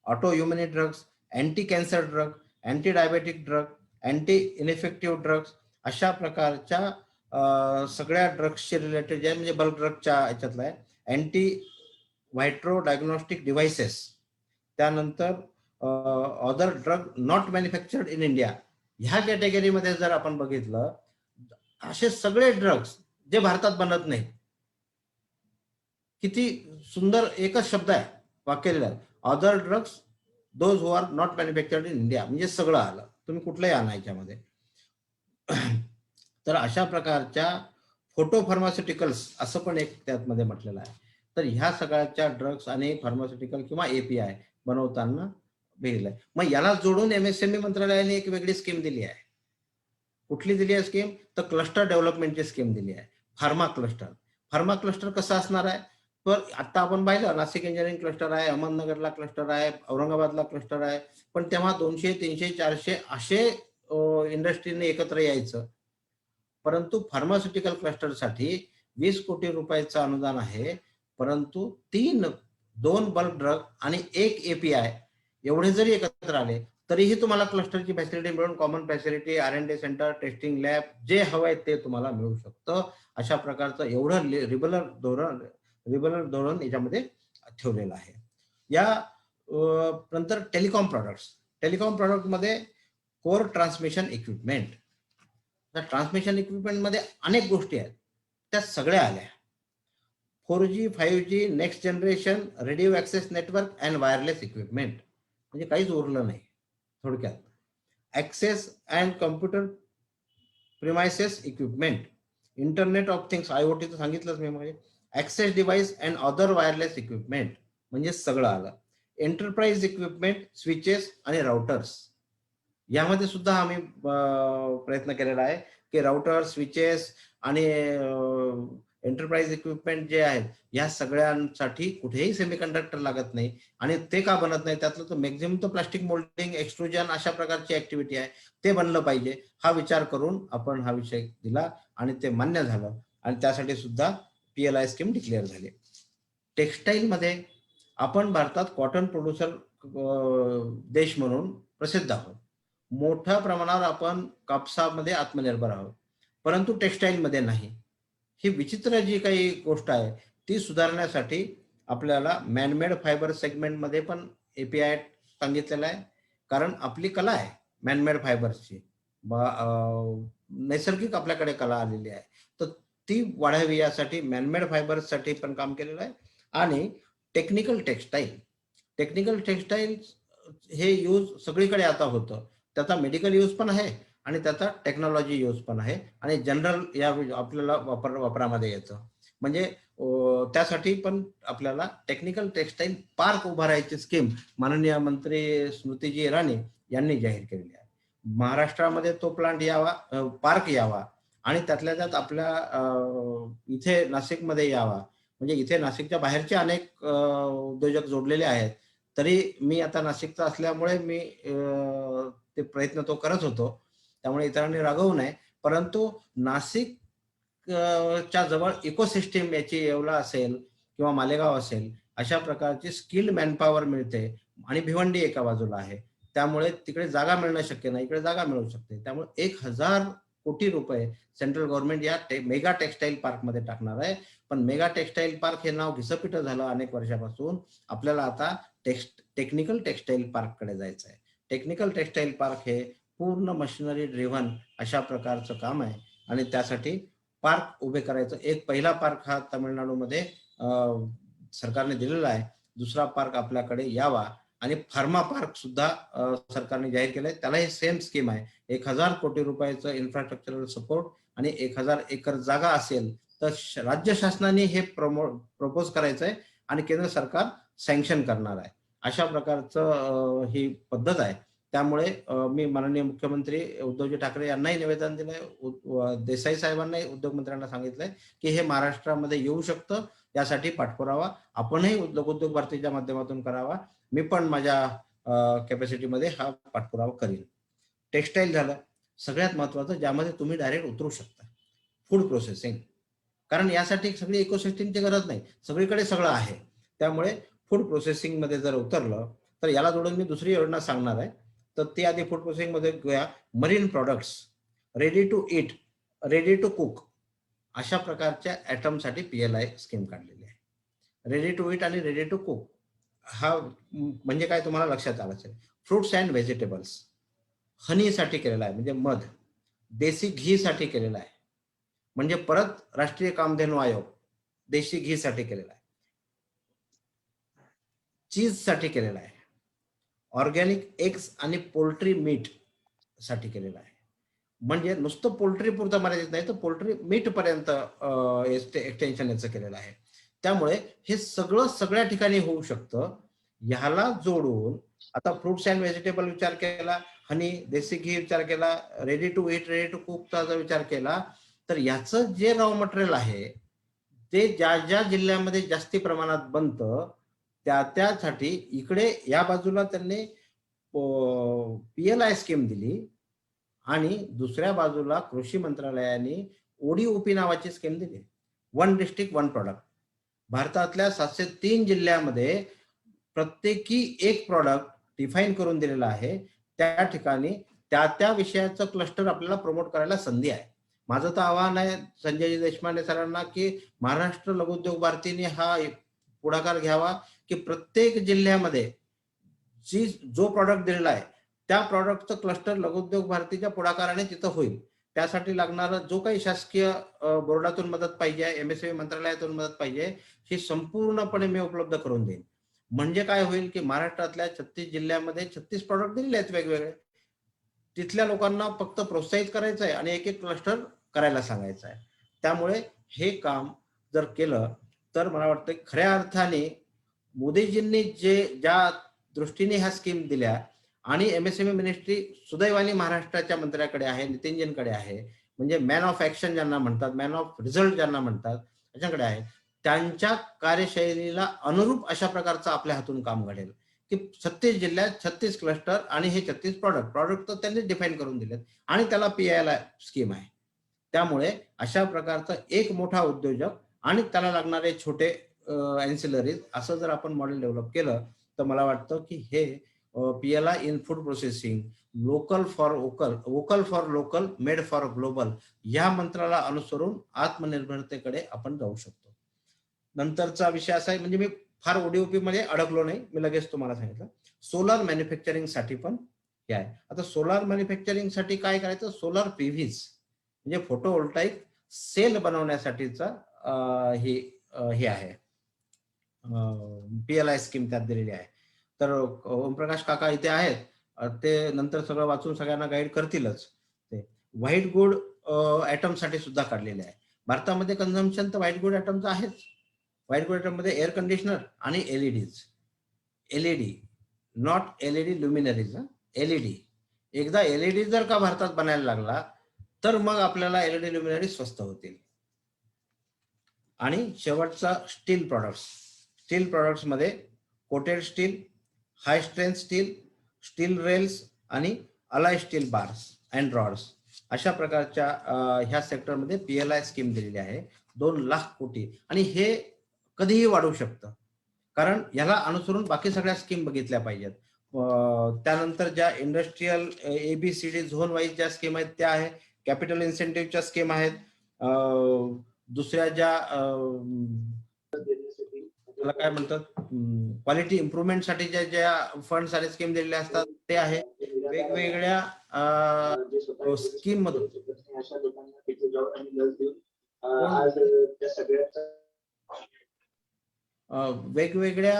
S3: autoimmune drugs, anti cancer drug, anti diabetic drug, anti infective drugs, अशा प्रकारच्या सगळ्या ड्रग्सशी रिलेटेड जे म्हणजे बल्क ड्रगच्या याच्यातला आहे. अँटी व्हायट्रो डायग्नोस्टिक डिव्हाइसेस, त्यानंतर other drug not manufactured in India, ह्या कॅटेगरीमध्ये जर आपण बघितलं, असे सगळे ड्रग्स जे भारतात बनत नाही. किती सुंदर एकच शब्द आहे वाक्य लिहिलाय, other drugs those who are not manufactured in India, म्हणजे सगळं आलं, तुम्ही कुठलंही आणा याच्यामध्ये. तर अशा प्रकारच्या फोटो फार्मास्युटिकल्स असं पण एक त्यामध्ये म्हटलेलं आहे. तर ह्या सगळ्याच्या ड्रग्स आणि फार्मास्युटिकल किंवा API बनवताना भेटलंय. मग याला जोडून MSME मंत्रालयाने एक वेगळी स्कीम दिली आहे. कुठली दिली आहे स्कीम? तर क्लस्टर डेव्हलपमेंटची स्कीम दिली आहे. Pharma cluster. फार्मा क्लस्टर कसं असणार आहे? तर आता आपण पाहिलं नाशिक इंजिनिअरिंग क्लस्टर आहे, अहमदनगरला क्लस्टर आहे, औरंगाबादला क्लस्टर आहे. पण तेव्हा 200, 300, 400 असे इंडस्ट्रीने एकत्र यायचं. परंतु फार्मास्युटिकल क्लस्टरसाठी 20 कोटी रुपयाचं अनुदान आहे. परंतु 2 बल्क ड्रग आणि 1 API एवढे जरी एकत्र आले तरीही तुम्हाला क्लस्टरची फॅसिलिटी मिळून common facility, R&D centre, testing lab जे हवंय ते तुम्हाला मिळू शकतं. अशा प्रकारचं एवढं रिबलर धोरण याच्यामध्ये ठेवलेलं आहे. या नंतर टेलिकॉम प्रॉडक्टमध्ये कोर ट्रान्समिशन इक्विपमेंट. त्या ट्रान्समिशन इक्विपमेंटमध्ये अनेक गोष्टी आहेत, त्या सगळ्या आल्या. 4G, 5G, next generation, radio access network and wireless equipment, म्हणजे काहीच उरलं नाही थोडक्यात. Access and computer premises equipment, internet of things, IoT सांगितलंच मी, म्हणजे access device and other wireless equipment, म्हणजे सगळं आलं. एंटरप्राइज इक्विपमेंट, स्विचेस आणि राउटर्स, यामध्ये सुद्धा आम्ही प्रयत्न केलेला आहे की राउटर, स्विचेस आणि एंटरप्राइज इक्विपमेंट जे आहेत या सगळ्यांसाठी कुठेही सेमीकंडक्टर लागत नाही. आणि ते का बनत नाही? त्यातलं तर मॅक्झिमम तर प्लास्टिक मोल्डिंग, एक्सट्रुजन अशा प्रकारची ऍक्टिव्हिटी आहे, ते बनलं पाहिजे. हा विचार करून आपण हा विषय दिला आणि ते मान्य झालं आणि त्यासाठी सुद्धा PLI स्कीम डिक्लेअर झाली. टेक्स्टाईलमध्ये आपण भारतात कॉटन प्रोड्युसर देश म्हणून प्रसिद्ध आहोत. मोठ्या प्रमाणावर आपण कापसामध्ये आत्मनिर्भर आहोत, परंतु टेक्स्टाईलमध्ये नाही. ही विचित्र जी काही गोष्ट आहे ती सुधारण्यासाठी आपल्याला मॅनमेड फायबर सेगमेंटमध्ये पण API सांगितलेलं आहे. कारण आपली कला आहे मॅनमेड फायबर्सची, नैसर्गिक आपल्याकडे कला आलेली आहे, तर ती वाढावी यासाठी मॅनमेड फायबर्ससाठी पण काम केलेलं आहे. आणि टेक्निकल टेक्स्टाईल हे यूज सगळीकडे आता होतं. त्याचा मेडिकल यूज पण आहे आणि त्याचा टेक्नॉलॉजी यूज पण आहे आणि जनरल या आपल्याला वापरामध्ये येतं. म्हणजे त्यासाठी पण आपल्याला टेक्निकल टेक्स्टाईल पार्क उभारायची स्कीम माननीय मंत्री स्मृतीजी इराणी यांनी जाहीर केलेली आहे. महाराष्ट्रामध्ये तो प्लांट यावा, पार्क यावा आणि त्यातल्या त्यात आपल्या इथे नाशिकमध्ये यावा. म्हणजे इथे नाशिकच्या बाहेरचे अनेक उद्योजक जोडलेले आहेत. तरी मी आता नाशिकचा असल्यामुळे मी ते प्रयत्न तो करत होतो, त्यामुळे इतरांनी रागवू नये. परंतु नाशिक च्या जवळ इकोसिस्टीम याची येवला असेल किंवा मालेगाव असेल अशा प्रकारची स्किल्ड मॅनपॉवर मिळते आणि भिवंडी एका बाजूला आहे, त्यामुळे तिकडे जागा मिळणं शक्य नाही, इकडे जागा मिळू शकते. त्यामुळे 1000 कोटी रुपये सेंट्रल गव्हर्नमेंट या मेगा टेक्स्टाईल पार्कमध्ये टाकणार आहे. पण मेगा टेक्स्टाईल पार्क हे नाव घिसपिटं झालं अनेक वर्षापासून. आपल्याला आता टेक्निकल टेक्स्टाईल पार्क कडे जायचं आहे. टेक्निकल टेक्स्टाईल पार्क हे पूर्ण मशिनरी ड्रिव्हन अशा प्रकारचं काम आहे आणि त्यासाठी पार्क उभे करायचं. एक पहिला पार्क हा तामिळनाडूमध्ये सरकारने दिलेला आहे, दुसरा पार्क आपल्याकडे यावा आणि फार्मा पार्क सुद्धा सरकारने जाहीर केलंय. त्यालाही सेम स्कीम आहे. 1000 कोटी रुपयाचं इन्फ्रास्ट्रक्चरल सपोर्ट आणि 1000 एकर जागा असेल तर राज्य शासनाने हे प्रपोज करायचं आहे आणि केंद्र सरकार सँक्शन करणार आहे. अशा प्रकारचं ही पद्धत आहे. त्यामुळे मी माननीय मुख्यमंत्री उद्धवजी ठाकरे यांनाही निवेदन दिलंय, देसाई साहेबांनाही उद्योगमंत्र्यांना सांगितलंय की हे महाराष्ट्रामध्ये येऊ शकतं, यासाठी पाठपुरावा आपणही लघुउद्योग भारतीच्या माध्यमातून करावा. मी पण माझ्या कॅपॅसिटीमध्ये हा पाठपुरावा करीन. टेक्स्टाईल झालं. सगळ्यात महत्वाचं ज्यामध्ये तुम्ही डायरेक्ट उतरू शकता, फूड प्रोसेसिंग. कारण यासाठी सगळी इकोसिस्टीमची गरज नाही, सगळीकडे सगळं आहे. त्यामुळे फूड प्रोसेसिंग मध्ये जर उतरलं तर याला जोडून मी दुसरी योजना सांगणार आहे. तर ती आधी फूड प्रोसेसिंग मध्ये घेऊया. Marine products, ready to eat, ready to cook अशा प्रकारच्या ॲटमसाठी PLI स्कीम काढलेली आहे. रेडी टू ईट आणि रेडी टू कुक हा म्हणजे काय तुम्हाला लक्षात आलं असेल. फ्रुट्स अँड व्हेजिटेबल्स, हनीसाठी केलेला आहे म्हणजे मध, देशी घी साठी केलेला आहे म्हणजे परत राष्ट्रीय कामधेनू आयोग देशी घी साठी केलेला आहे. चीजसाठी केलेला आहे, ऑर्गॅनिक एग्स आणि पोल्ट्री मीट साठी केलेला आहे. म्हणजे नुसतं पोल्ट्री पुरतं मर्यादित नाही तर पोल्ट्री मीट पर्यंत एक्सटेन्शन याचं केलेलं आहे. त्यामुळे हे सगळं सगळ्या ठिकाणी होऊ शकतं. ह्याला जोडून आता फ्रुट्स अँड व्हेजिटेबल विचार केला, हनी, देसी घी विचार केला, ready to eat, ready to कुकचा जर विचार केला, तर याचं जे रॉ मटेरियल आहे ते ज्या ज्या जिल्ह्यामध्ये जास्ती प्रमाणात बनतं त्यासाठी इकडे या बाजूला त्यांनी PLI स्कीम दिली आणि दुसऱ्या बाजूला कृषी मंत्रालयाने ODOP नावाची स्कीम दिली, वन डिस्ट्रिक्ट वन प्रॉडक्ट. भारतातल्या 703 जिल्ह्यामध्ये प्रत्येकी एक प्रॉडक्ट डिफाईन करून दिलेला आहे. त्या ठिकाणी त्या विषयाचं क्लस्टर आपल्याला प्रमोट करायला संधी आहे. माझं तर आव्हान आहे संजय देशपांडे सरांना की महाराष्ट्र लघुउद्योग भारतीने हा पुढाकार घ्यावा की प्रत्येक जिल्ह्यामध्ये जो प्रॉडक्ट दिलेला आहे त्या प्रॉडक्टचं क्लस्टर लघुउद्योग भारतीच्या पुढाकाराने तिथं होईल. त्यासाठी लागणारा जो काही शासकीय बोर्डातून मदत पाहिजे, MSME मंत्रालयातून मदत पाहिजे, ही संपूर्णपणे मी उपलब्ध करून देईन. म्हणजे काय होईल की महाराष्ट्रातल्या 36 जिल्ह्यामध्ये 36 प्रॉडक्ट दिलेले आहेत वेगवेगळे. तिथल्या लोकांना फक्त प्रोत्साहित करायचं आहे आणि एक एक क्लस्टर करायला सांगायचं आहे. त्यामुळे हे काम जर केलं तर मला वाटतं खऱ्या अर्थाने मोदीजींनी ज्या दृष्टीने ह्या स्कीम दिल्या आणि MSME मिनिस्ट्री सुदैवाने महाराष्ट्राच्या मंत्र्याकडे आहे, नितीनजींकडे आहे, म्हणजे मॅन ऑफ ऍक्शन ज्यांना म्हणतात, मॅन ऑफ रिझल्ट ज्यांना म्हणतात, त्याच्याकडे आहे. त्यांच्या कार्यशैलीला अनुरूप अशा प्रकारचं आपल्या हातून काम घडेल की 36 जिल्ह्यात 36 क्लस्टर आणि हे 36 प्रॉडक्ट तर त्यांनी डिफाईन करून दिलेत आणि त्याला PLI स्कीम आहे. त्यामुळे अशा प्रकारचा एक मोठा उद्योजक आणि त्याला लागणारे छोटे अँसिलरीज असं जर आपण मॉडेल डेव्हलप केलं तर मला वाटतं की हे PLI in food processing, local for vocal, vocal for local, made for global या मंत्राला अनुसरून आत्मनिर्भरतेकडे आपण जाऊ शकतो. नंतरचा विषय असा आहे, म्हणजे मी फार ODOP मध्ये अडकलो नाही, मी लगेच तुम्हाला सांगितलं. सोलार मॅन्युफॅक्चरिंग साठी पण हे आहे. आता सोलार मॅन्युफॅक्चरिंग साठी काय करायचं, सोलार PVs म्हणजे फोटोव्होल्टाईक सेल बनवण्यासाठीचा हे आहे, PLI स्कीम त्यात दिलेली आहे. तर ओमप्रकाश काका इथे आहेत, ते नंतर सगळं वाचून सगळ्यांना गाईड करतीलच. ते व्हाईट गुड ऍटम साठी सुद्धा काढलेले आहे. भारतामध्ये कन्झम्पशन तर व्हाईट गुड ऍटमचं आहेच. व्हाईट गुड ऍटम मध्ये एअर कंडिशनर आणि LED, नॉट LED ल्युमिनरीज, LED. एकदा LED जर का भारतात बनायला लागला तर मग आपल्याला LED ल्युमिनरी स्वस्त होतील. आणि शेवटचा स्टील प्रॉडक्ट्स मध्ये coated steel, high strength steel, steel rails आणि अलाय स्टील बार्स अँड रॉड्स अशा प्रकारच्या ह्या सेक्टरमध्ये PLI स्कीम दिलेली आहे 2 लाख कोटी. आणि हे कधीही वाढू शकतं कारण याला अनुसरून बाकी सगळ्या स्कीम बघितल्या पाहिजेत. त्यानंतर ज्या इंडस्ट्रीयल ABCD झोन वाईज ज्या स्कीम आहेत त्या आहे, कॅपिटल इन्सेंटिव्हच्या स्कीम आहेत, दुसऱ्या ज्या त्याला काय म्हणतात क्वालिटी इम्प्रुव्हमेंट साठी ज्या फंड आणि स्कीम दिलेल्या असतात ते आहे. वेगवेगळ्या स्कीम मधून वेगवेगळ्या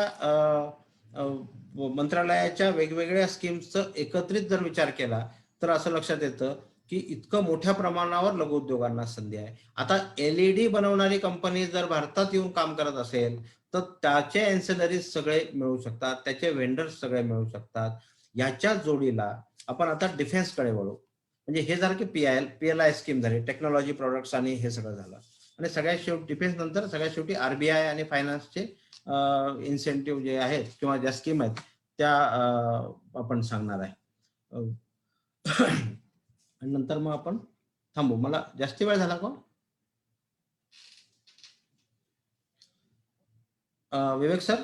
S3: मंत्रालयाच्या वेगवेगळ्या स्कीम्सचा एकत्रित जर विचार केला तर असं लक्षात येतं की इतकं मोठ्या प्रमाणावर लघुउद्योगांना संधी आहे. आता LED बनवणारी कंपनी जर भारतात येऊन काम करत असेल तर त्याचे एन्सिलरीज सगळे मिळू शकतात, त्याचे वेंडर्स सगळे मिळू शकतात. याच्या जोडीला आपण आता डिफेन्सकडे वळू. म्हणजे हे झालं की PLI स्कीम झाली, टेक्नॉलॉजी प्रोडक्ट्स आणि हे सगळं झालं. आणि सगळ्यात शेवटी डिफेन्स नंतर सगळ्यात शेवटी RBI आणि फायनान्सचे इन्सेंटिव्ह जे आहेत किंवा ज्या स्कीम आहेत त्या आपण सांगणार आहे. आणि नंतर मग आपण थांबू. मला जास्ती वेळ झाला का? विवेक सर,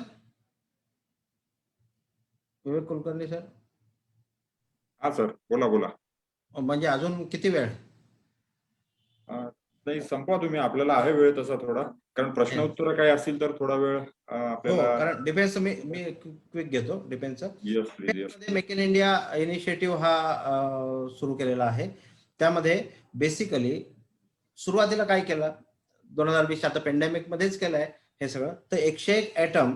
S3: विवेक कुलकर्णी सर.
S1: हा सर, बोला.
S3: म्हणजे अजून किती वेळ?
S1: नाही, संपवा तुम्ही, आपल्याला आहे वेळ तसा थोडा, कारण प्रश्न उत्तर काही असतील तर थोडा वेळ आपल्याला.
S3: कारण डिफेन्स मी क्विक घेतो. डिफेन्सचं
S1: yes please.
S3: Make in India initiative हा सुरू केलेला आहे. त्यामध्ये बेसिकली सुरुवातीला काय केलं 2020 आता पेंडेमिक मध्येच केलंय हे सगळं. तर 101 ॲटम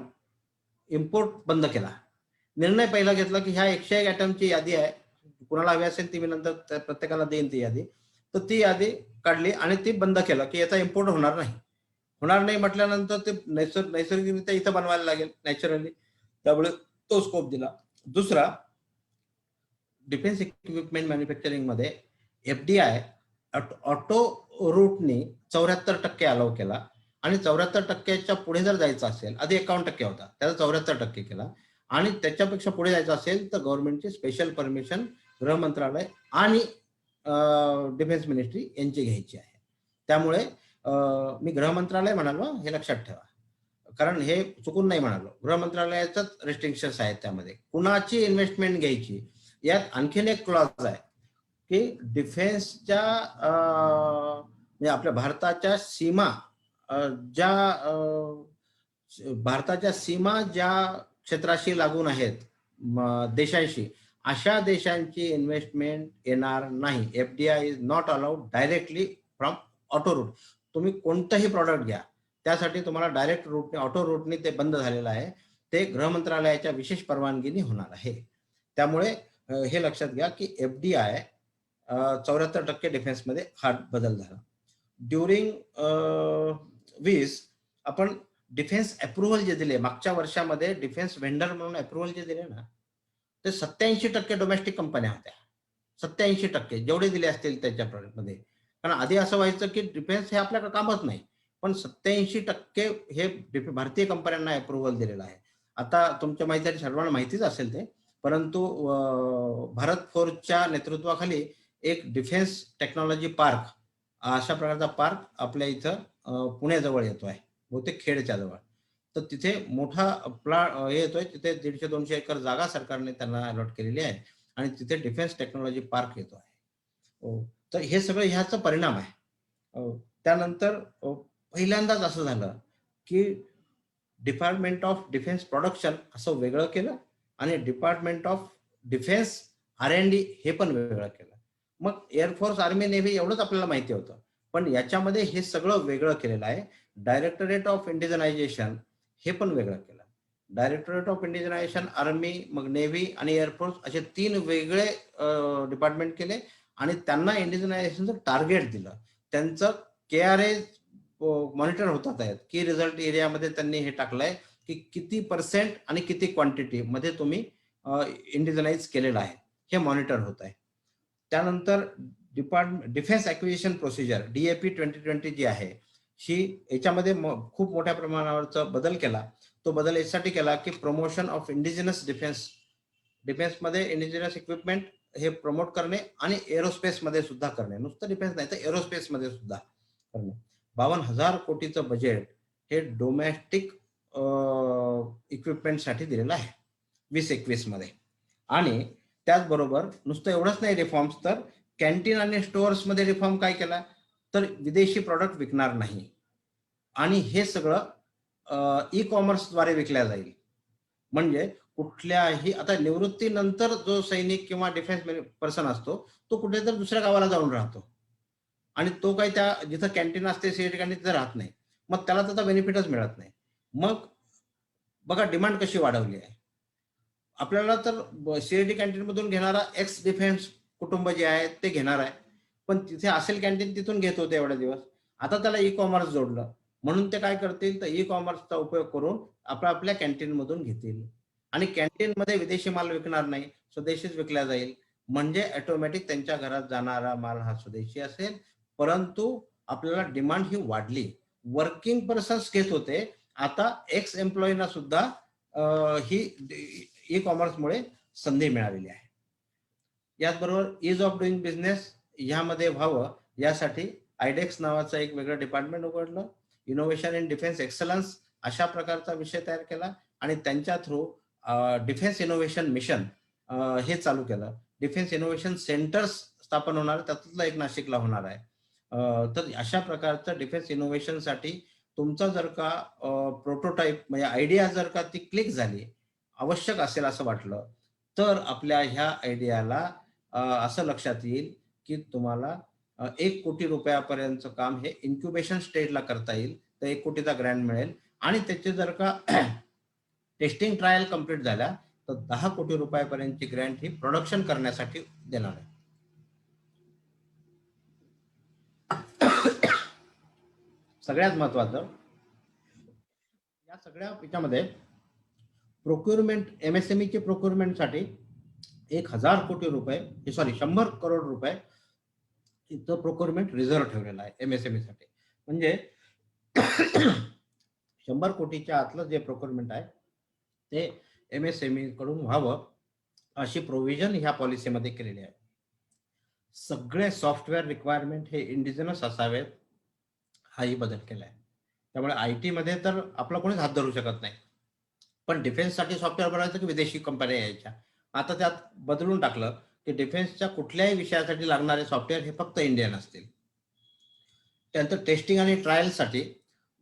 S3: इम्पोर्ट बंद केला. निर्णय पहिला घेतला की ह्या 101 आयटमची यादी आहे, कुणाला हवी असेल ती मी नंतर प्रत्येकाला देईन ती यादी. तर ती यादी काढली आणि ती बंद केलं की याचा इम्पोर्ट होणार नाही. होणार नाही म्हटल्यानंतर ते नैसर्गिकरित्या इथं बनवायला लागेल नॅचरली, त्यामुळे तो स्कोप दिला. दुसरा, डिफेन्स इक्विपमेंट मॅन्युफॅक्चरिंग मध्ये FDI ऑटो रूटनी 74% अलाव केला आणि 74%च्या पुढे जर जायचं असेल, आधी 51% होता, त्याचा 74% केला आणि त्याच्यापेक्षा पुढे जायचं असेल तर गव्हर्नमेंटची स्पेशल परमिशन गृह मंत्रालय आणि डिफेन्स मिनिस्ट्री यांची घ्यायची आहे. त्यामुळे मी गृह मंत्रालय म्हणालो, हे लक्षात ठेवा, कारण हे चुकून नाही म्हणालो. गृह मंत्रालयाचंच रेस्ट्रिक्शन्स आहेत त्यामध्ये. कुणाची इन्व्हेस्टमेंट घ्यायची, यात आणखीन एक क्लॉज आहे की डिफेन्सच्या म्हणजे आपल्या भारताच्या सीमा ज्या क्षेत्राशी लागून आहेत देशांशी, अशा देशांची इन्व्हेस्टमेंट येणार नाही. FDI is not allowed directly from auto route. तुम्ही कोणतंही प्रॉडक्ट घ्या, त्यासाठी तुम्हाला डायरेक्ट रूटने, ऑटो रूटने ते बंद झालेलं आहे. ते गृह मंत्रालयाच्या विशेष परवानगीने होणार आहे. त्यामुळे हे लक्षात घ्या की FDI 74% डिफेन्समध्ये हा बदल झाला. ड्युरिंग 20 आपण डिफेन्स अप्रुव्हल जे दिले मागच्या वर्षामध्ये, डिफेन्स व्हेंडर म्हणून अप्रुव्हल जे दिले ना, ते 87% डोमेस्टिक कंपन्या होत्या. 87% जेवढे दिले असतील त्याच्या मध्ये. कारण आधी असं व्हायचं की डिफेन्स हे आपल्याकडे कामच नाही, पण 87% हे भारतीय कंपन्यांना अप्रुव्हल दिलेलं आहे. आता तुमच्या माहिती, सर्वांना माहितीच असेल ते, परंतु भारत फोर्सच्या नेतृत्वाखाली एक डिफेन्स टेक्नॉलॉजी पार्क, अशा प्रकारचा पार्क आपल्या इथं पुण्याजवळ येतो आहे, बहुतेक खेडच्या जवळ. तर तिथे मोठा हे येतोय, तिथे 150-200 एकर जागा सरकारने त्यांना अलॉट केलेली आहे आणि तिथे डिफेन्स टेक्नॉलॉजी पार्क येतो आहे. तर हे सगळं ह्याचा परिणाम आहे. त्यानंतर पहिल्यांदाच असं झालं की डिपार्टमेंट ऑफ डिफेन्स प्रोडक्शन असं वेगळं केलं आणि डिपार्टमेंट ऑफ डिफेन्स R&D हे पण वेगळं केलं. मग एअरफोर्स, आर्मी, नेव्ही एवढंच आपल्याला माहिती होतं, पण याच्यामध्ये हे सगळं वेगळं केलेलं आहे. डायरेक्टरेट ऑफ इंडिजनायझेशन हे पण वेगळं केलं. डायरेक्टरेट ऑफ इंडिजनायझेशन, आर्मी, मग नेव्ही आणि एअरफोर्स असे 3 वेगळे डिपार्टमेंट केले आणि त्यांना इंडिजनायझेशनचं टार्गेट दिलं. त्यांचं KRA मॉनिटर होतात आहेत. की रिझल्ट एरियामध्ये त्यांनी हे टाकलंय की किती % आणि किती क्वांटिटी मध्ये तुम्ही इंडिजनाइज केलेलं आहे, हे मॉनिटर होत आहे. त्यानंतर डिफेन्स ॲक्विजिशन प्रोसिजर DAP 2020 जी आहे, ही याच्यामध्ये खूप मोठ्या प्रमाणावरचा बदल केला. तो बदल यासाठी केला की प्रमोशन ऑफ इंडिजिनस डिफेन्समध्ये इंडिजिनस इक्विपमेंट हे प्रमोट करणे आणि एरोस्पेसमध्ये सुद्धा करणे. नुसतं डिफेन्स नाही तर एरोस्पेसमध्ये सुद्धा करणे. 52,000 कोटीचं बजेट हे डोमेस्टिक इक्विपमेंटसाठी दिलेलं आहे 2021 मध्ये. आणि त्याचबरोबर नुसतं एवढंच नाही रिफॉर्म्स, तर कॅन्टीन आणि स्टोअर्समध्ये रिफॉर्म काय केला, तर विदेशी प्रॉडक्ट विकणार नाही आणि हे सगळं ई-कॉमर्सद्वारे विकल्या जाईल. म्हणजे कुठल्याही, आता निवृत्तीनंतर जो सैनिक किंवा डिफेन्स पर्सन असतो तो कुठेतरी दुसऱ्या गावाला जाऊन राहतो आणि तो काही त्या जिथं कॅन्टीन असते सीएटी कॅन्टीन तिथं राहत नाही, मग त्याला त्याचा बेनिफिटच मिळत नाही. मग बघा डिमांड कशी वाढवली आहे. आपल्याला तर सीएटी कॅन्टीन मधून घेणारा एक्स डिफेन्स कुटुंब जे आहे ते घेणार आहे, पण तिथे असेल कॅन्टीन तिथून घेत होते एवढे दिवस. आता त्याला ई-कॉमर्स जोडलं म्हणून ते काय करतील, तर ई-कॉमर्सचा उपयोग करून आपल्या कॅन्टीन मधून घेतील आणि कॅन्टीन मध्ये विदेशी माल विकणार नाही, स्वदेशीच विकला जाईल. म्हणजे ऑटोमॅटिक त्यांच्या घरात जाणारा माल हा स्वदेशी असेल. परंतु आपल्याला डिमांड ही वाढली. वर्किंग पर्सन्स घेत होते, आता एक्स एम्प्लॉईना सुद्धा ही ई-कॉमर्समुळे संधी मिळालेली आहे. याचबरोबर इज ऑफ डुईंग बिझनेस ह्यामध्ये व्हावं यासाठी आयडेक्स नावाचं एक वेगळं डिपार्टमेंट उघडलं. इनोव्हेशन इन डिफेन्स एक्सलन्स अशा प्रकारचा विषय तयार केला आणि त्यांच्या थ्रू डिफेन्स इनोव्हेशन मिशन हे चालू केलं. डिफेन्स इनोव्हेशन सेंटर्स स्थापन होणार, त्यातलं एक नाशिकला होणार आहे. तर अशा प्रकारचं डिफेन्स इनोव्हेशनसाठी तुमचा जर का प्रोटोटाईप म्हणजे आयडिया जर का ती क्लिक झाली, आवश्यक असेल असं वाटलं, तर आपल्या ह्या आयडियाला असं लक्षात येईल की तुम्हाला 1 कोटी रुपयापर्यंतचं काम हे इन्क्युबेशन स्टेजला करता येईल. तर 1 कोटीचा ग्रँट मिळेल आणि त्याचे जर का टेस्टिंग ट्रायल कम्प्लीट झाल्या तर 10 कोटी रुपयापर्यंतची ग्रँट ही प्रोडक्शन करण्यासाठी देणार आहे. सगळ्यात महत्वाचं या सगळ्या याच्यामध्ये प्रोक्युरमेंट MSME चे प्रोक्युरमेंटसाठी 1000 कोटी रुपये 100 करोड रुपये इथं प्रोक्युरमेंट रिझर्व्ह ठेवलेला आहे MSME साठी. म्हणजे 100 कोटीच्या आतलं जे प्रोक्युरमेंट आहे ते MSME कडून व्हावं अशी प्रोव्हिजन ह्या पॉलिसीमध्ये केलेली आहे. सगळे सॉफ्टवेअर रिक्वायरमेंट हे इंडिजिनस असावेत हाही बदल केला आहे. त्यामुळे IT मध्ये तर आपला कोणीच हात धरू शकत नाही, पण डिफेन्ससाठी सॉफ्टवेअर बनवायचं की विदेशी कंपन्या यायच्या. आता त्यात बदलून टाकलं की डिफेन्सच्या कुठल्याही विषयासाठी लागणारे सॉफ्टवेअर हे फक्त इंडियन असतील. त्यानंतर टेस्टिंग आणि ट्रायलसाठी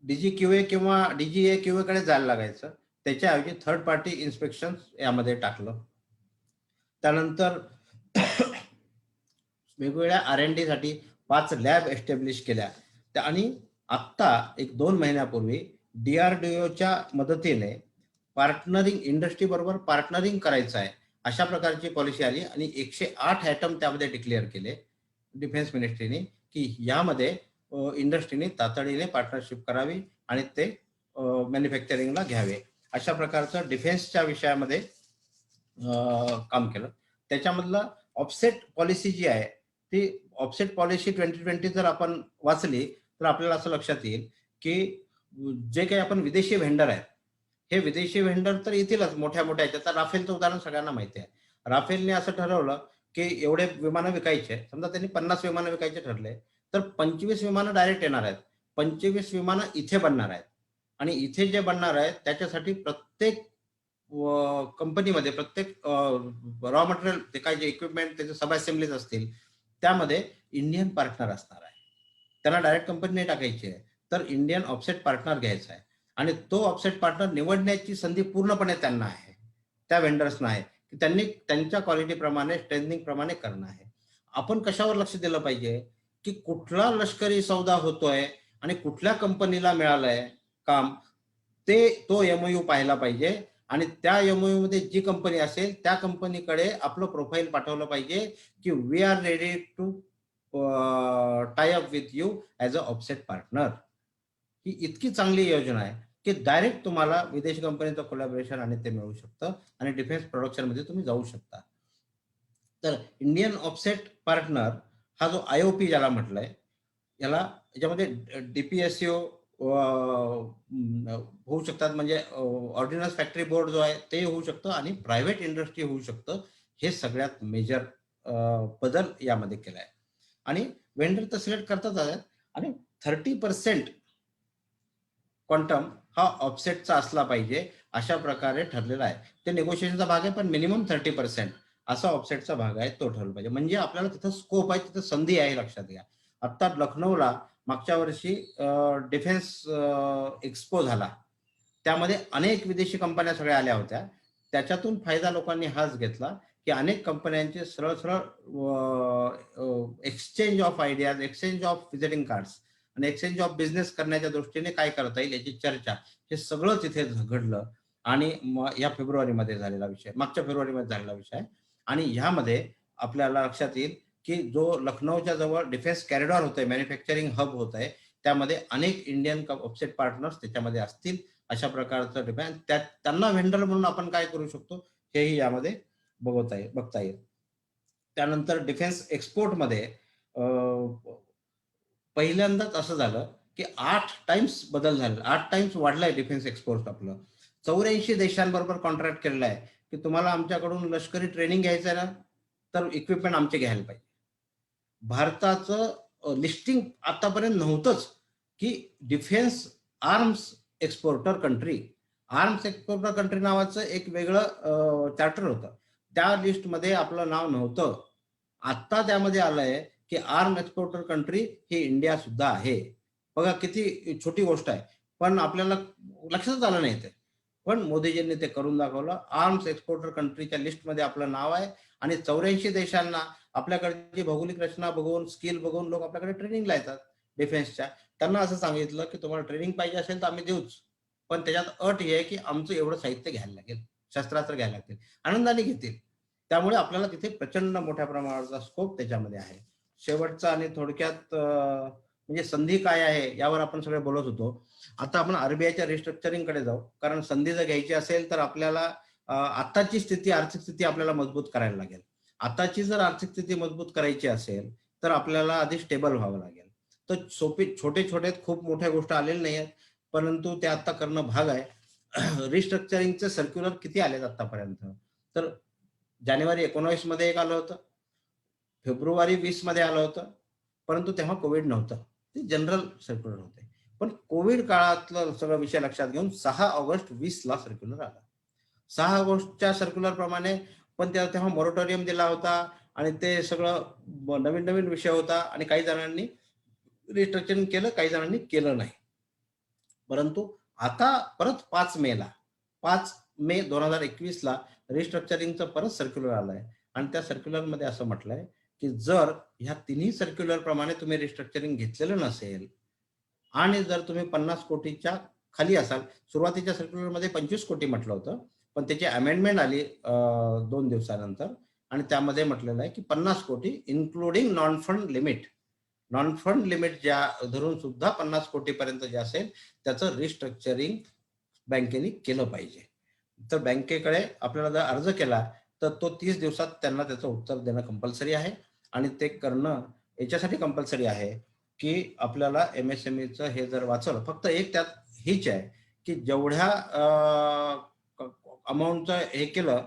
S3: DGQA किंवा DGA-QA कडे जायला लागायचं, त्याच्याऐवजी थर्ड पार्टी इन्स्पेक्शन यामध्ये टाकलं. त्यानंतर वेगवेगळ्या R&D साठी 5 लॅब एस्टॅब्लिश केल्या. आणि आत्ता 1-2 महिन्यापूर्वी DRDOच्या मदतीने पार्टनरिंग इंडस्ट्री बरोबर पार्टनरिंग करायचं आहे अशा प्रकारची पॉलिसी आली आणि 108 ॲटम त्यामध्ये डिक्लेअर केले डिफेन्स मिनिस्ट्रीने की यामध्ये इंडस्ट्रीने तातडीने पार्टनरशिप करावी आणि ते मॅन्युफॅक्चरिंगला घ्यावे. अशा प्रकारचं डिफेन्सच्या विषयामध्ये काम केलं. त्याच्यामधलं ऑफसेट पॉलिसी जी आहे ती ऑफसेट पॉलिसी 2020 जर आपण वाचली तर आपल्याला असं लक्षात येईल की जे काही आपण विदेशी व्हेंडर आहेत हे विदेशी व्हेंडर तर येतीलच मोठ्या मोठ्या ह्याच्यात. तर राफेलचं उदाहरण सगळ्यांना माहिती आहे. राफेलने असं ठरवलं की एवढे विमानं विकायचे, समजा त्यांनी 50 विमानं विकायचे ठरले तर 25 विमानं डायरेक्ट येणार आहेत, 25 विमानं इथे बनणार आहेत आणि इथे जे बनणार आहेत त्याच्यासाठी प्रत्येक कंपनीमध्ये प्रत्येक रॉ मटेरियल ते काय जे इक्विपमेंट त्याचे सब असेंब्लीज असतील त्यामध्ये इंडियन पार्टनर असणार आहे. त्यांना डायरेक्ट कंपनी नाही टाकायची आहे, तर इंडियन ऑफसेट पार्टनर घ्यायचा आहे आणि तो ऑफसेट पार्टनर निवडण्याची संधी पूर्णपणे त्यांना आहे, त्या व्हेंडर्सना आहे की त्यांनी त्यांच्या क्वालिटीप्रमाणे स्ट्रेंथनिंग प्रमाणे करणं आहे. आपण कशावर लक्ष दिलं पाहिजे की कुठला लष्करी सौदा होतोय आणि कुठल्या कंपनीला मिळालंय काम, ते तो MOU पाहायला पाहिजे आणि त्या MOU मध्ये जी कंपनी असेल त्या कंपनीकडे आपलं प्रोफाईल पाठवलं पाहिजे की we are ready to tie up with you as a offset partner. ही इतकी चांगली योजना आहे की डायरेक्ट तुम्हाला विदेशी कंपनीचं कोलॅबोरेशन आणि ते मिळू शकतं आणि डिफेन्स प्रोडक्शन मध्ये तुम्ही जाऊ शकता. तर इंडियन ऑफसेट पार्टनर हा जो IOP ज्याला म्हटलंय याला याच्यामध्ये DPSO होऊ शकतात, म्हणजे ऑर्डिनन्स फॅक्टरी बोर्ड जो आहे ते होऊ शकतं आणि प्रायव्हेट इंडस्ट्री होऊ शकतं. हे सगळ्यात मेजर बदल यामध्ये केलाय आणि वेंडर तर सिलेक्ट करतात आणि 30% क्वांटम हा ऑफसेटचा असला पाहिजे अशा प्रकारे ठरलेला आहे. ते नेगोशिएशनचा भाग आहे पण मिनिमम 30% असा ऑफसेटचा भाग आहे तो ठरला पाहिजे. म्हणजे आपल्याला तिथं स्कोप आहे, तिथं संधी आहे लक्षात घ्या. आता लखनौला मागच्या वर्षी डिफेन्स एक्सपो झाला, त्यामध्ये अनेक विदेशी कंपन्या सगळ्या आल्या होत्या. त्याच्यातून फायदा लोकांनी हाच घेतला की अनेक कंपन्यांचे सरळ सरळ exchange of ideas, exchange of visiting cards आणि एक्सचेंज ऑफ बिझनेस करण्याच्या दृष्टीने काय करता येईल याची चर्चा, हे सगळं तिथे घडलं आणि या फेब्रुवारीमध्ये झालेला विषय, मागच्या फेब्रुवारीमध्ये झालेला विषय. आणि ह्यामध्ये आपल्याला लक्षात येईल की जो लखनौच्या जवळ डिफेन्स कॉरिडॉर होत आहे, मॅन्युफॅक्चरिंग हब होत आहे, त्यामध्ये अनेक इंडियन ऑफसेट पार्टनर्स त्याच्यामध्ये असतील. अशा प्रकारचं डिफेन्स त्यांना व्हेंडर म्हणून आपण काय करू शकतो हेही यामध्ये बघता येईल. त्यानंतर डिफेन्स एक्सपोर्टमध्ये पहिल्यांदाच असं झालं की 8 टाइम्स बदल झाला, 8 टाइम्स वाढलाय डिफेन्स एक्सपोर्ट. आपलं 84 देशांबरोबर कॉन्ट्रॅक्ट केलेला आहे की तुम्हाला आमच्याकडून लष्करी ट्रेनिंग घ्यायचं आहे ना तर इक्विपमेंट आमचे घ्यायला पाहिजे. भारताचं लिस्टिंग आतापर्यंत नव्हतंच की defence arms exporter country, arms exporter country नावाचं एक वेगळं चार्टर होतं, त्या लिस्टमध्ये आपलं नाव नव्हतं. आता त्यामध्ये आलंय की आर्म एक्सपोर्टर कंट्री ही इंडिया सुद्धा आहे. बघा किती छोटी गोष्ट आहे, पण आपल्याला लक्षातच आलं नाही ते, पण मोदीजींनी ते करून दाखवलं. आर्म्स एक्सपोर्टर कंट्रीच्या लिस्टमध्ये आपलं नाव आहे आणि 84 देशांना आपल्याकडची भौगोलिक रचना बघून, स्किल बघून लोक आपल्याकडे ट्रेनिंगला येतात डिफेन्सच्या. त्यांना असं सांगितलं की तुम्हाला ट्रेनिंग पाहिजे असेल तर आम्ही देऊच, पण त्याच्यात अट ही आहे की आमचं एवढं साहित्य घ्यायला लागेल, शस्त्रास्त्र घ्यायला लागतील. आनंदाने घेतील. त्यामुळे आपल्याला तिथे प्रचंड मोठ्या प्रमाणाचा स्कोप त्याच्यामध्ये आहे. शेवटचा आणि थोडक्यात म्हणजे संधी काय आहे यावर आपण सगळे बोलत होतो. आता आपण आरबीआयच्या रिस्ट्रक्चरिंग कडे जाऊ. कारण संधी जर घ्यायची असेल तर आपल्याला आताची स्थिती, आर्थिक स्थिती आपल्याला मजबूत करायला लागेल. आताची जर आर्थिक स्थिती मजबूत करायची असेल तर आपल्याला आधी स्टेबल व्हावं लागेल. तर छोटे छोटे खूप मोठ्या गोष्टी आलेल्या नाही आहेत, परंतु ते आता करणं भाग आहे. रिस्ट्रक्चरिंगचे सर्क्युलर किती आलेत आतापर्यंत? तर जानेवारी 19 मध्ये एक आलं होतं, फेब्रुवारी 20 मध्ये आलं होतं, परंतु तेव्हा कोविड नव्हतं. ते जनरल सर्क्युलर होते. पण कोविड काळातलं सगळं विषय लक्षात घेऊन 6 ऑगस्ट 20 ला सर्क्युलर आला. 6 ऑगस्टच्या सर्क्युलर प्रमाणे पण तेव्हा मोरेटोरियम दिला होता आणि ते सगळं नवीन नवीन विषय होता आणि काही जणांनी रिस्ट्रक्चरिंग केलं, काही जणांनी केलं नाही. परंतु आता परत 5 मे 2021 ला रिस्ट्रक्चरिंगचं परत सर्क्युलर आलंय आणि त्या सर्क्युलरमध्ये असं म्हटलंय की जर ह्या तिन्ही सर्क्युलर प्रमाणे तुम्ही रिस्ट्रक्चरिंग घेतलेलं नसेल आणि जर तुम्ही 50 कोटीच्या खाली असाल, सुरुवातीच्या सर्क्युलरमध्ये 25 कोटी म्हटलं होतं, पण त्याची अमेंडमेंट आली 2 दिवसानंतर आणि त्यामध्ये म्हटलेलं आहे की 50 कोटी including non fund limit. Non fund limit ज्या धरून सुद्धा 50 कोटीपर्यंत जे असेल त्याचं रिस्ट्रक्चरिंग बँकेने केलं पाहिजे. तर बँकेकडे आपल्याला जर अर्ज केला तर तो 30 दिवसात त्यांना त्याचं उत्तर देणं कंपल्सरी आहे आणि ते करणं याच्यासाठी कंपल्सरी आहे की आपल्याला एमएसएमईचं हे जर वाचलं, फक्त एक त्यात हीच आहे की जेवढ्या अमाऊंटचं हे केलं,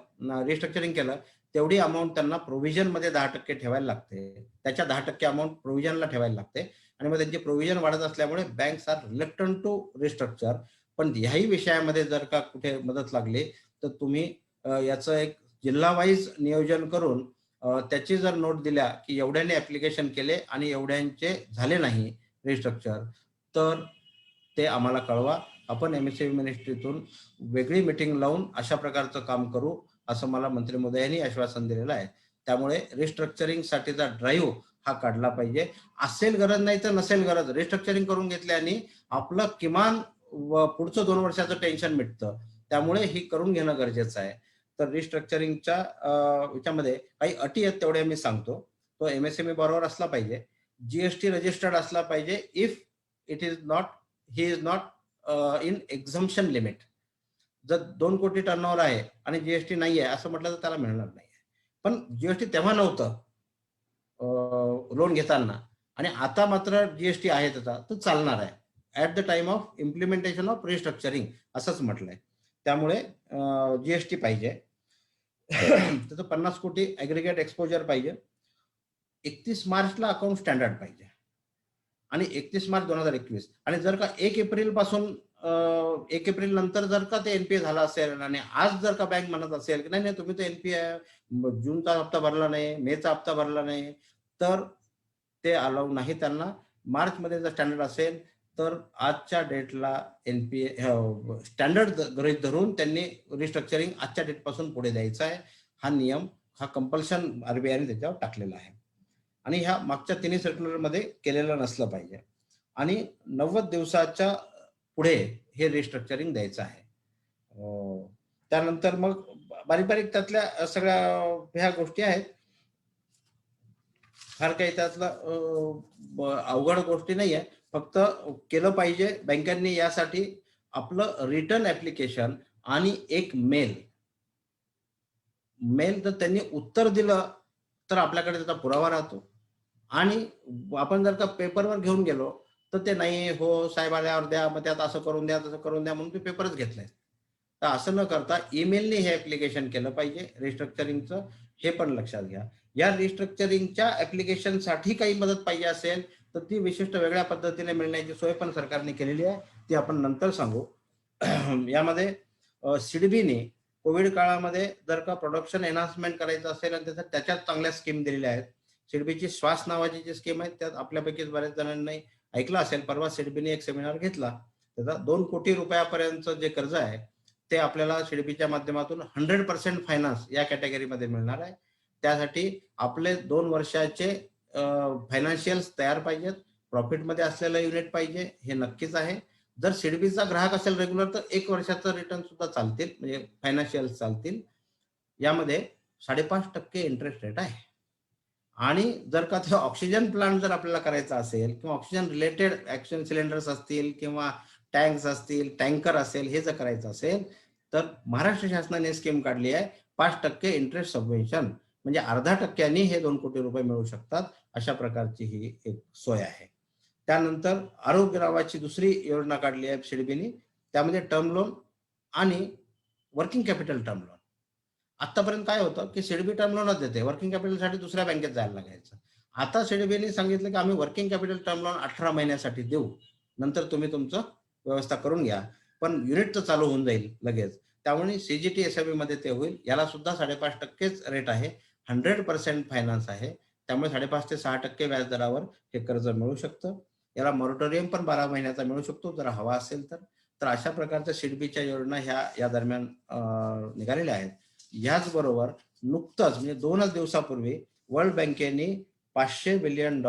S3: रिस्ट्रक्चरिंग केलं, तेवढी अमाऊंट त्यांना प्रोव्हिजन मध्ये 10% ठेवायला लागते. त्याच्या 10% अमाऊंट प्रोव्हिजनला ठेवायला लागते आणि मग त्यांची प्रोव्हिजन वाढत असल्यामुळे banks are reluctant to restructure. पण ह्याही विषयामध्ये जर का कुठे मदत लागली तर तुम्ही याचं एक जिल्हा वाईज नियोजन करून त्याची जर नोट दिल्या की एवढ्याने ऍप्लिकेशन केले आणि एवढ्यांचे झाले नाही रिस्ट्रक्चर, तर ते आम्हाला कळवा. आपण एमएसएमई मिनिस्ट्रीतून वेगळी मीटिंग लावून अशा प्रकारचं काम करू असं मला मंत्री महोदयांनी आश्वासन दिलेलं आहे. त्यामुळे रिस्ट्रक्चरिंग साठीचा ड्राईव्ह हा काढला पाहिजे. असेल गरज नाही तर नसेल गरज, रिस्ट्रक्चरिंग करून घेतल्याने आपलं किमान पुढचं 2 वर्षाचं टेन्शन मिटतं. त्यामुळे ही करून घेणं गरजेचं आहे. तर रिस्ट्रक्चरिंगच्या याच्यामध्ये काही अटी आहेत तेवढ्या मी सांगतो. तो एमएसएमई बरोबर असला पाहिजे, जीएसटी रजिस्टर्ड असला पाहिजे, if it is not, he is not in exemption limit. जर 2 कोटी टर्नओव्हर आहे आणि जीएसटी नाही आहे असं म्हटलं तर त्याला मिळणार नाही. पण जीएसटी तेव्हा नव्हतं लोन घेताना आणि आता मात्र जीएसटी आहे त्याचा, तर चालणार आहे at the time of implementation of restructuring असंच म्हटलंय. त्यामुळे जीएसटी पाहिजे, त्याचं 50 कोटी ऍग्रिगेट एक्सपोजर पाहिजे, 31 मार्चला अकाउंट स्टँडर्ड पाहिजे आणि 31 मार्च 2021. आणि जर का 1 एप्रिल पासून 1 एप्रिल नंतर जर का ते एनपीए झाला असेल आणि आज जर का बँक म्हणत असेल की नाही तुम्ही तर एनपीए जूनचा हप्ता भरला नाही, मेचा हप्ता भरला नाही, तर ते अलाउ नाही त्यांना. मार्च मध्ये जर स्टँडर्ड असेल तर आजच्या डेटला एनपीए स्टँडर्ड गृहीत धरून त्यांनी रिस्ट्रक्चरिंग आजच्या डेट पासून पुढे द्यायचा आहे. हा नियम, हा कंपल्शन आरबीआयने त्याच्यावर टाकलेला आहे आणि ह्या मागच्या 3 सर्क्युलरमध्ये केलेलं नसलं पाहिजे आणि 90 दिवसाच्या पुढे हे रिस्ट्रक्चरिंग द्यायचं आहे. त्यानंतर मग बारीक बारीक त्यातल्या सगळ्या ह्या गोष्टी आहेत. फार काही त्यातलं अवघड गोष्टी नाही आहे, फक्त केलं पाहिजे बँकांनी. यासाठी आपलं रिटर्न ऍप्लिकेशन आणि एक मेल जर त्यांनी उत्तर दिलं तर आपल्याकडे त्याचा पुरावा राहतो. आणि आपण जर का पेपरवर घेऊन गेलो तर ते नाही, हो साहेब आल्यावर द्या, मग त्यात असं करून द्या तसं करून द्या म्हणून ते पेपरच घेतलाय. तर असं न करता ईमेलने हे ऍप्लिकेशन केलं पाहिजे रिस्ट्रक्चरिंगचं, हे पण लक्षात घ्या. या रिस्ट्रक्चरिंगच्या ऍप्लिकेशनसाठी काही मदत पाहिजे असेल तर ती विशिष्ट वेगळ्या पद्धतीने मिळण्याची सोय पण सरकारने केलेली आहे, ती आपण नंतर सांगू. यामध्ये सिडबीने कोविड काळामध्ये जर का प्रोडक्शन एनहान्समेंट करायचं असेल आणि त्याच्यात चांगल्या स्कीम दिलेल्या आहेत. सिडबीची श्वास नावाची जी स्कीम आहे त्यात आपल्यापैकी बऱ्याच जणांनी ऐकलं असेल. परवा सिडबीने एक सेमिनार घेतला, त्याचा 2 कोटी रुपयापर्यंत जे कर्ज आहे ते आपल्याला सिडबीच्या माध्यमातून 100% फायनान्स या कॅटेगरीमध्ये मिळणार आहे. त्यासाठी आपले 2 वर्षाचे फायनान्शियल्स तयार पाहिजेत, प्रॉफिटमध्ये असलेलं युनिट पाहिजे, हे नक्कीच आहे. जर सिडबीचा ग्राहक असेल रेग्युलर तर 1 वर्षाचं रिटर्न सुद्धा चालतील, म्हणजे फायनान्शियल चालतील. यामध्ये 5.5% इंटरेस्ट रेट आहे. आणि जर का ते ऑक्सिजन प्लांट जर आपल्याला करायचा असेल किंवा ऑक्सिजन रिलेटेड ऑक्सिजन सिलेंडर्स असतील किंवा टँक्स असतील, टँकर असेल, हे जर करायचं असेल तर महाराष्ट्र शासनाने स्कीम काढली आहे 5% इंटरेस्ट सबवेन्शन, म्हणजे 0.5% हे 2 कोटी रुपये मिळू शकतात. अशा प्रकारची ही एक सोय आहे. त्यानंतर आरोग्य नावाची दुसरी योजना काढली आहे सिडबीने, त्यामध्ये टर्म लोन आणि वर्किंग कॅपिटल टर्म लोन. आतापर्यंत काय होतं की सिडबी टर्म लोनच देते, वर्किंग कॅपिटलसाठी दुसऱ्या बँकेत जायला लागायचं. आता सिडबीने सांगितलं की आम्ही वर्किंग कॅपिटल टर्म लोन 18 महिन्यासाठी देऊ, नंतर तुम्ही तुमचं व्यवस्था करून घ्या, पण युनिट तर चालू होऊन जाईल लगेच. त्यामुळे सीजीटी एसआयबी मध्ये ते होईल. याला सुद्धा 5.5%च रेट आहे, 100% फायनान्स आहे. त्यामुळे 5.5 ते 6% व्याज दरावर हे कर्ज मिळू शकतं. याला मॉरिटोरियम पण 12 महिन्याचा मिळू शकतो जर हवा असेल तर. तर अशा प्रकारच्या सिडबीच्या योजना ह्या या दरम्यान निघालेल्या आहेत. याचबरोबर नुकतंच म्हणजे 2च दिवसापूर्वी वर्ल्ड बँकेने $500 बिलियन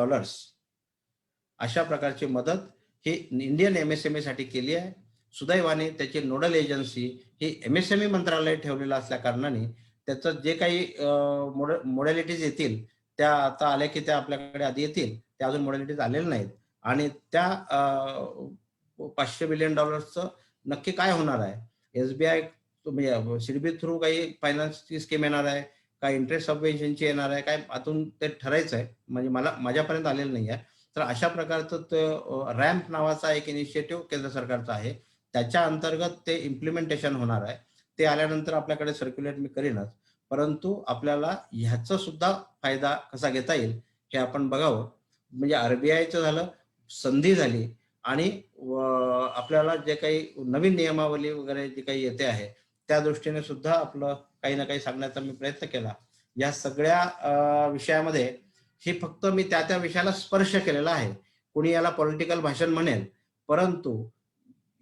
S3: अशा प्रकारची मदत ही इंडियन एमएसएमई साठी केली आहे. सुदैवाने त्याची नोडल एजन्सी ही एमएसएमई मंत्रालय ठेवलेलं असल्या कारणाने त्याचं जे काही मॉडॅलिटीज येतील त्या आता आल्या की त्या आपल्याकडे आधी येतील, त्या अजून मॉडॅलिटीज आलेल्या नाहीत. आणि त्या $500 बिलियन नक्की काय होणार आहे, एसबीआय म्हणजे सिडबी थ्रू काही फायनान्सची स्कीम येणार आहे, काय इंटरेस्ट सबवेन्शनची येणार आहे, काय आतून ते ठरायचं आहे, म्हणजे माझ्यापर्यंत आलेलं नाही आहे. तर अशा प्रकारचं रॅम्प नावाचा एक इनिशिएटिव्ह केंद्र सरकारचा आहे, त्याच्या अंतर्गत ते इम्प्लिमेंटेशन होणार आहे. ते आल्यानंतर आपल्याकडे सर्क्युलेट मी करीनच, परंतु आपल्याला ह्याचा सुद्धा फायदा कसा घेता येईल हे आपण बघावं. म्हणजे आरबीआयचं झालं, संधी झाली, आणि आपल्याला जे काही नवीन नियमावली वगैरे जे काही येते आहे त्या दृष्टीने सुद्धा आपलं काही ना काही सांगण्याचा मी प्रयत्न केला. या सगळ्या विषयामध्ये हे फक्त मी त्या विषयाला स्पर्श केलेला आहे. कोणी याला पॉलिटिकल भाषण म्हणेल, परंतु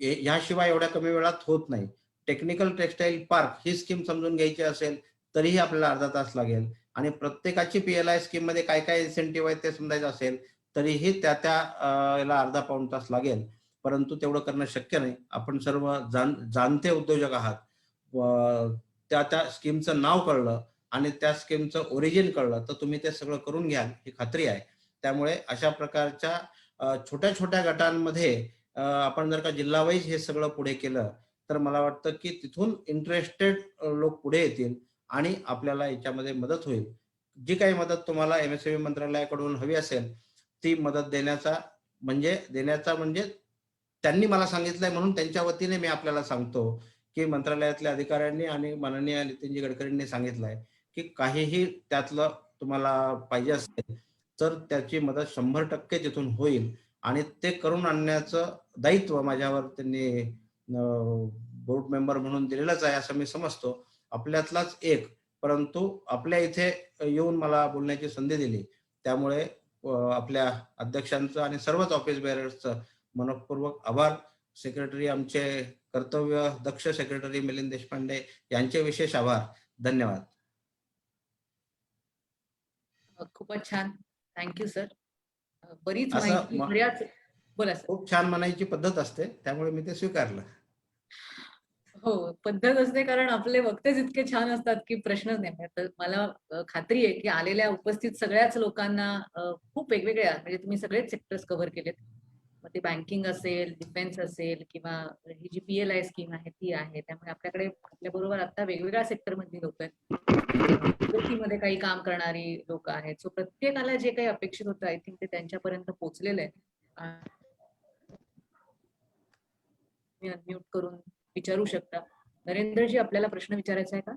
S3: याशिवाय एवढ्या कमी वेळात होत नाही. टेक्निकल टेक्सटाईल पार्क ही स्कीम समजून घ्यायची असेल तरीही आपल्याला अर्धा तास लागेल, आणि प्रत्येकाची पीएलआय स्कीम मध्ये काय काय इन्सेंटिव्ह आहेत ते समजायचं असेल तरीही त्या याला अर्धा पाऊण तास लागेल. परंतु तेवढं करणं शक्य नाही. आपण सर्व जाणते उद्योजक आहात. त्या स्कीमचं नाव कळलं आणि त्या स्कीमचं ओरिजिन कळलं तर तुम्ही ते सगळं करून घ्याल ही खात्री आहे. त्यामुळे अशा प्रकारच्या छोट्या छोट्या गटांमध्ये आपण जर का जिल्हा वाईज हे सगळं पुढे केलं तर मला वाटतं की तिथून इंटरेस्टेड लोक पुढे येतील आणि आपल्याला याच्यामध्ये मदत होईल. जी काही मदत तुम्हाला एमएसएमई मंत्रालयाकडून हवी असेल ती मदत देण्याचा म्हणजे त्यांनी मला सांगितलंय म्हणून त्यांच्या वतीने मी आपल्याला सांगतो की मंत्रालयातल्या अधिकाऱ्यांनी आणि माननीय नितीनजी गडकरींनी सांगितलंय की काहीही त्यातलं तुम्हाला पाहिजे असेल तर त्याची मदत 100% तिथून होईल, आणि ते करून आणण्याचं दायित्व माझ्यावर त्यांनी बोर्ड मेंबर म्हणून दिलेलंच आहे असं मी समजतो. आपल्यातलाच एक, परंतु आपल्या इथे येऊन मला बोलण्याची संधी दिली, त्यामुळे आपल्या अध्यक्षांचं आणि सर्वच ऑफिस बेअरर्सचं मनपूर्वक आभार. सेक्रेटरी आमचे कर्तव्य दक्ष सेक्रेटरी मिलिंद देशपांडे यांचे विशेष आभार. धन्यवाद.
S2: खूपच छान, थँक्यू सर. बरीच
S3: असं
S2: माहिती बऱ्याच बोला सर.
S3: खूप छान म्हणायची पद्धत असते त्यामुळे मी ते स्वीकारलं.
S2: हो, पद्धत असते, कारण आपले वक्तेच इतके छान असतात की प्रश्नच नाही. तर मला खात्री आहे की आलेल्या उपस्थित सगळ्याच लोकांना खूप वेगवेगळ्या, म्हणजे तुम्ही सगळेच सेक्टर्स कव्हर केलेत. मग ते बँकिंग असेल, डिफेन्स असेल, किंवा ही जी पीएलआय स्कीम आहे ती आहे. त्यामुळे आपल्याकडे आपल्याबरोबर आता वेगवेगळ्या सेक्टर मधली लोक आहेत, मध्ये काही काम करणारी लोक आहेत. सो प्रत्येकाला जे काही अपेक्षित होतं आय थिंक ते त्यांच्यापर्यंत पोहोचलेलं आहे. अनम्यूट करून विचारू शकता. नरेंद्रजी, आपल्याला प्रश्न विचारायचा आहे का?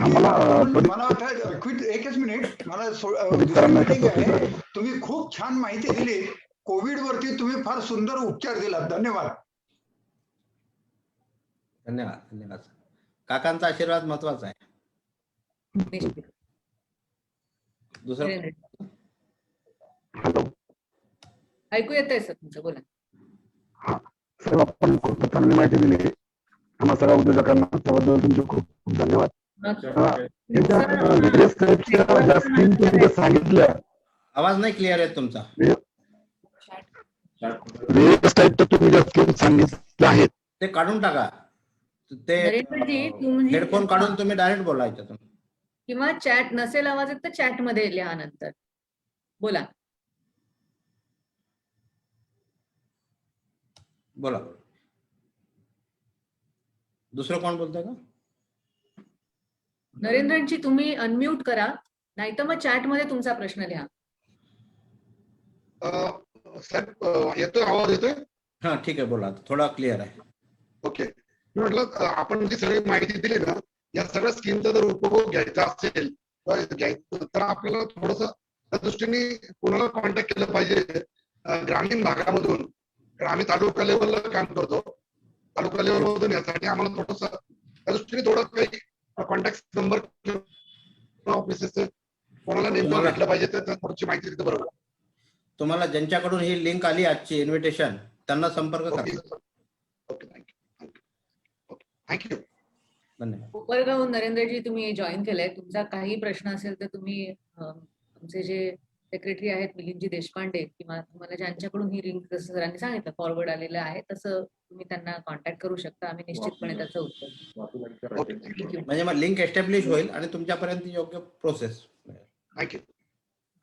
S5: मला वाटतं एकच मिनिट, मला दुसरी मीटिंग आहे. तुम्ही खूप छान माहिती दिली. कोविड वरती तुम्ही फार सुंदर उपचार दिलात. धन्यवाद.
S3: धन्यवाद. काकांचा आशीर्वाद महत्वाचा आहे. दुसरं
S2: ऐकू येत आहे सर तुमचं, बोला.
S6: सर, आपण खूप चांगली माहिती दिली आम्हा सगळ्या उद्योजकांना, त्याबद्दल तुमचे खूप खूप धन्यवाद.
S3: आवाज नाही क्लिअर आहे तुमचा.
S6: व्यवस्था तर तुम्ही जे स्कीम सांगितलं आहेत
S3: ते काढून टाका. ते
S2: नरेंद्रजी, तुम्ही
S3: हेडफोन काढून तुम्ही डायरेक्ट बोला याच्यातून.
S2: किंवा चॅट नसेल आवाज येत तर चॅट मध्ये लिहा नंतर. बोला.
S3: बोला. दुसरं कोण बोलतंय का?
S2: नरेंद्रजी, तुम्ही अनम्यूट करा, नाही तर मग चॅट मध्ये तुमचा प्रश्न लिहा.
S6: साहेब येतोय, आवाज येतोय?
S3: हा ठीक आहे, बोला. थोडा क्लिअर आहे.
S6: ओके. मी म्हटलं आपण जी सगळी माहिती दिली ना, या सगळ्या स्कीमचा जर उपभोग घ्यायचा असेल तर आपल्याला थोडस त्या दृष्टीने कोणाला कॉन्टॅक्ट केलं पाहिजे ग्रामीण भागामधून. कारण आम्ही तालुका लेवलला काम करतो. तालुका लेवल मधून यासाठी आम्हाला थोडस त्या दृष्टीने थोडं काही कॉन्टॅक्ट नंबर ऑफिसेस कोणाला नेमकं भेटलं पाहिजे तर थोडीशी माहिती देतं. बरोबर.
S3: तुम्हाला ज्यांच्याकडून ही लिंक आली आजची इन्व्हिटेशन त्यांना संपर्क करा.
S6: Okay, thank you.
S3: धन्यवाद.
S2: कोपरगावहून नरेंद्रजी तुम्ही जॉईन केलंय. तुमचा काही प्रश्न असेल तर तुम्ही आमचे जे सेक्रेटरी आहेत मिलिंदजी देशपांडे, किंवा तुम्हाला ज्यांच्याकडून ही लिंक जसं सरांनी सांगितलं फॉरवर्ड आलेलं आहे तसं तुम्ही त्यांना कॉन्टॅक्ट करू शकता. आम्ही निश्चितपणे त्याचं उत्तर. थँक्यू.
S3: म्हणजे मग लिंक एस्टॅब्लिश होईल आणि तुमच्यापर्यंत योग्य प्रोसेस.
S6: थँक्यू.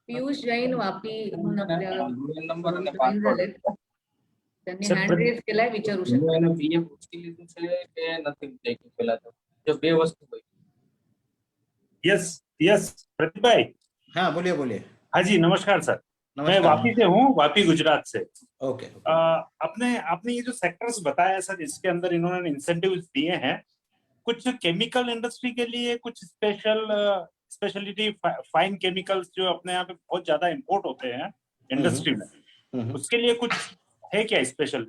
S2: पियुष जैन वापी म्हणून आपल्या join झालेत. त्यांनी हँड रेज केलाय, विचारू शकता.
S7: यस यस प्रदीप भाई।
S3: हाँ बोलिए बोलिए।
S7: हाँ जी नमस्कार सर। मैं
S3: नमस्कार।
S7: वापी से हूँ, वापी गुजरात से।
S3: ओके।
S7: आपने ये जो सेक्टर्स बताया सर, इसके अंदर इन्होंने इंसेंटिव्स दिए हैं कुछ केमिकल इंडस्ट्री के लिए, कुछ स्पेशलिटी फाइन केमिकल्स जो अपने यहाँ पे बहुत ज्यादा इंपोर्ट होते हैं इंडस्ट्री में, उसके लिए कुछ है क्या स्पेशल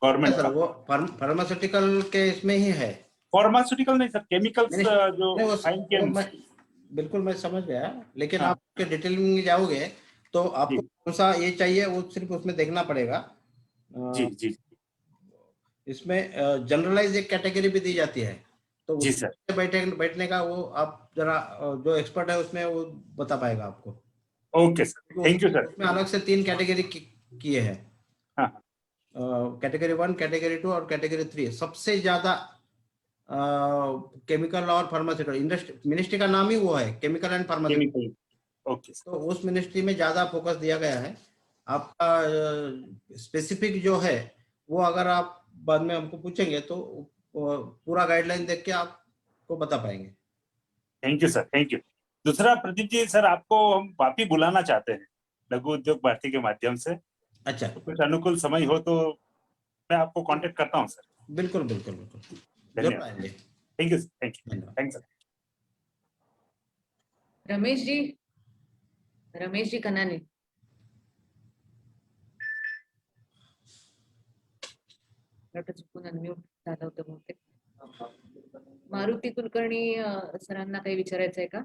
S7: गवर्नमेंट का?
S3: वो फार्मास्यूटिकल के इसमें ही है।
S7: फार्मास्यूटिकल नहीं सर, केमिकल्स जो फाइन केमिकल्स।
S3: बिल्कुल मैं समझ गया, लेकिन आप के डिटेलिंग में जाओगे तो आपको कौन सा ये चाहिए वो सिर्फ उसमें देखना पड़ेगा।
S7: जी जी।
S3: इसमें जनरलाइज एक कैटेगरी भी दी जाती है, तो
S7: जी सर।
S3: बैठने का वो आप जरा जो एक्सपर्ट है उसमें वो बता पाएगा आपको।
S7: Okay sir, thank you sir.
S3: उसमें अलग से 3 कैटेगरी किए हैं।
S7: हाँ।
S3: कैटेगरी 1, कैटेगरी 2 और कैटेगरी 3। सबसे ज्यादा केमिकल और फार्मास्यूटिकल इंडस्ट्री मिनिस्ट्री का नाम ही वो है, केमिकल एंड फार्मास्यूटिकल।
S7: ओके।
S3: तो उस मिनिस्ट्री में ज्यादा फोकस दिया गया है। आपका स्पेसिफिक जो है वो अगर आप बाद में हमको पूछेंगे तो पूरा गाइडलाइन देख के आपको बता पाएंगे।
S7: Thank you sir, thank you. दूसरा प्रदीप जी सर, आपको हम वापी बुलाना चाहते हैं लघु उद्योग भारती के माध्यम से।
S3: अच्छा,
S7: तो कुछ अनुकूल समय हो तो मैं आपको कांटेक्ट करता हूं सर।
S3: बिल्कुल बिल्कुल बिल्कुल, जरूर आएंगे।
S7: Thank you, thank you, thanks sir.
S2: Ramesh ji Kanani. चुकून अनम्यूट झालं होतं बहुतेक। मारुती कुलकर्णी सरांना काही विचारायचं आहे का?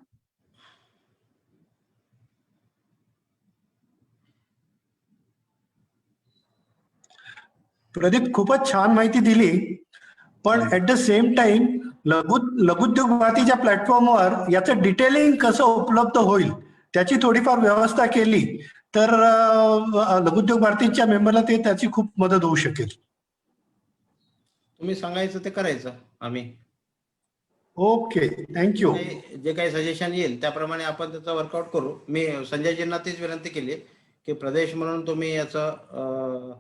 S8: प्रदीप, खूपच छान माहिती दिली, पण ऍट द सेम टाइम लघुउद्योग भारतीच्या प्लॅटफॉर्मवर याचं डिटेलिंग कसं उपलब्ध होईल त्याची थोडीफार व्यवस्था केली तर लघुउद्योग भारतीच्या मेंबरला ते त्याची खूप मदत होऊ शकेल।
S3: तुम्ही सांगायचं ते करायचं आम्ही।
S8: Okay, thank you.
S3: जे काही सजेशन येईल त्याप्रमाणे आपण त्याचा वर्कआउट करू। मी संजयजींना तीच विनंती केली की प्रदेश म्हणून तुम्ही याचं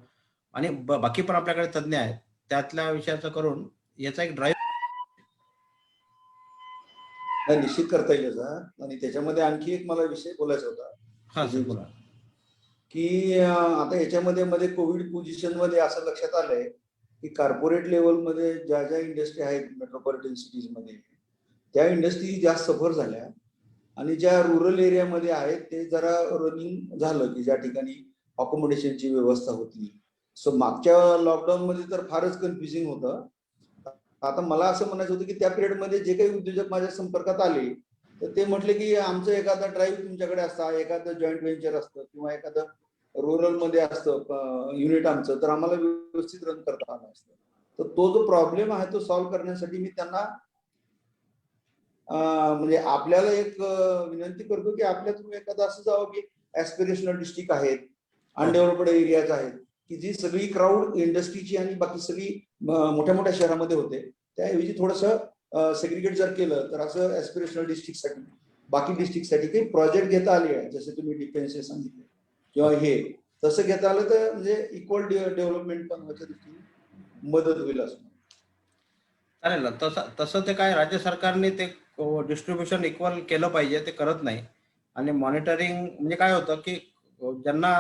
S3: आणि बाकी पण आपल्याकडे तज्ञ आहेत त्यातल्या विषयाचं करून याचा एक ड्राईव्ह
S9: निश्चित करता येईल याचा। आणि त्याच्यामध्ये आणखी एक मला विषय बोलायचा होता।
S3: हा सर बोला।
S9: की आता याच्यामध्ये कोविड पोझिशन मध्ये असं लक्षात आलंय की कॉर्पोरेट लेवल मध्ये ज्या ज्या इंडस्ट्री आहेत मेट्रोपॉलिटन सिटीज मध्ये त्या इंडस्ट्री जास्त सफर झाल्या आणि ज्या रुरल एरियामध्ये आहेत ते जरा रनिंग झालं की ज्या ठिकाणी अकोमोडेशनची व्यवस्था होती। सो मागच्या लॉकडाऊन मध्ये तर फारच कन्फ्युजिंग होतं। आता मला असं म्हणायचं होतं की त्या पिरियड मध्ये जे काही उद्योजक माझ्या संपर्कात आले तर ते म्हटले की आमचं एखादा ड्राईव्ह तुमच्याकडे असतं, एखादं जॉईंट व्हेंचर असतं किंवा एखादं रुरल मध्ये असतं युनिट आमचं, तर आम्हाला व्यवस्थित रन करता आलं असतं। तर तो जो प्रॉब्लेम आहे तो सॉल्व्ह करण्यासाठी मी त्यांना म्हणजे आपल्याला एक विनंती करतो की आपल्या तुम्ही एखादं असं जावं की ऍस्पिरेशनल डिस्ट्रिक्ट आहेत, अनडेव्हलप्ड एरियाज आहेत, की जी सगळी क्राऊड इंडस्ट्रीची आणि बाकी सगळी मोठ्या मोठ्या शहरामध्ये होते, त्याऐवजी थोडंसं सेग्रिगेट जर केलं तर असं ऍस्पिरेशनल डिस्ट्रिक्टसाठी बाकी डिस्ट्रिक्टसाठी काही प्रोजेक्ट घेता आले आहे, जसे तुम्ही डिफेन्स सांगितले किंवा हे तसं घेता आलं तर म्हणजे इक्वल डेव्हलपमेंट पण व्हायच्या दृष्टीने मदत होईल असं.
S3: चालेल ना. तसं तसं ते काय राज्य सरकारने ते डिस्ट्रीब्युशन इक्वल केलं पाहिजे, ते करत नाही. आणि मॉनिटरिंग म्हणजे काय होतं की ज्यांना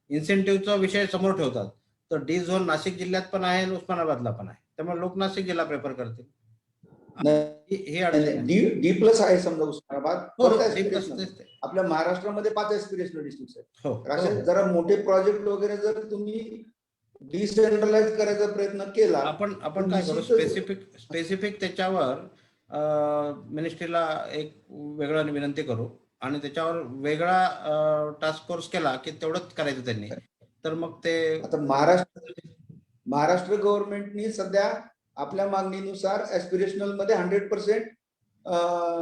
S3: इन्सेंटिव्हचा विषय समोर ठेवतात, तर डी झोन नाशिक जिल्ह्यात पण आहे आणि उस्मानाबादला पण आहे, त्यामुळे लोक नाशिक जिल्हा प्रेफर करतील. हे अडचण आहे.
S9: डी प्लस आहे समजा उस्मानाबाद,
S3: हो,
S9: परत
S3: D plus
S9: aspirational.
S3: तेच ते.
S9: आपल्या महाराष्ट्रामध्ये 5 ऍस्पिरेशनल डिस्ट्रिक्ट आहेत.
S3: हो,
S9: तर असे
S3: हो.
S9: जरा मोठे प्रोजेक्ट वगैरे जर तुम्ही डिसेंट्रलाइज करायचा प्रयत्न केला,
S3: आपण
S9: तर
S3: काय करू,
S9: निश्चितच
S3: स्पेसिफिक त्याच्यावर मिनिस्ट्रीला एक वेगळं विनंती करू आणि त्याच्यावर वेगळा टास्क फोर्स केला की तेवढंच करायचं त्यांनी, तर मग ते
S9: आता महाराष्ट्र गव्हर्नमेंटनी सध्या आपल्या मागणीनुसार ऍस्पिरेशनल मध्ये 100%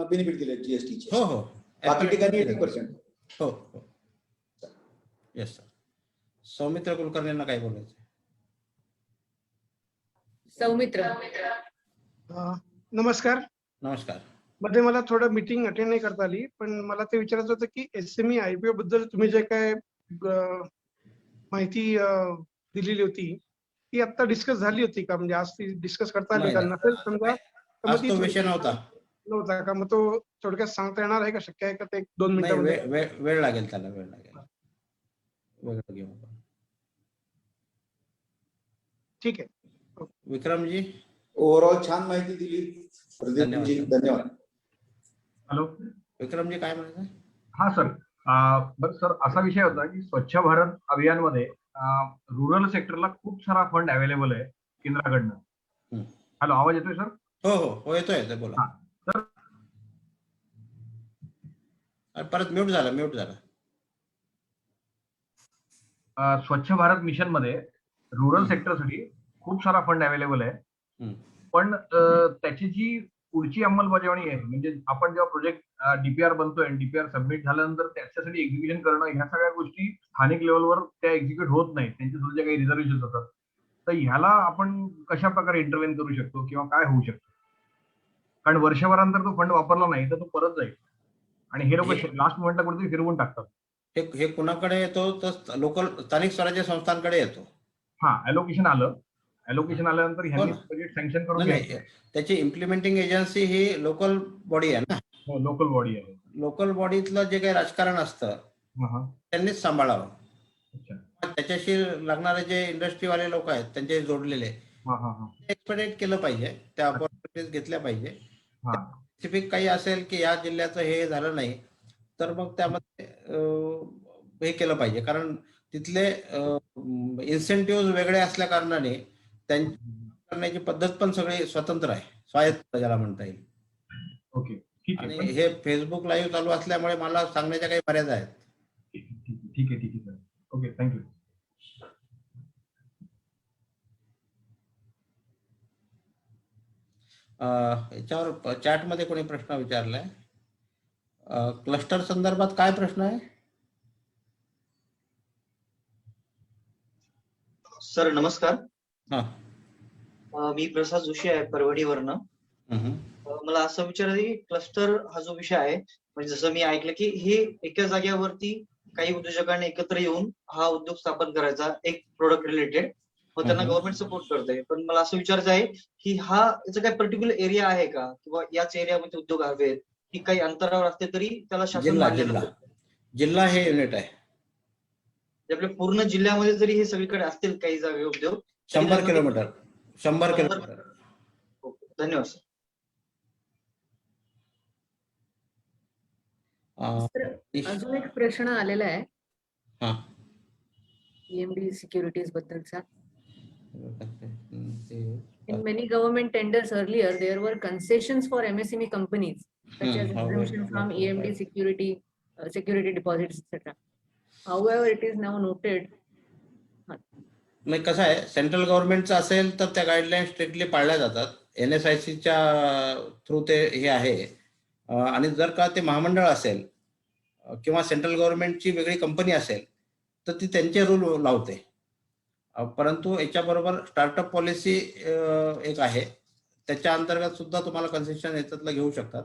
S9: बेनिफिट दिले जीएसटीचे.
S3: हो हो
S9: बाकी ठिकाणी 80%.
S3: हो हो येस सर. सौमित्र कुलकर्णींना काय बोलायचं?
S2: सौमित्र.
S10: नमस्कार.
S3: नमस्कार.
S10: मध्ये मला थोडं मीटिंग अटेंड नाही करता आली, पण मला ते विचारायचं होतं की SME IPO बद्दल तुम्ही जे काय माहिती दिलेली होती ती आता डिस्कस झाली होती का? म्हणजे आज ती डिस्कस करता आली का? नसेल समजा तर मग
S3: आज
S10: ती
S3: तो विषय नव्हता.
S10: का? मग तो थोडक्यात सांगता येणार आहे का? शक्य आहे का ते 2 मिनिटांमध्ये?
S3: वेळ लागेल त्याला, वेळ लागेल. वेगळं घेऊ आपण.
S10: ठीक आहे.
S3: विक्रमजी.
S9: ओव्हरऑल छान माहिती दिली प्रदीपजी, धन्यवाद.
S11: हॅलो
S3: विक्रमजी काय म्हणायचं?
S11: हा सर, बरं सर, असा विषय होता की स्वच्छ भारत अभियानमध्ये रुरल सेक्टरला खूप सारा फंड अवेलेबल आहे केंद्राकडनं. हॅलो, आवाज येतोय सर?
S3: हो हो हो येतोय, बोला.
S11: तर
S3: परत म्यूट झाला.
S11: स्वच्छ भारत मिशन मध्ये रुरल सेक्टरसाठी खूप सारा फंड अवेलेबल आहे, पण त्याची जी पुढची अंमलबजावणी आहे, म्हणजे आपण जेव्हा प्रोजेक्ट DPR बनतोय आणि DPR सबमिट झाल्यानंतर त्याच्यासाठी एक्झिक्युशन करणं, ह्या सगळ्या गोष्टी स्थानिक लेवलवर त्या एक्झिक्यूट होत नाही, त्यांच्या सुद्धा काही रिझर्वेशन होतात. तर ह्याला आपण कशा प्रकारे इंटरव्हेन करू शकतो किंवा काय होऊ शकतं? कारण वर्षभरानंतर तो फंड वापरला नाही तर तो परत जाईल आणि हे लोक लास्ट मोमेंटला कुठेतरी फिरवून टाकतात.
S3: हे कुणाकडे येतो? तर लोकल स्थानिक स्वराज्य संस्थांकडे येतो.
S11: हा, ॲलोकेशन आल्यानंतर ह्यांनी बजेट सँक्शन करून
S3: नाही, त्याची इम्प्लिमेंटिंग एजन्सी ही लोकल बॉडी आहे ना.
S11: हो, लोकल बॉडी आहे.
S3: लोकल बॉडीतलं जे काही राजकारण असतं त्यांनीच सांभाळावं. त्याच्याशी लागणारे जे इंडस्ट्रीवाले लोक आहेत त्यांचे जोडलेले एक्सपेक्टेड केलं पाहिजे, त्या अपॉर्च्युनिटीज घेतल्या पाहिजे. स्पेसिफिक काही असेल की या जिल्ह्याचं हे झालं नाही तर मग त्यामध्ये हे केलं पाहिजे, कारण तिथले इन्सेंटिव्ह वेगळे असल्या कारणाने त्यांची करण्याची पद्धत पण सगळी स्वतंत्र आहे, स्वायत्त ज्याला म्हणता येईल.
S11: ओके,
S3: आणि हे फेसबुक लाईव्ह चालू असल्यामुळे मला सांगण्याच्या काही मर्यादा आहेत.
S11: ठीक आहे सर. Okay, thank you.
S3: याच्यावर चॅट मध्ये कोणी प्रश्न विचारलाय? क्लस्टर संदर्भात काय प्रश्न आहे?
S12: सर नमस्कार.
S3: हा,
S12: मी प्रसाद जोशी आहे परभणीवरनं. मला असं विचारायचं की क्लस्टर हा जो विषय आहे, म्हणजे जसं मी ऐकलं की हे एका जागेवरती काही उद्योजकांनी एकत्र येऊन हा उद्योग स्थापन करायचा, एक प्रोडक्ट रिलेटेड, मग त्यांना गव्हर्नमेंट सपोर्ट करते. पण मला असं विचारायचं आहे की हा याचा काही पर्टिक्युलर एरिया आहे का, किंवा याच एरियामध्ये उद्योग हवेत की काही अंतरावर असते तरी त्याला शासन
S3: जिल्हा हे युनिट आहे.
S12: आपल्या पूर्ण जिल्ह्यामध्ये जरी हे सगळीकडे असतील काही जागे उद्योग
S3: 100 किलोमीटर.
S12: धन्यवाद सर.
S2: अजून एक प्रश्न आलेला आहे EMD सिक्युरिटीज बद्दलचा. In many government tenders earlier, there were concessions for MSME companies, such as exemption from EMD security deposits, etc. However, it is now noted.
S3: नाही, कसं आहे, सेंट्रल गव्हर्नमेंटचं असेल तर त्या गाईडलाईन स्ट्रिक्टली पाळल्या जातात. NSICच्या थ्रू ते हे आहे. आणि जर का ते महामंडळ असेल किंवा सेंट्रल गव्हर्नमेंटची वेगळी कंपनी असेल तर ती त्यांचे रूल लावते. परंतु याच्याबरोबर स्टार्टअप पॉलिसी एक आहे, त्याच्या अंतर्गत सुद्धा तुम्हाला कन्सेशन याच्यातलं घेऊ शकतात.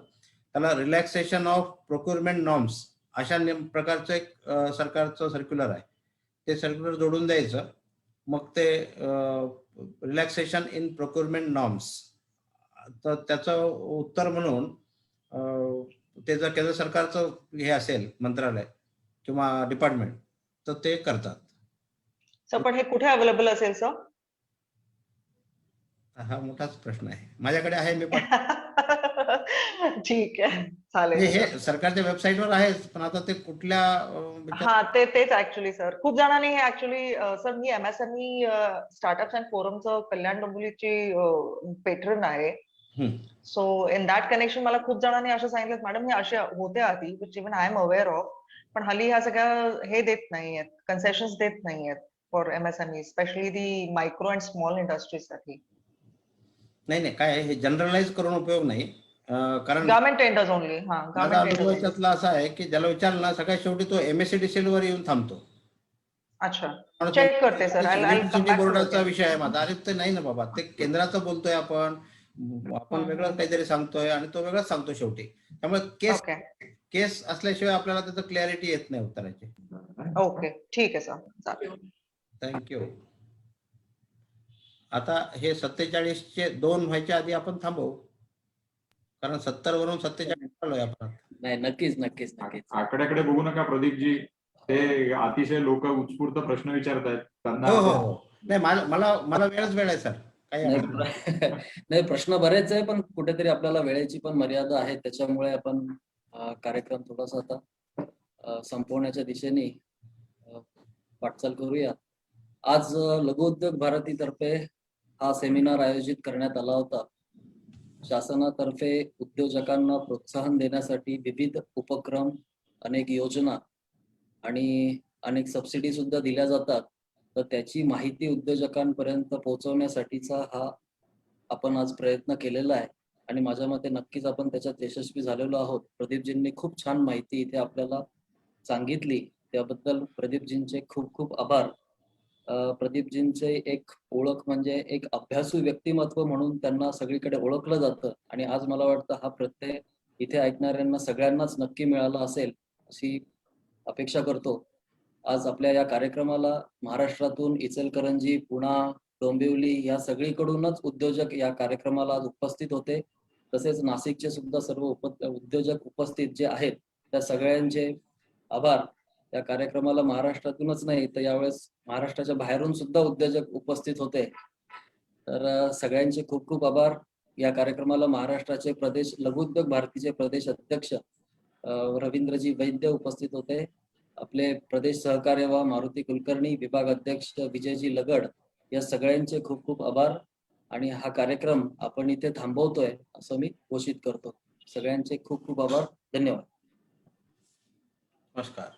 S3: त्याला रिलॅक्सेशन ऑफ प्रोक्युरमेंट नॉर्म्स अशा प्रकारचं एक सरकारचं सर्क्युलर आहे. ते सर्क्युलर जोडून द्यायचं, मग ते रिलॅक्सेशन इन प्रोक्युरमेंट नॉर्म्स, तर त्याचं उत्तर म्हणून ते जर केंद्र सरकारचं हे असेल मंत्रालय किंवा डिपार्टमेंट तर ते करतात.
S13: सर पण हे कुठे अवेलेबल असेल सर?
S3: हा मोठाच प्रश्न आहे. माझ्याकडे आहे, मी
S13: ठीक आहे, चालेल.
S3: हे सरकारच्या वेबसाईटवर आहे, पण आता ते कुठल्या
S13: हा तेच ऍक्च्युली सर, खूप जणांनी हे ऍक्च्युली सर, मी MSME स्टार्टअप्स अँड फोरमचं कल्याण डोंबिवलीची पेट्रन आहे. सो इन दॅट कनेक्शन मला खूप जणांनी असं सांगितलं, मॅडम हे असे होते आधी, which even I am aware of, पण हल्ली ह्या सगळ्या हे देत नाहीयेत, कन्सेशन्स देत नाहीयेत for MSME, specially the micro and small industries साठी.
S3: नाही काय हे जनरलाइज करून उपयोग नाही, कारण
S13: गव्हर्नमेंट टेंडर्स ओनली. हा, गव्हर्नमेंट
S3: त्यातला असा आहे की ज्याला विचारलं ना, सगळ्यात शेवटी तो MSCDCL वर येऊन थांबतो.
S13: अच्छा, चेक करते सर.
S3: बोर्डाचा विषय आहे माझा. अरे ते नाही ना बाबा, ते केंद्राचं बोलतोय आपण वेगळं काहीतरी सांगतोय आणि तो वेगळाच सांगतो शेवटी. त्यामुळे केस असल्याशिवाय आपल्याला त्याचं क्लॅरिटी येत नाही उत्तराची.
S13: ओके, ठीक आहे सर, चालेल.
S3: थँक्यू. आता हे 47चे 2 व्हायच्या आधी आपण थांबवू, कारण 70 वरून 47 आलोय आपण.
S14: नाही, नक्कीच.
S1: आकड्याकडे बघू नका प्रदीपजी, ते अतिशय लोक उत्स्फूर्त प्रश्न विचारतायत त्यांना.
S3: हो. नाही मला वेळ आहे सर.
S14: नाही, प्रश्न बरेच आहे, पण कुठेतरी आपल्याला वेळेची पण मर्यादा आहे. त्याच्यामुळे आपण कार्यक्रम थोडासा आता संपवण्याच्या दिशेने वाटचाल करूया. आज लघु उद्योग भारतीतर्फे हा सेमिनार आयोजित करण्यात आला होता. शासनातर्फे उद्योजकांना प्रोत्साहन देण्यासाठी विविध उपक्रम, अनेक योजना आणि अनेक सबसिडी सुद्धा दिल्या जातात. तर त्याची माहिती उद्योजकांपर्यंत पोहोचवण्यासाठीचा हा आपण आज प्रयत्न केलेला आहे आणि माझ्या मते नक्कीच आपण त्याच्यात यशस्वी झालेलो आहोत. प्रदीपजींनी खूप छान माहिती इथे आपल्याला सांगितली, त्याबद्दल प्रदीपजींचे खूप खूप आभार. प्रदीपजींचे एक ओळख म्हणजे एक अभ्यासू व्यक्तिमत्व म्हणून त्यांना सगळीकडे ओळखलं जातं आणि आज मला वाटतं हा प्रत्यय इथे ऐकणाऱ्यांना सगळ्यांनाच नक्की मिळाला असेल अशी अपेक्षा करतो. आज आपल्या या कार्यक्रमाला महाराष्ट्रातून इचलकरंजी, पुणा, डोंबिवली या सगळीकडूनच उद्योजक या कार्यक्रमाला आज उपस्थित होते. तसेच नाशिकचे सुद्धा सर्व उद्योजक उपस्थित जे आहेत त्या सगळ्यांचे आभार. या कार्यक्रमाला महाराष्ट्रातूनच नाही तर यावेळेस महाराष्ट्राच्या बाहेरून सुद्धा उद्योजक उपस्थित होते. तर सगळ्यांचे खूप खूप आभार. या कार्यक्रमाला महाराष्ट्राचे प्रदेश लघु उद्योग भारतीचे प्रदेश अध्यक्ष रवींद्रजी वैद्य उपस्थित होते. आपले प्रदेश सहकार्य व मारुती कुलकर्णी, विभाग अध्यक्ष विजयजी लगड, या सगळ्यांचे खूप खूप आभार. आणि हा कार्यक्रम आपण इथे थांबवतोय असं मी घोषित करतो. सगळ्यांचे खूप खूप आभार. धन्यवाद.
S3: नमस्कार.